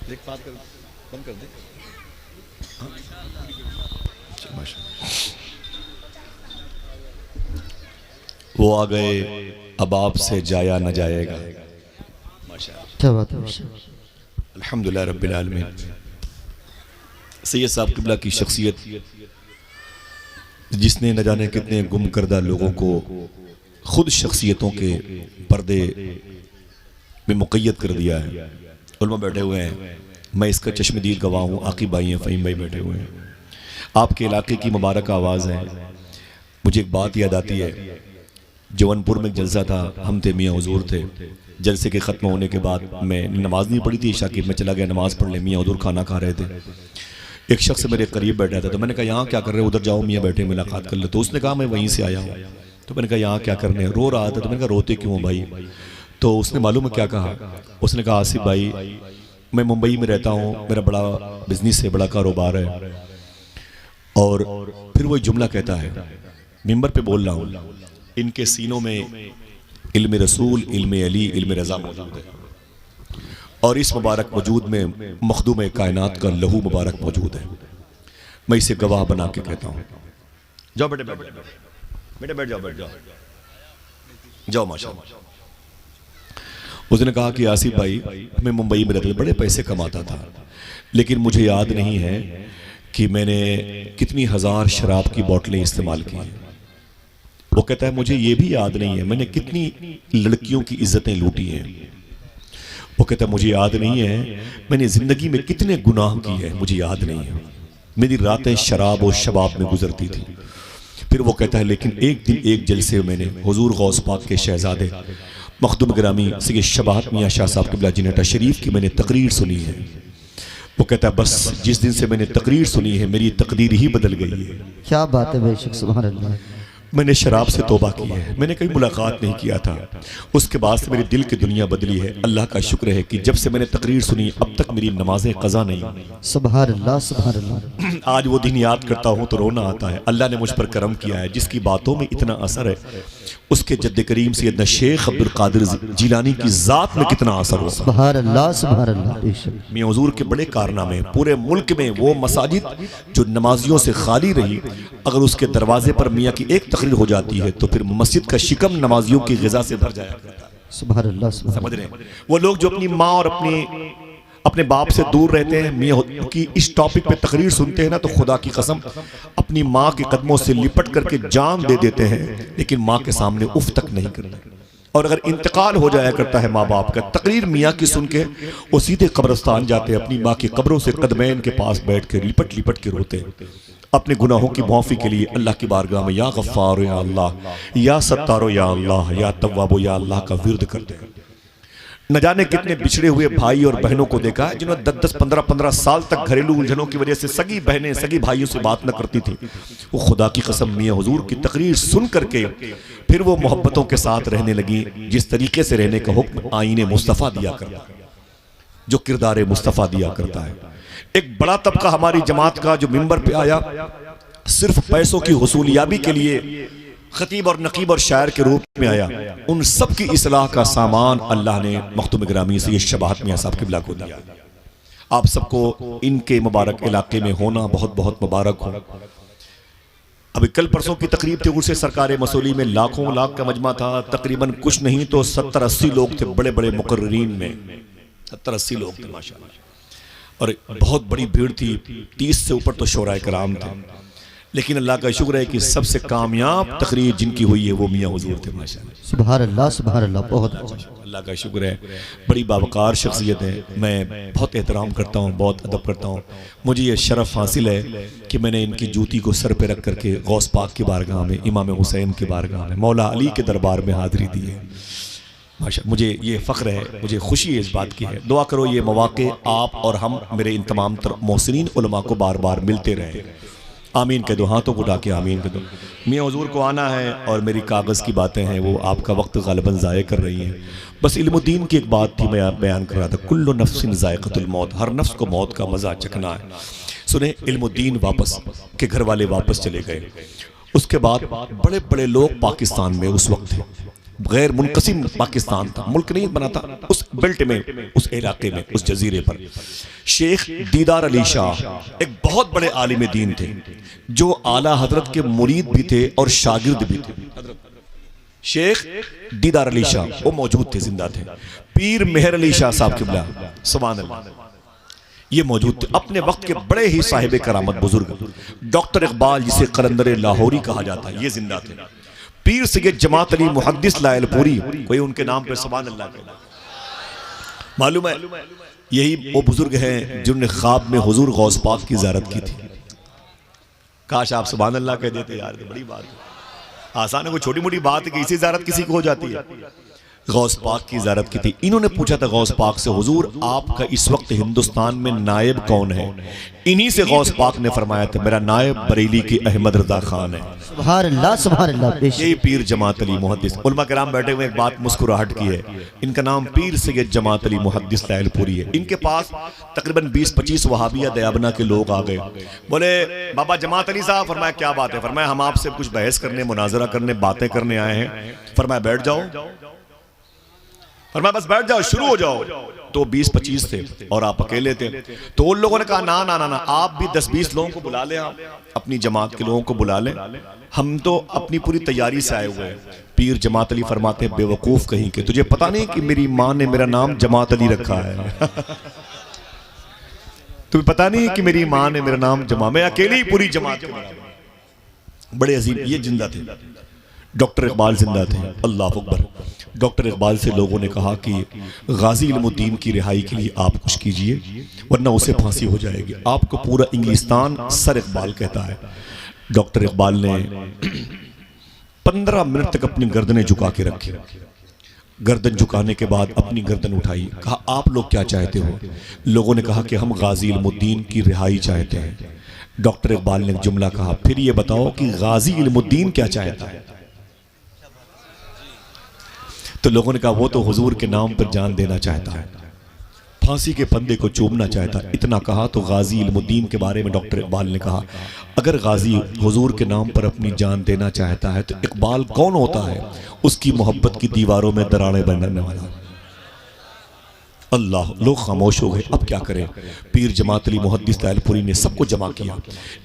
देख बात कर, बंद कर दे। वो आ गए अब आपसे जाया न जाएगा। क्या बात है। अल्हम्दुलिल्लाह रब्बिल आलमीन। सैयद साहब क़िबला की शख्सियत जिसने न जाने कितने गुम करदा लोगों को खुद शख्सियतों के पर्दे में मुक़य्यद कर दिया है। उलमा बैठे हुए हैं, मैं इसका चश्मदीद गवाह हूँ, आकिब भाई हैं, फ़हीम भाई बैठे हुए हैं, आपके इलाके की मुबारक आवाज़ है। मुझे एक बात याद आती है, जौनपुर में एक जलसा था, हम थे, मियाँ हुजूर थे। जलसे के ख़त्म होने के बाद मैं नमाज नहीं पढ़ी थी इशा की, मैं चला गया नमाज़ पढ़ ले, मियाँ हुजूर खाना खा रहे थे। एक शख्स मेरे करीब बैठा था, तो मैंने कहा यहाँ क्या कर रहे हो, उधर जाओ मियाँ बैठे मुलाकात कर ले। तो उसने कहा मैं वहीं से आया हूँ। तो मैंने कहा यहाँ क्या करने, रो रहा था। तो मैंने कहा रोते क्यों भाई? तो उसने मालूम है क्या कहा, उसने कहा आसिफ भाई मैं मुंबई में रहता हूँ, मेरा बड़ा बिजनेस है, बड़ा कारोबार है। और फिर वही जुमला कहता है, मिंबर पे बोल रहा हूँ, इनके सीनों में इल्म रसूल, इल्म अली, इल्म रज़ा मौजूद है, और इस मुबारक वजूद में मखदूम कायनात का लहू मुबारक मौजूद है। मैं इसे गवाह बना के कहता हूँ। जाओ बेटे बैठ जाओ, बेटे बैठ जाओ, बैठ जाओ, जाओ माशाअल्लाह। उसने कहा कि आसिफ भाई मैं मुंबई में रहता था, बड़े पैसे कमाता था, लेकिन मुझे याद नहीं है कि मैंने कितनी हज़ार शराब की बोतलें इस्तेमाल की हैं। वो कहता है मुझे ये भी याद नहीं है मैंने कितनी लड़कियों की इज्जतें लूटी हैं। वो कहता है मुझे याद नहीं है मैंने ज़िंदगी में कितने गुनाह किए हैं, मुझे याद नहीं है। मेरी रातें शराब और शबाब में गुजरती थी। फिर वो कहता है लेकिन एक दिन एक जलसे में मैंने हुजूर गौस पाक के शहजादे मखदूम गिरामी सैयद शबाहत मियाँ शाह साहब क़िबला जिन्नत शरीफ की मैंने तकरीर सुनी है। वो कहता है बस जिस दिन से मैंने तकरीर सुनी है मेरी तकदीर ही बदल गई है। क्या बात है बेशक, सुभान अल्लाह। मैंने शराब से तौबा की है, मैंने कभी मुलाकात नहीं किया था, उसके बाद से मेरी दिल की दुनिया बदली है। अल्लाह का शुक्र है कि जब से मैंने तकरीर सुनी अब तक मेरी नमाजें कज़ा नहीं हुई। सुभान अल्लाह, सुभान अल्लाह। आज वो दिन याद करता हूँ तो रोना आता है। अल्लाह ने मुझ पर करम किया है, जिसकी बातों में इतना असर है उसके जद्द करीम सैयदना शेख अब्दुल कादिर जिलानी की ज़ात में कितना असर होगा। सुभान अल्लाह, सुभान अल्लाह। बेशक मियां हुजूर के बड़े कारनामे, पूरे मुल्क में वो मसाजिद जो नमाजियों से खाली रही, अगर उसके दरवाजे पर मियाँ की एक तकरीर हो जाती है तो फिर मस्जिद का शिकम नमाजियों की ग़िज़ा से भर जाया करता है। सुभान अल्लाह, समझ रहे हैं? वो लोग जो अपनी माँ और अपने बाप से दूर रहते हैं, मियाँ की इस टॉपिक पे तकरीर सुनते हैं ना तो खुदा की कसम अपनी माँ के कदमों से लिपट करके जान दे देते हैं, लेकिन माँ के सामने उफ तक नहीं करते। और अगर इंतकाल हो जाया करता है माँ बाप का, तकरीर मियाँ की सुन के वो सीधे कब्रिस्तान जाते हैं, अपनी माँ की कब्रों से कदमैन के पास बैठ के लिपट लिपट के रोते हैं अपने गुनाहों की माफ़ी के लिए अल्लाह की बारगाह में या गफ्फार या अल्लाह, या सत्तारो या अल्लाह, या तव्वाबो या अल्लाह का विर्द करते हैं। न जाने कितने बिछड़े हुए भाई और बहनों को देखा है जिन्होंने 10-10, 15-15 साल तक घरेलू उलझनों की वजह से सगी बहनें सगी भाइयों से बात न करती थी। वो खुदा की कसम मियाँ हुजूर की तकरीर सुन करके फिर वो मोहब्बतों के साथ रहने लगी, जिस तरीके से रहने का हुक्म आईने मुस्तफ़ा दिया करता है, जो किरदार मुस्तफ़ा दिया करता है। एक बड़ा तबका हमारी जमात का जो मिंबर पे आया सिर्फ पैसों की हुसूलियाबी के लिए खतीब और नकीब और शायर के रूप में आया, उन सब की इस्लाह का सामान अल्लाह ने मखदूम गिरामी सैयद शबाहत मियाँ साहब क़िबला को दिया। आप सबको इनके मुबारक इलाके में होना बहुत बहुत मुबारक हो। अभी कल परसों की तकरीब थी उर्से सरकार मसूली में, लाखों लाख का मजमा था, तकरीबन कुछ नहीं तो 70-80 लोग थे, बड़े बड़े मुकर्रिरीन में 70-80 लोग थे माशाल्लाह, और बहुत बड़ी भीड़ थी, 30 से ऊपर तो शोराए कराम थे। लेकिन अल्लाह का शुक्र है कि सबसे कामयाब तकरीर जिनकी हुई है वो मियाँ हुजूर थे माशाल्लाह। सुभान अल्लाह, सुभान अल्लाह। बहुत अच्छा, अल्लाह का शुक्र है, बड़ी बावकार शख्सियत है, मैं बहुत एहतराम करता हूँ, बहुत अदब करता हूँ। मुझे ये शरफ़ हासिल है कि मैंने इनकी जूती को सर पे रख करके गौस पाक की बारगाह में, इमाम हुसैन की बारगाह में, मौला अली के दरबार में हाज़िरी दी है माशा। मुझे ये फ़ख्र है, मुझे खुशी है इस बात की है। दुआ करो ये मौक़े आप और हम मेरे इन तमाम मोहसिनीन उलमा को बार बार मिलते रहें। आमीन कह दो, हाथों को उठा के आमीन कह दो। मियाँ हुजूर को आना है और मेरी कागज़ की बातें हैं वो आपका वक्त ग़ालिबन ज़ाय कर रही हैं। बस इल्मुद्दीन की एक बात थी, मैं बयान कर रहा था, कुल्लु नफ्सिन ज़ायक़तुल मौत, हर नफ्स को मौत का मज़ा चखना है। सुने, इल्मुद्दीन वापस के घर वाले वापस चले गए, उसके बाद बड़े बड़े लोग पाकिस्तान में उस वक्त थे, गैर मुनक़सिम पाकिस्तान था, मुल्क नहीं बना था, उस बेल्ट में, उस इलाके में, उस जजीरे पर शेख दीदार अली शाह एक बहुत बड़े आलिम दीन थे, जो आला हजरत के मुरीद भी थे और शागिर्द भी थे। शेख दीदार अली शाह वो मौजूद थे, जिंदा थे। पीर मेहर अली शाह साहब क़िबला सुभान अल्लाह, ये मौजूद थे। अपने वक्त के बड़े ही साहिब करामत बुजुर्ग डॉक्टर इकबाल, जिसे कलंदर लाहौरी कहा जाता है, ये जिंदा थे। पीर सैयद जमात अली मुहद्दिस लायलपुरी, कोई उनके नाम पे सुभान अल्लाह कहना। मालूम है यही वो बुजुर्ग हैं जिन्होंने ख्वाब में हुजूर गौस पाक की ज़ियारत की थी। काश आप सुभान अल्लाह कह देते यार, तो बड़ी बात है। आसान है, कोई छोटी मोटी बात है कि इसी ज़ियारत किसी को हो जाती है। गौस पाक की ज़ियारत की थी। इन्होंने पूछा था गौस पाक से, हुजूर आपका इस वक्त हिंदुस्तान में नायब कौन है? इन्हीं से गौस पाक ने फरमाया था, मेरा नायब बरेली की अहमद रजा खान है। सुभान अल्लाह, सुभान अल्लाह। यही पीर जमात अली मुहद्दिस। उलमा किराम बैठे हुए, एक बात मुस्कुराहट की है, इनका नाम पीर सैयद जमात अली मुहद्दिस लायलपुरी है। इनके पास तकरीबन 20-25 वहाबिया दयाबना के लोग आ गए, बोले बाबा जमात अली साहब, फरमाया क्या बात है? फरमाया हम आपसे कुछ बहस करने, मुनाजरा करने, बातें करने आए हैं। फरमाया बैठ जाओ, फरमाया बस बैठ जाओ, शुरू हो जाओ। तो 20-25 थे और आप अकेले थे, तो उन लोगों ने कहा ना ना ना ना, आप भी 10-20 लोगों को बुला लें, आप अपनी जमात के लोगों को बुला लें, हम तो अपनी पूरी तैयारी से आए हुए हैं। पीर जमात अली फरमाते हैं, बेवकूफ़ कहीं के, तुझे पता नहीं कि मेरी माँ ने मेरा नाम जमात अली रखा है? तुम्हें पता नहीं कि मेरी माँ ने मेरा नाम मैं अकेली ही पूरी जमात के बराबर। बड़े अजीब, ये जिंदा थे। डॉक्टर इकबाल जिंदा थे, अल्लाह अकबर। डॉक्टर इकबाल से लोगों ने कहा कि गाजी इल्मुद्दीन की रिहाई के लिए आप कुछ कीजिए, वरना उसे फांसी हो जाएगी। आपको पूरा इंग्लिस्तान सर इकबाल कहता है। डॉक्टर इकबाल ने 15 मिनट तक अपनी गर्दनें झुका के रखी। गर्दन झुकाने के बाद अपनी गर्दन उठाई, कहा आप लोग क्या चाहते हो? लोगों ने कहा कि हम गाजी इल्मुद्दीन की रिहाई चाहते हैं। डॉक्टर इकबाल ने एक जुमला कहा, फिर ये बताओ कि गाजी इल्मुद्दीन क्या चाहता है? तो लोगों ने कहा वो तो हुजूर के नाम पर जान देना चाहता है, फांसी के फंदे को चूमना चाहता है। इतना कहा तो गाजी इल्मुद्दीन के बारे में डॉक्टर इकबाल ने कहा, अगर गाजी हुजूर के नाम पर अपनी जान देना चाहता है तो इकबाल कौन होता है? उसकी मोहब्बत की दीवारों में दरारें बनने वाला। अल्लाह, लोग खामोश हो गए। अब क्या करें? पीर जमात अली मुहद्दिस लायलपुरी ने सबको जमा किया।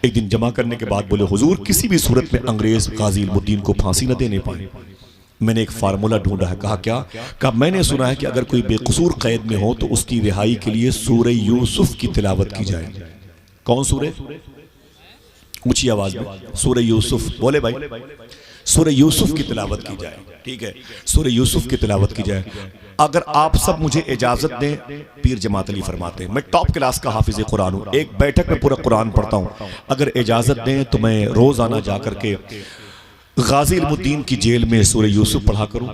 एक दिन जमा करने के बाद बोले, हुजूर किसी भी सूरत में अंग्रेज गाजी इल्मुद्दीन को फांसी न देने पाए। मैंने एक फार्मूला ढूंढा है। कहा क्या? कहा मैंने सुना है कि अगर कोई बेकसूर कैद में हो तो उसकी रिहाई के लिए सूरह यूसुफ की तिलावत की जाए। कौन सूरह? ऊंची आवाज में सूरह यूसुफ बोले भाई। सूरह यूसुफ की तिलावत की जाए। ठीक है, सूरह यूसुफ की तिलावत की जाए। अगर आप सब मुझे इजाजत दें, पीर जमात अली फरमाते हैं, मैं टॉप क्लास का हाफिज कुरान हूं, एक बैठक में पूरा कुरान पढ़ता हूं। अगर इजाजत दें तो मैं रोजाना जाकर के गाजी इल्मुद्दीन की जेल में सूरह यूसुफ पढ़ा करूं।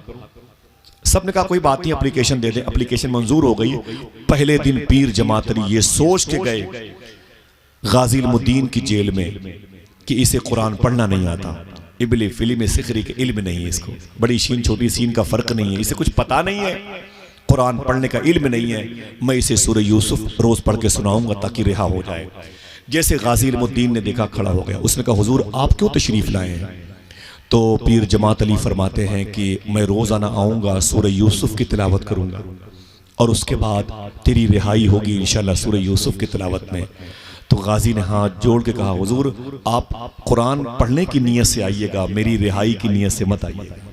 सबने कहा कोई बात नहीं, एप्लीकेशन दे दें। एप्लीकेशन मंजूर हो गई। पहले दिन पीर जमात अली ये सोच के गए गाजी इल्मुद्दीन की जेल में कि इसे कुरान पढ़ना नहीं आता, इबली फिल्म सिखरी के इल्म नहीं है, इसको बड़ी सीन छोटी सीन का फर्क नहीं है, इसे कुछ पता नहीं है, कुरान पढ़ने का इल्म नहीं है। मैं इसे सूरह यूसुफ रोज पढ़ के सुनाऊंगा ताकि रिहा हो जाए। जैसे गाजी इल्मुद्दीन ने देखा, खड़ा हो गया। उसने कहा हुजूर आप क्यों तशरीफ लाए हैं? तो पीर जमात अली फरमाते हैं कि मैं रोजाना आऊंगा, सूरह यूसुफ की तिलावत करूंगा और उसके बाद तेरी रिहाई होगी इंशाल्लाह सूरह यूसुफ की तिलावत में। तो गाजी ने हाथ जोड़ के कहा, हुजूर आप कुरान पढ़ने की नीयत से आइएगा, मेरी रिहाई की नीयत से मत आइएगा।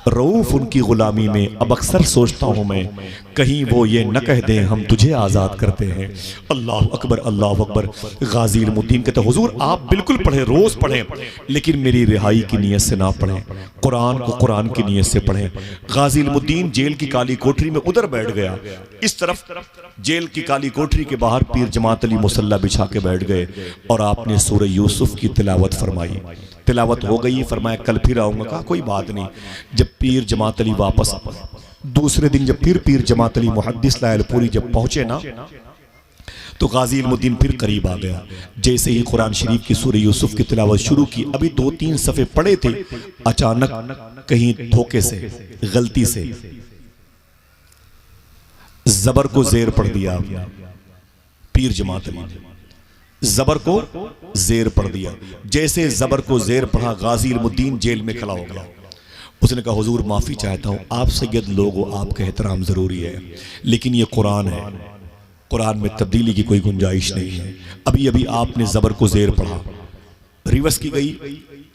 रऊफ उनकी गुलामी में अब अक्सर सोचता हूं मैं, कहीं वो ये न कह दें हम तुझे आज़ाद करते हैं। अल्लाह अकबर, अल्लाह अकबर। गाजी इल्मुद्दीन कहते हुजूर आप बिल्कुल पढ़ें, रोज पढ़ें, लेकिन मेरी रिहाई की नीयत से ना पढ़ें, कुरान को कुरान की नीयत से पढ़ें। गाजी इल्मुद्दीन जेल की काली कोठरी में उधर बैठ गया। इस तरफ जेल की काली कोठरी के बाहर पीर जमात अली मुसल्ला बिछा के बैठ गए और आपने सूरह यूसुफ की तिलावत फरमाई। तिलावत हो गई, फरमाया कल फिर आऊंगा। कहा कोई बात नहीं। जब पीर जमात अली वापस दूसरे दिन जब फिर पीर जमात अली मुहद्दिस लायलपुरी जब पहुंचे ना, तो गाजी इल्मुद्दीन फिर करीब आ गया। जैसे ही कुरान शरीफ की सूरह यूसुफ की तिलावत शुरू की, अभी 2-3 सफ़े पढ़े थे, अचानक कहीं धोखे से, गलती से जबर को जेर पढ़ दिया आपने। पीर जमात अली ने जबर को जेर पढ़ दिया। जैसे जबर को जेर पढ़ा, गाजी इल्मुद्दीन जेल में खड़ा हो गया। उसने कहा हुजूर माफ़ी चाहता हूँ, आप सैयद लोग हो, आपका एहतराम ज़रूरी है, लेकिन ये कुरान है, कुरान में तब्दीली की कोई गुंजाइश नहीं है। अभी अभी आपने ज़बर को ज़ेर पढ़ा, रिवर्स की गई,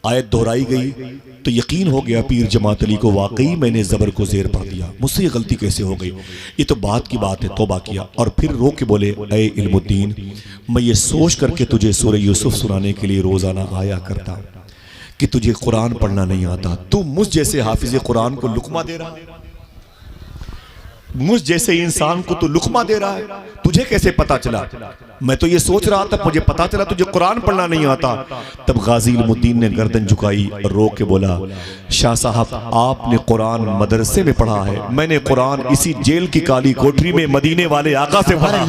आयत दोहराई गई, तो यकीन हो गया पीर जमात अली को वाकई मैंने ज़बर को ज़ेर पढ़ दिया, मुझसे ये गलती कैसे हो गई। ये तो बात की बात है, तौबा किया और फिर रो के बोले, ऐ इल्मुद्दीन, मैं ये सोच करके तुझे सूरह यूसुफ सुनाने के लिए रोज़ाना आया करता कि तुझे कुरान पढ़ना नहीं आता। तू मुझ जैसे हाफिज कुरान को लुकमा दे रहा है, मुझ जैसे इंसान को तू लुकमा दे रहा है, तुझे कैसे पता चला? मैं तो ये सोच रहा था, मुझे पता चला तुझे कुरान पढ़ना नहीं आता। तब गाजी इल्मुद्दीन ने गर्दन झुकाई और रो के बोला, शाह साहब आपने कुरान मदरसे में पढ़ा है, मैंने कुरान इसी जेल की काली कोठरी में मदीने वाले आका से पढ़ा।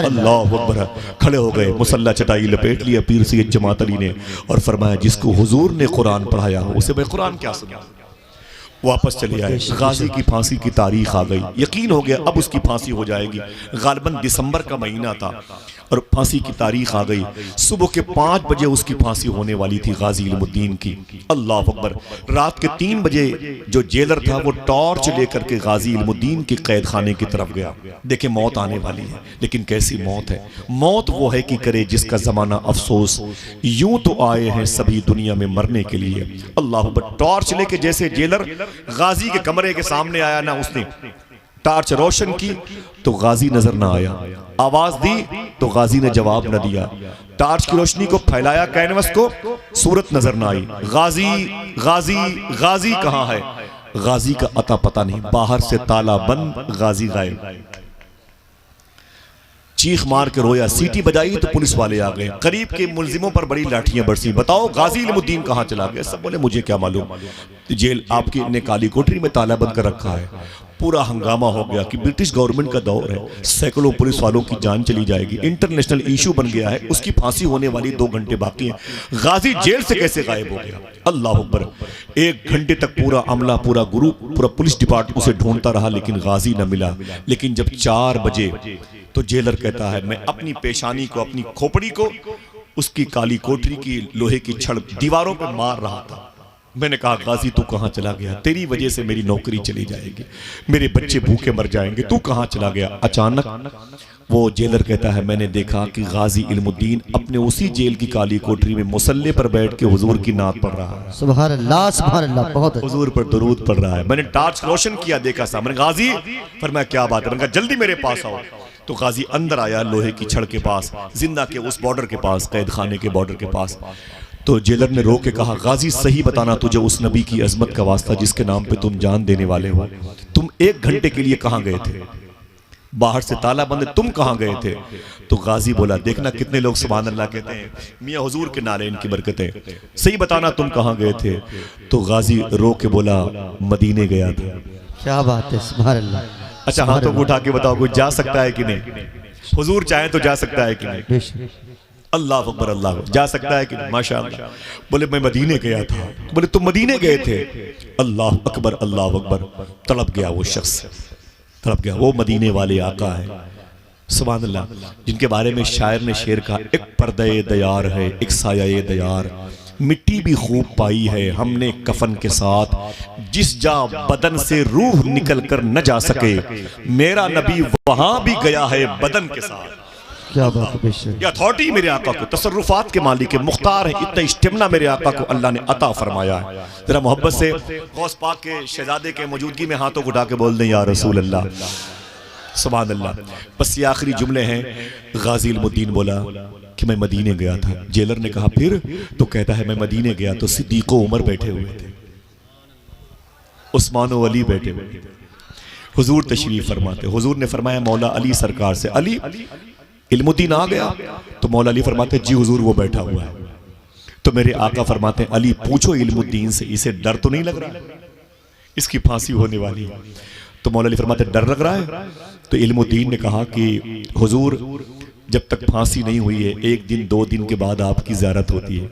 अल्लाह अकबर। खड़े हो गए, मुसल्ला चटाई लपेट लिया पीर सैयद जमात अली ने और फरमाया, जिसको हुजूर ने कुरान पढ़ाया हो उसे मैं कुरान क्या सुना। वापस चले आए। गाजी की फांसी की तारीख आ गई, यकीन हो गया अब उसकी फांसी हो जाएगी। गालिबन दिसंबर का महीना था और फांसी की तारीख आ गई। सुबह के 5 बजे उसकी फांसी होने वाली थी गाजी इल्मुद्दीन की। अल्लाह अकबर। रात के 3 बजे जो जेलर था वो टॉर्च लेकर के गाजी इल्मुद्दीन के कैद खाने की तरफ गया। देखे मौत आने वाली है, लेकिन कैसी मौत है? मौत वो है कि करे जिसका जमाना अफसोस, यूं तो आए हैं सभी दुनिया में मरने के लिए। अल्लाह अकबर। टॉर्च लेके जैसे जेलर गाजी के कमरे के सामने आया ना, उसने टार्च रोशन की तो गाजी नजर ना आया, आवाज दी तो गाजी ने जवाब न दिया, टार्च की रोशनी को फैलाया कैनवस को, सूरत नजर ना आई। गाजी गाजी गाजी कहां है? गाजी का अता पता नहीं, बाहर से ताला बंद, गाजी गायब। चीख मार के रोया, सीटी बजाई तो पुलिस वाले आ गए, करीब के मुलजिमों पर बड़ी लाठियां बरसी। बताओ गाजी इल्मुद्दीन कहाँ चला गया? सब बोले मुझे क्या मालूम, जेल आपकी ने काली कोठरी में ताला बंद कर रखा है। पूरा हंगामा हो गया कि ब्रिटिश गवर्नमेंट का दौर है, सैकड़ों पुलिस वालों की जान चली जाएगी, इंटरनेशनल इशू बन गया है, उसकी फांसी होने वाली 2 घंटे बाकी हैं। गाजी जेल से कैसे गायब हो गया? अल्लाह अकबर। 1 घंटे तक पूरा अमला, पूरा ग्रुप, पूरा पुलिस डिपार्टमेंट उसे ढूंढता रहा, लेकिन गाजी न मिला। लेकिन जब 4 बजे तो जेलर कहता है मैं अपनी पेशानी को, अपनी खोपड़ी को उसकी काली कोठरी की लोहे की छड़ दीवारों पर मार रहा था। मैंने कहा गाजी तू कहाँ चला गया? तेरी वजह से मेरी नौकरी चली जाएगी, मेरे बच्चे भूखे मर जाएंगे, तू कहाँ चला गया? अचानक वो जेलर कहता है मैंने देखा कि गाजी इल्मुद्दीन अपने उसी जेल की काली कोठरी में मुसल्ले पर बैठ के हुजूर की नात पढ़ रहा है। सुभान अल्लाह, सुभान अल्लाह, बहुत अच्छा। हुजूर पर दुरूद पढ़ रहा है। मैंने टार्च रोशन किया, देखा सामने गाजी। फरमाया क्या बात है? मैंने कहा जल्दी मेरे पास आओ। तो गाजी अंदर आया, लोहे की छड़ के पास, जिंदा के उस बॉर्डर के पास, कैद खाने के बॉर्डर के पास। तो जेलर ने रो के कहा गाजी सही बताना, तुझे उस नबी की अजमत का वास्ता जिसके नाम पे तुम जान देने वाले हो, तुम 1 घंटे के लिए कहाँ गए थे? बाहर से ताला बंद, तुम कहाँ गए थे? तो गाजी बोला देखना कितने लोग सुभान अल्लाह कहते हैं, मियाँ हुजूर के नारे इनकी बरकतें, सही बताना तुम कहाँ गए थे? तो गाजी रो के बोला मदीने गया था। क्या बात है, सुभान अल्लाह। अच्छा हाथों को उठा के बताओ कोई जा सकता है कि नहीं? हुजूर चाहे तो जा सकता है कि नहीं? बेशक। अल्लाह अकबर, अल्लाह जा सकता है कि नहीं? माशाअल्लाह। बोले मैं मदीने गया था। बोले तुम मदीने गए थे? अल्लाह अकबर, अल्लाह अकबर। तड़प गया वो शख्स, तड़प गया। वो मदीने वाले आका है सुभान अल्लाह, जिनके बारे में शायर ने शेर कहा एक पर्दे दयार है, एक साया दयार, मिट्टी भी खूब पाई है हमने कफन के साथ, जिस जा बदन से रूह निकल कर न जा सके, मेरा नबी वहां भी गया है बदन के साथ। क्या बात है, बेशक। ये अथॉरिटी मेरे आका को, तसर्रुफात के मालिक है, मुख्तार है, इतना स्टेमिना मेरे आका को अल्लाह ने अता फरमाया है। जरा मोहब्बत से गौस पाक के शहजादे के मौजूदगी में हाथों को उठा के बोल दें या रसूल अल्लाह, सुभान अल्लाह। बस ये आखिरी जुमले हैं। गाजी इल्मुद्दीन बोला कि मैं मदीने गया था। जेलर ने कहा फिर? तो कहता है मैं मदीने गया तो सिद्दीक़ उमर बैठे हुए थे, उस्मान व अली बैठे हुए थे, हुजूर तशरीफ फरमाते। हुजूर ने फरमाया मौला अली सरकार से, अली इल्मुद्दीन आ गया? तो मौला अली फरमाते जी हुजूर वो बैठा हुआ है। तो मेरे आका फरमाते अली पूछो इल्मुद्दीन से इसे डर तो नहीं लग रहा, इसकी फांसी होने वाली है। तो मौला अली फरमाते डर लग रहा है? तो इल्मुद्दीन ने कहा कि हुजूर जब तक फांसी नहीं हुई है, 1 दिन 2 दिन के बाद आपकी ज़ियारत होती है,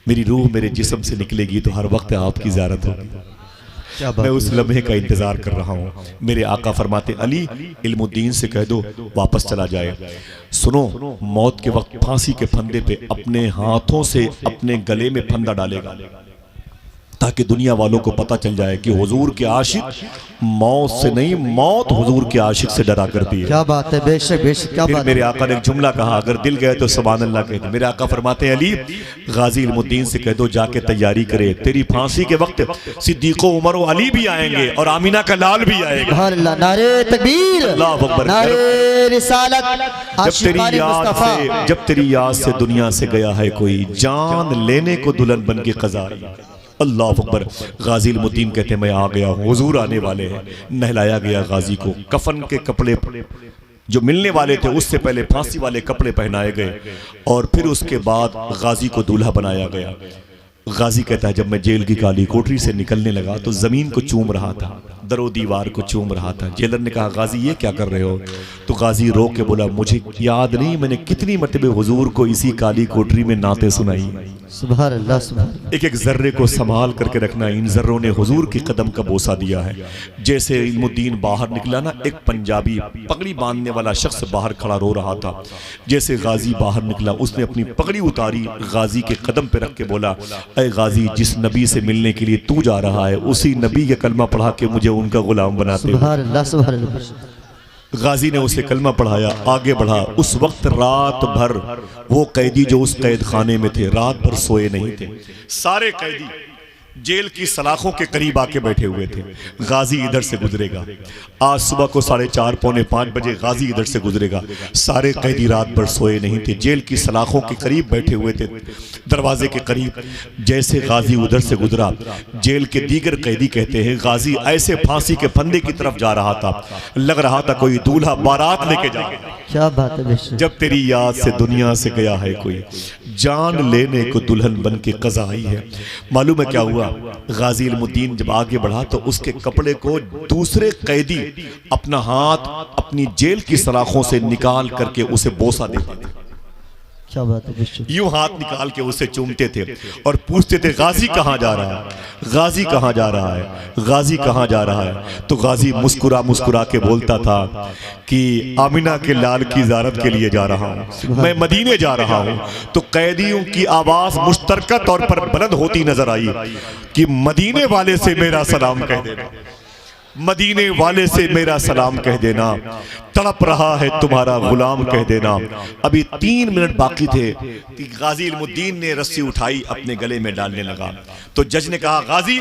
मेरी रूह मेरे जिस्म से निकलेगी तो हर वक्त आपकी ज़ियारत होगी, मैं उस लम्हे का इंतजार कर रहा हूँ। मेरे आका फरमाते अली इल्मुद्दीन से कह दो वापस चला जाए। सुनो मौत के वक्त फांसी के फंदे पे अपने हाथों से अपने गले में फंदा डालेगा ताकि दुनिया वालों को पता चल जाए कि हुजूर के आशिक मौत से नहीं, मौत हुजूर के आशिक से डरा करती है। क्या बात है, बेशक बेशक। क्या बात। मेरे आका ने एक जुमला कहा, अगर दिल गए तो सुभान अल्लाह कहते। मेरे आका फरमाते हैं अली गाजी इल्मुद्दीन से कह दो जाके तैयारी करे, तेरी फांसी के वक्त सिद्दीक़ उमर व अली भी आएंगे और आमीना का लाल भी आएगा। सुभान अल्लाह, नारे तकबीर, अल्लाह अकबर। नारे रिसालत। जब तेरी याद से दुनिया से गया है कोई, जान लेने को दुल्हन बन के क़ज़ाई। अल्लाह अकबर। गाजी इल्मुद्दीन कहते हैं मैं आ गया हूँ, हुजूर आने वाले हैं। नहलाया गया गाजी को, कफन के कपड़े जो मिलने वाले थे उससे पहले फांसी वाले कपड़े पहनाए गए और फिर उसके बाद गाजी को दूल्हा बनाया गया। गाजी कहता है जब मैं जेल की काली कोठरी से निकलने लगा तो जमीन को चूम रहा था, दरो दीवार को चूम रहा था। जेलर ने कहा गाजी ये क्या कर रहे हो? तो गाजी रो के बोला मुझे याद नहीं मैंने कितनी मरतबे हुजूर को इसी काली कोठरी में नाते सुनाई। सुभान अल्लाह, सुभान। एक एक जर्रे को संभाल करके रखना, इन जर्रों ने हुजूर की कदम का बोसा दिया है। जैसे इल्मुद्दीन बाहर निकला ना, एक पंजाबी पगड़ी बांधने वाला शख्स बाहर खड़ा रो रहा था। जैसे गाजी बाहर निकला उसने अपनी पगड़ी उतारी, गाजी के कदम पे रख के बोला ऐ गाजी जिस नबी से मिलने के लिए तू जा रहा है उसी नबी के कलमा पढ़ा के मुझे उनका गुलाम बनाते। सुभान अल्लाह, सुभान अल्लाह। गाजी ने उसे कलमा पढ़ाया, आगे बढ़ा। उस वक्त रात भर वो कैदी जो उस कैद खाने में थे रात भर सोए नहीं थे। सारे कैदी जेल की सलाखों के करीब आके बैठे हुए थे। गाजी इधर से गुजरेगा, आज सुबह को 4:30 पौने 5 बजे गाजी इधर से गुजरेगा। सारे कैदी रात भर सोए नहीं थे, जेल की सलाखों के करीब बैठे हुए थे, दरवाजे के करीब। जैसे गाजी उधर से गुजरा, जेल के दीगर कैदी कहते हैं गाजी ऐसे फांसी के फंदे की तरफ जा रहा था, लग रहा था कोई दूल्हा बारात लेके जा रहा है। क्या बात है बेशक। जब तेरी याद से दुनिया से गया है कोई, जान लेने को दुल्हन बन के कज़ा आई है। मालूम है क्या हुआ? गाजी इल्मुद्दीन जब आगे बढ़ा तो उसके कपड़े को दूसरे कैदी अपना हाथ अपनी जेल की सलाखों से निकाल करके उसे बोसा देते थे। क्या बात है बेशक। यूं हाथ निकाल के उसे चूमते थे और पूछते थे गाजी कहाँ जा रहा है, गाजी कहाँ जा रहा है, गाजी कहाँ जा रहा है। तो गाजी मुस्कुरा मुस्कुरा के बोलता था कि आमिना के लाल की ज़ियारत के लिए जा रहा हूँ, मैं मदीने जा रहा हूँ। तो कैदियों की आवाज़ मुश्तरका तौर पर बुलंद होती नजर आई कि मदीने वाले से मेरा सलाम कह देना, मदीने वाले से मेरा सलाम कह देना, तड़प रहा है तुम्हारा गुलाम कह देना। अभी 3 मिनट बाकी थे कि गाजी इल्मुद्दीन ने रस्सी उठाई अपने गले में डालने लगा। तो जज ने कहा गाजी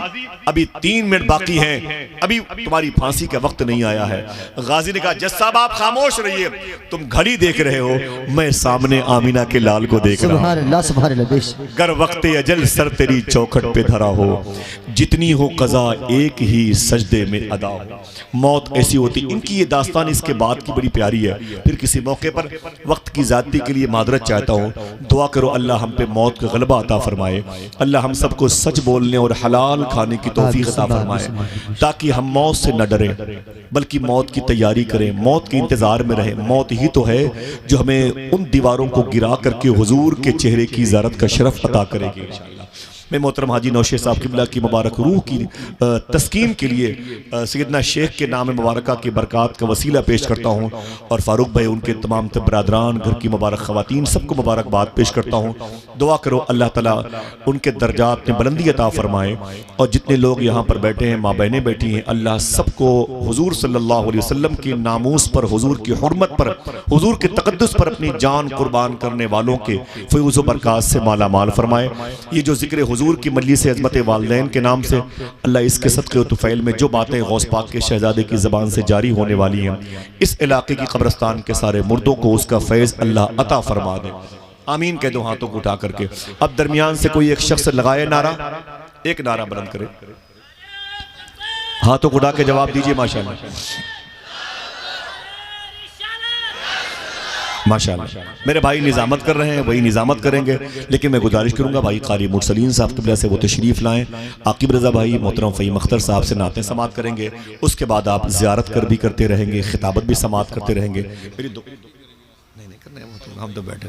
अभी 3 मिनट बाकी हैं, अभी तुम्हारी फांसी का वक्त नहीं आया है। गाजी ने कहा जज साहब आप खामोश रहिए, तुम घड़ी देख रहे हो, मैं सामने आमिना के लाल को देख रहा हूं। सुभान अल्लाह सुभान अल्लाह बेशक। गर वक्त अजल सर तेरी चौखट पे धरा हो, जितनी हो कज़ा एक ही सजदे में अदा हो। मौत ऐसी होती, इनकी ये दास्तान इसके बाद की बड़ी प्यारी है। फिर किसी मौके पर वक्त की ज़्यादती के लिए मादरत चाहता हूँ, दुआ करो अल्लाह हम पे मौत का गलबा अता फरमाए, अल्लाह हम सबको सच बोलने और हलाल खाने की तौफीक अता फरमाए, ताकि हम मौत से न डरें बल्कि मौत की तैयारी करें, मौत के इंतज़ार में रहें। मौत ही तो है जो हमें उन दीवारों को गिरा करके हुजूर के चेहरे की ज़ियारत का शरफ अता करेगी इंशाअल्लाह। मैं मोहतरम हाजी नौशेर साहब क़िबला की मुबारक रूह की तस्कीन के लिए सैयदना शेख के नाम मुबारक की बरक़ात का वसीला पेश करता हूँ, और फ़ारूक भाई उनके तमाम बरादरान घर की मुबारक ख़वातीन सबको मुबारकबाद पेश करता हूँ। दुआ करो अल्लाह ताला उनके दर्जात में बुलंदी अता फ़रमाए, और जितने लोग यहाँ पर बैठे हैं, माँ बहनें बैठी हैं, अल्लाह सबको हुजूर सल्लल्लाहु अलैहि वसल्लम की नामूस पर, हुजूर की हुर्मत पर, हुजूर के तक़द्दुस पर अपनी जान कुर्बान करने वालों के फ़ैज़ व बरक़ात से माला माल फरमाए। ये जो ज़िक्र हुजूर की मजलिस अज़मत वालिदैन के नाम से, अल्लाह इसके सदक़े तुफ़ैल में जो बातें गौस पाक के शहज़ादे की ज़बान से जारी होने वाली हैं, इस इलाके की कब्रिस्तान के सारे मुर्दों को उसका फैज़ अल्लाह अता फरमा दे। आमीन कह दो हाथों को उठा करके। अब दरमियान से कोई एक शख्स लगाए नारा, एक नारा बुलंद करे, हाथों को उठा के जवाब दीजिए माशाअल्लाह माशाअल्लाह। मेरे भाई निज़ामत कर रहे हैं, वही निज़ामत करेंगे, लेकिन मैं गुजारिश करूंगा भाई क़ारी मुरसलीन साहब क़िबला से वो तशरीफ़ लाएं। आकिब रज़ा भाई मोहतरम फ़हीम अख्तर साहब से नाते समात करेंगे, उसके बाद आप ज़ियारत कर भी करते रहेंगे, खिताबत भी समात करते रहेंगे। मेरी नहीं करने, हम तो बैठे।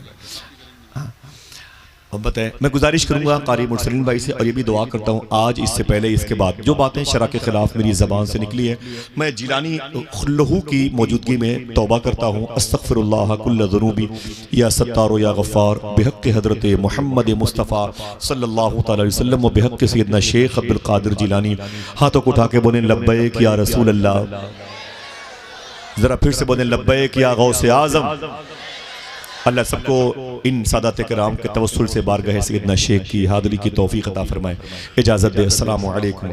अब बताएं, मैं गुजारिश करूंगा क़ारी मुरसलीन भाई से, और ये भी दुआ करता हूँ आज इससे पहले इसके बाद जो बातें शरा के ख़िलाफ़ मेरी ज़बान से निकली है, मैं जिलानी खुल्लहू की मौजूदगी में तौबा करता हूँ। अस्तग़फ़िरुल्लाह कुल्ल ज़ुनूबी या सत्तारो या गफ़्फ़ार बिहक़्क़ हज़रत मोहम्मद मुस्तफ़ा सल्लल्लाहु तआला अलैहि वसल्लम व बिहक़्क़ सैयदना शेख अब्दुल क़ादिर जिलानी। हाथों को उठा के बोलें लब्बैक या रसूल अल्लाह, ज़रा फिर से बोलें लब्बैक या गौसे आज़म। अल्लाह सबको इन सादात किराम के तवस्सुल से बारगाह सैयदना शेख की हाज़िरी की तौफ़ीक़ अता फ़रमाए। इजाज़त दे। अस्सलामु अलैकुम।